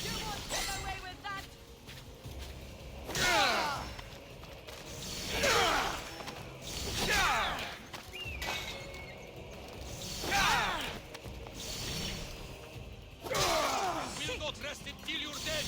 You won't get away with that! Will not rest until you're dead!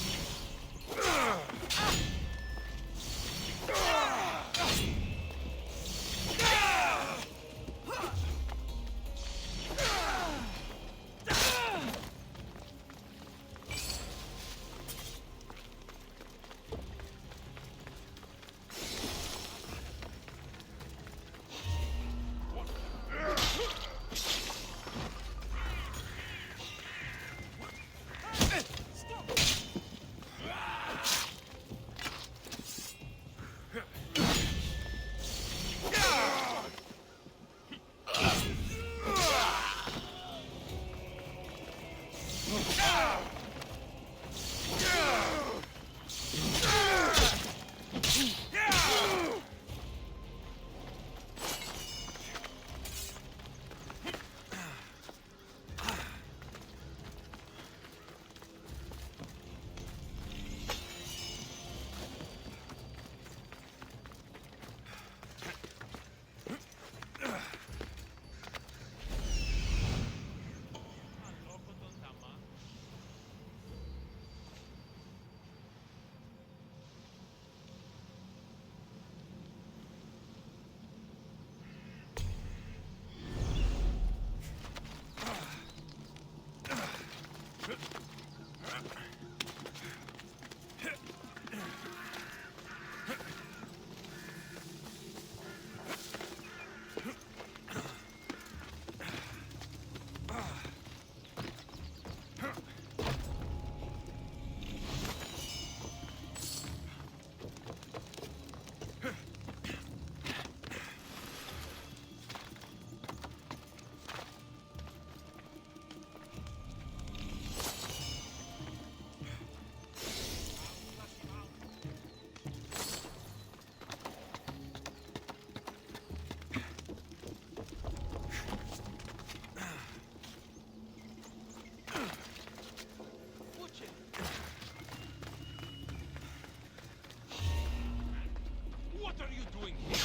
What are you doing here?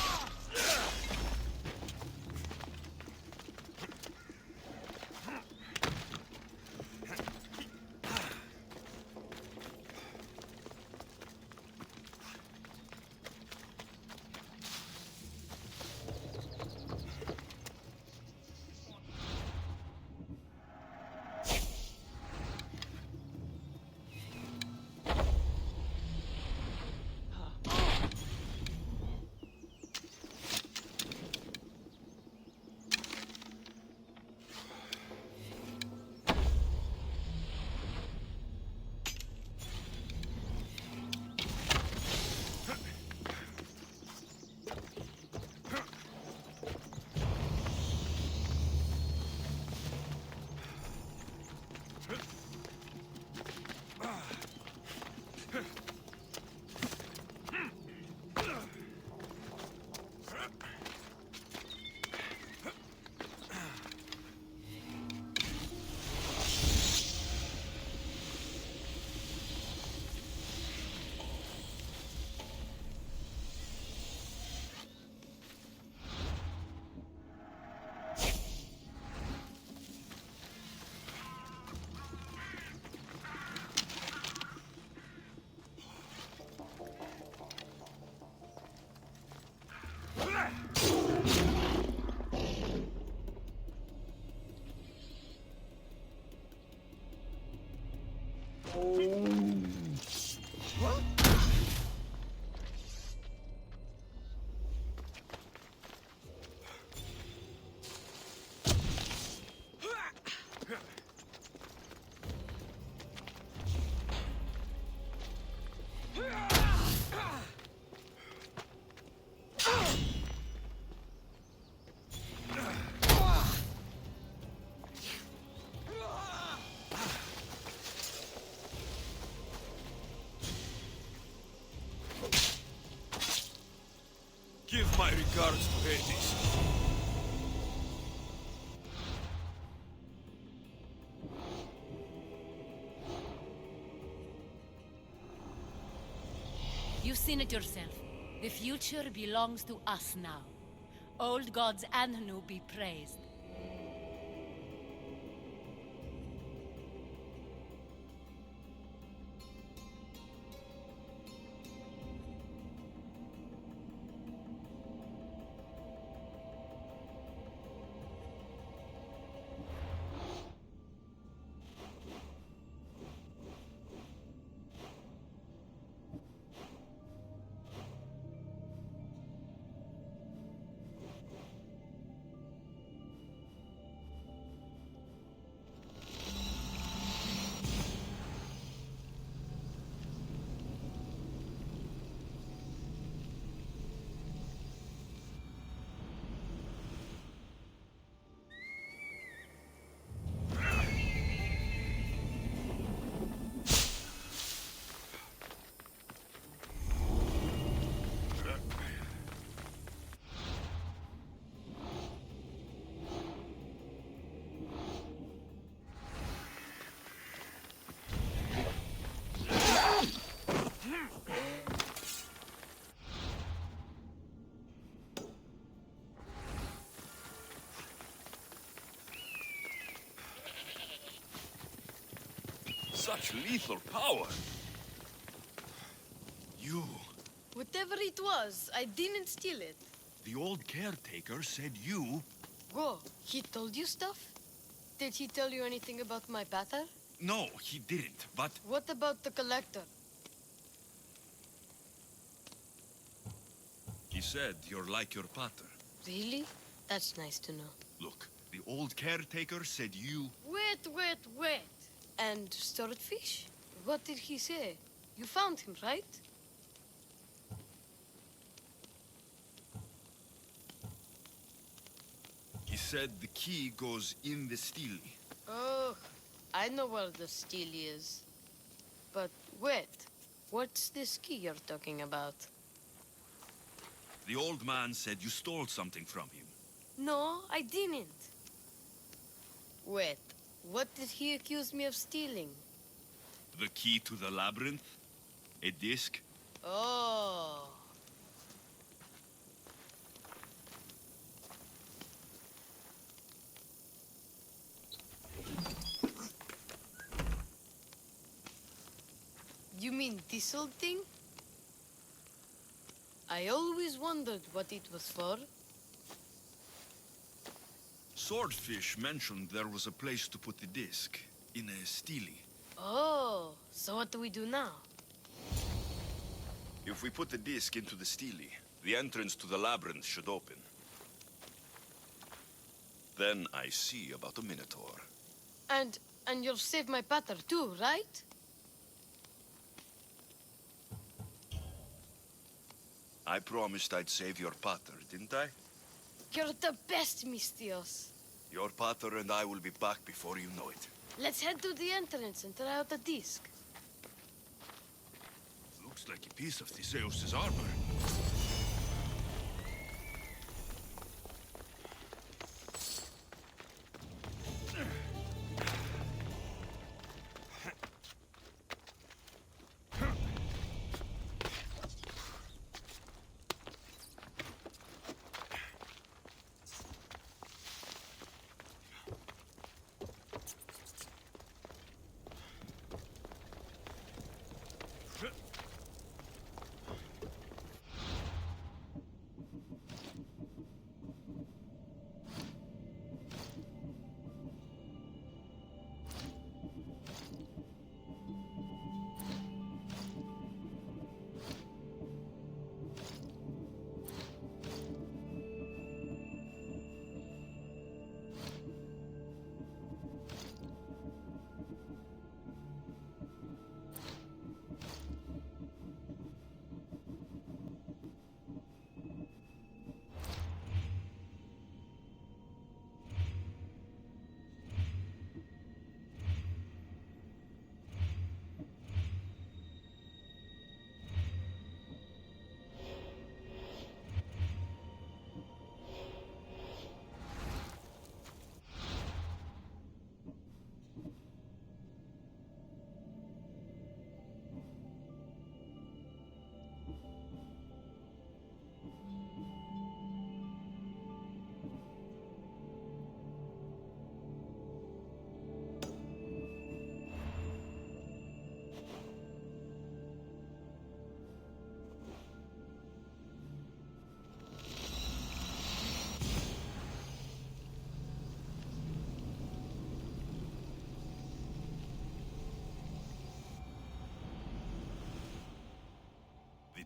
regards to Hades. You've seen it yourself. The future belongs to us now. Old gods and new be praised. Such lethal power. You. Whatever it was, I didn't steal it. The old caretaker said you... Go. He told you stuff? Did he tell you anything about my pater? No, he didn't, but... What about the collector? He said you're like your pater. Really? That's nice to know. Look, the old caretaker said you... Wait. And swordfish? What did he say? You found him, right? He said the key goes in the stele. Oh, I know where the steel is. But wait, what's this key you're talking about? The old man said you stole something from him. No, I didn't. Wait, what did he accuse me of stealing? The key to the labyrinth? A disc? Oh. You mean this old thing? I always wondered what it was for. Swordfish mentioned there was a place to put the disc. In a stele. Oh, so what do we do now? If we put the disc into the stele, the entrance to the labyrinth should open. Then I see about a minotaur. And you'll save my pater too, right? I promised I'd save your pater, didn't I? You're the best, Mistios. Your pater and I will be back before you know it. Let's head to the entrance and try out the disc. Looks like a piece of Theseus' armor.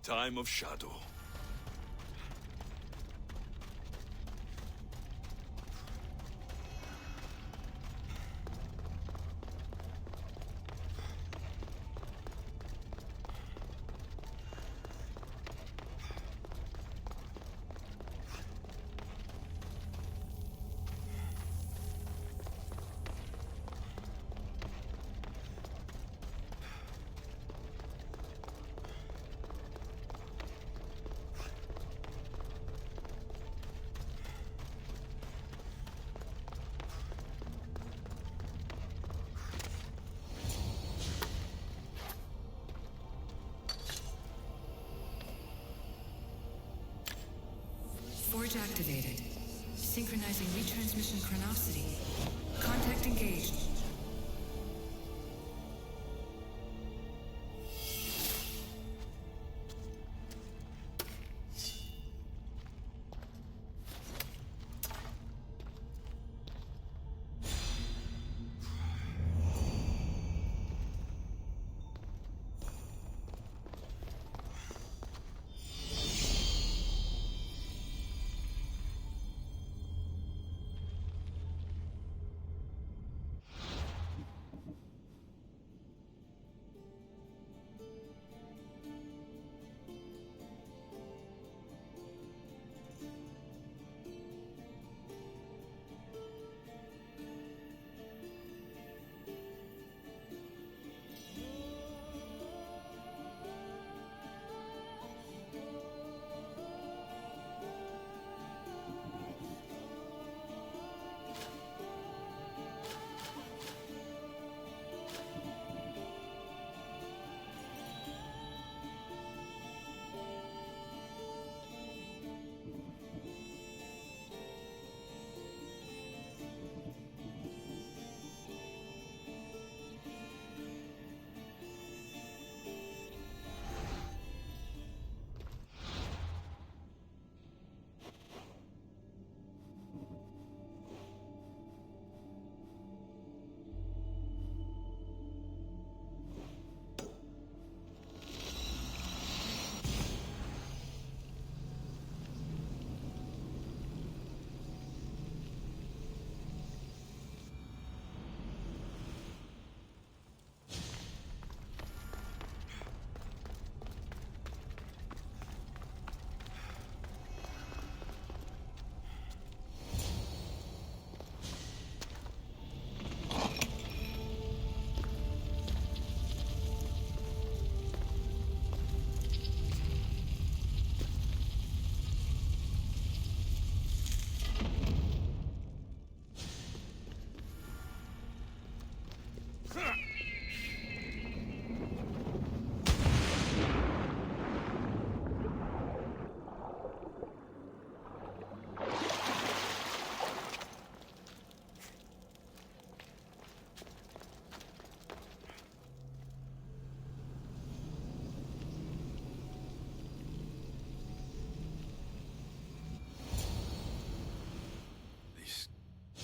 time of shadow. Forge activated. Synchronizing retransmission chronicity. Contact engaged.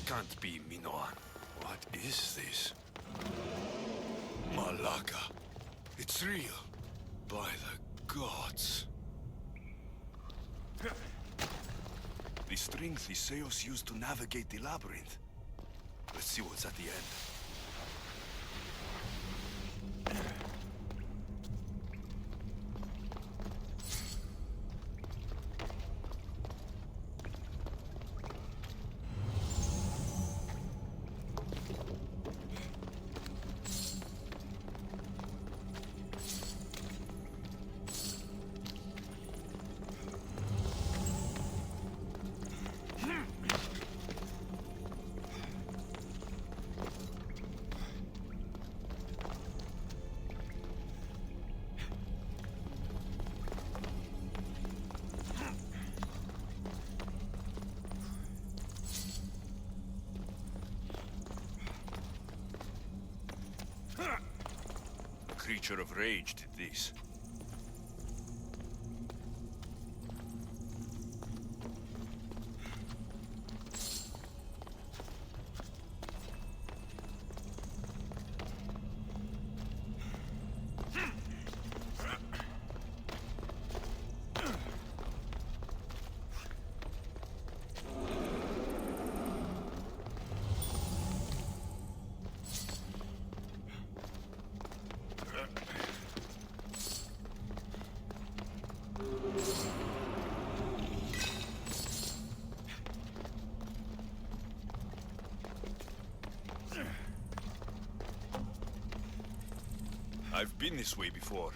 Can't be Minoan. What is this? Malaka. It's real. By the gods. The strength Iseos used to navigate the labyrinth. Let's see what's at the end. Creature of rage did this. I've been this way before.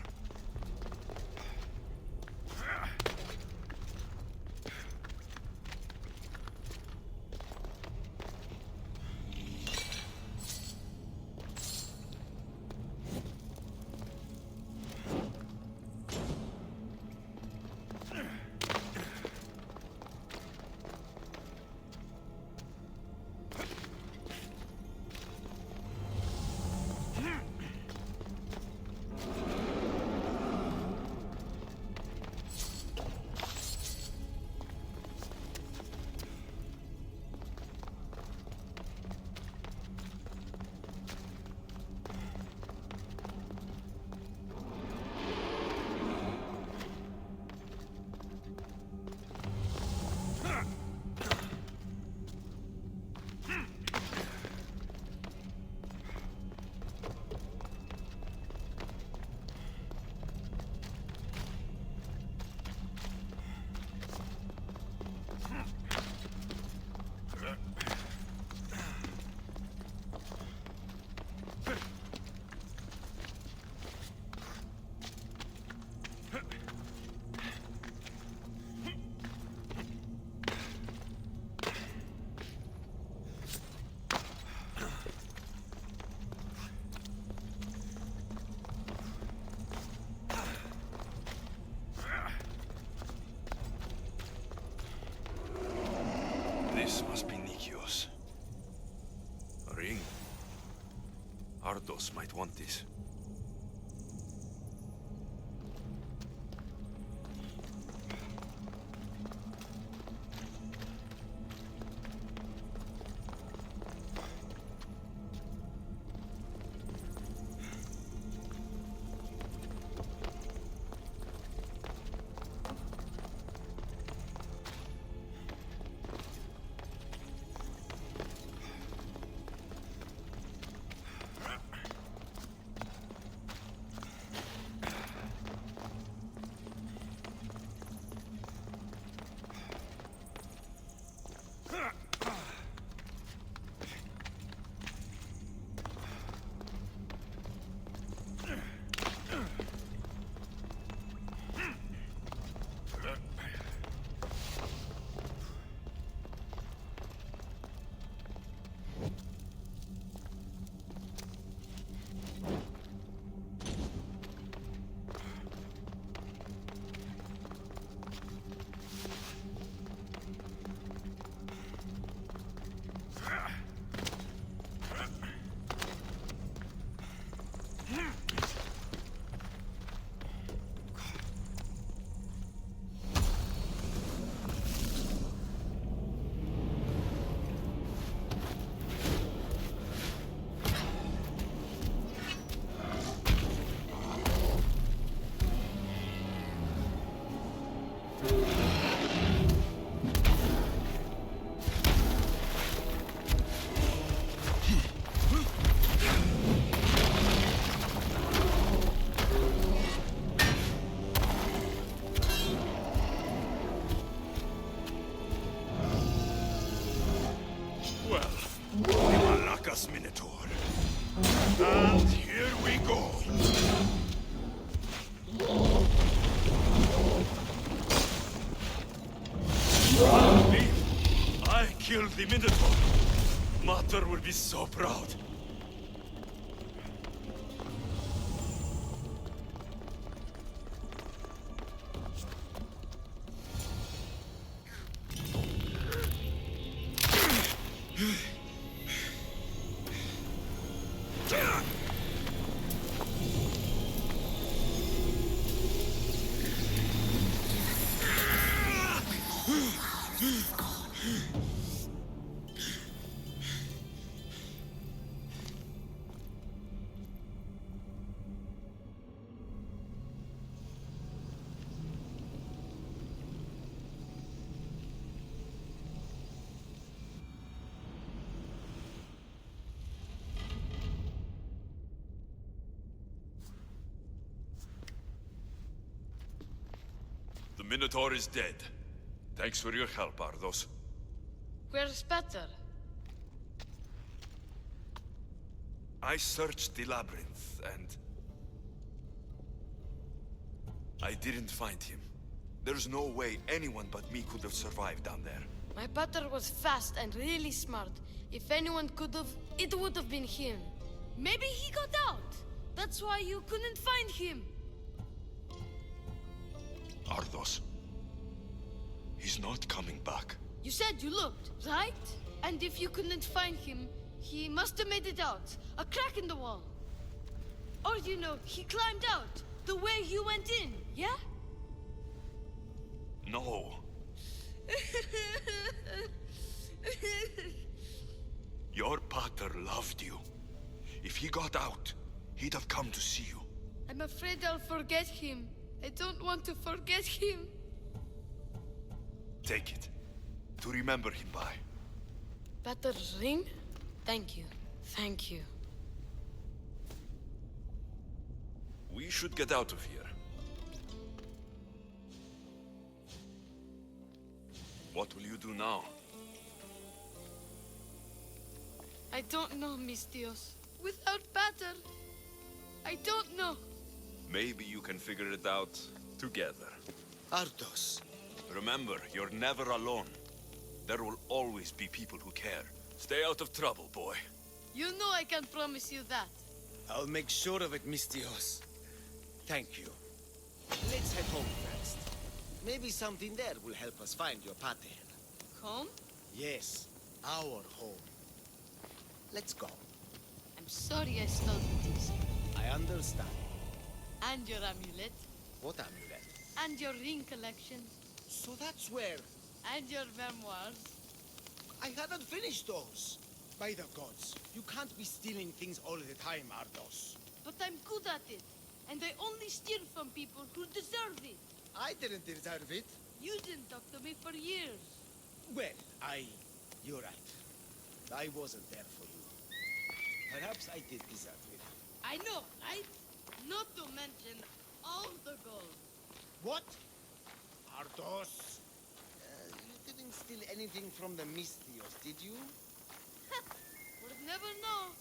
This must be Nikios. A ring. Ardos might want this. Minotaur. And here we go. Me? I killed the Minotaur. Mater will be so proud. The Minotaur is dead. Thanks for your help, Ardos. Where's Peter? I searched the labyrinth, and I didn't find him. There's no way anyone but me could have survived down there. My pater was fast and really smart. If anyone could have, it would have been him. Maybe he got out. That's why you couldn't find him. Ardos. He's not coming back. You said you looked, right? And if you couldn't find him, he must have made it out. A crack in the wall. Or, you know, he climbed out. The way you went in, yeah? No. Your pater loved you. If he got out, he'd have come to see you. I'm afraid I'll forget him. I don't want to forget him. Take it. To remember him by. Pater's ring? Thank you. Thank you. We should get out of here. What will you do now? I don't know, mis Dios. Without Pater, I don't know. Maybe you can figure it out together. Ardos. Remember, you're never alone. There will always be people who care. Stay out of trouble, boy. You know I can promise you that. I'll make sure of it, Miss Dios. Thank you. Let's head home first. Maybe something there will help us find your pater. Home? Yes, our home. Let's go. I'm sorry I stole this. I understand. And your amulet. What amulet? And your ring collection. So that's where... And your memoirs. I hadn't finished those. By the gods, you can't be stealing things all the time, Ardos. But I'm good at it. And I only steal from people who deserve it. I didn't deserve it. You didn't talk to me for years. Well, you're right. I wasn't there for you. Perhaps I did deserve it. I know, right? Not to mention all the gold. What? Ardos? You didn't steal anything from the Mistios, did you? Would never know.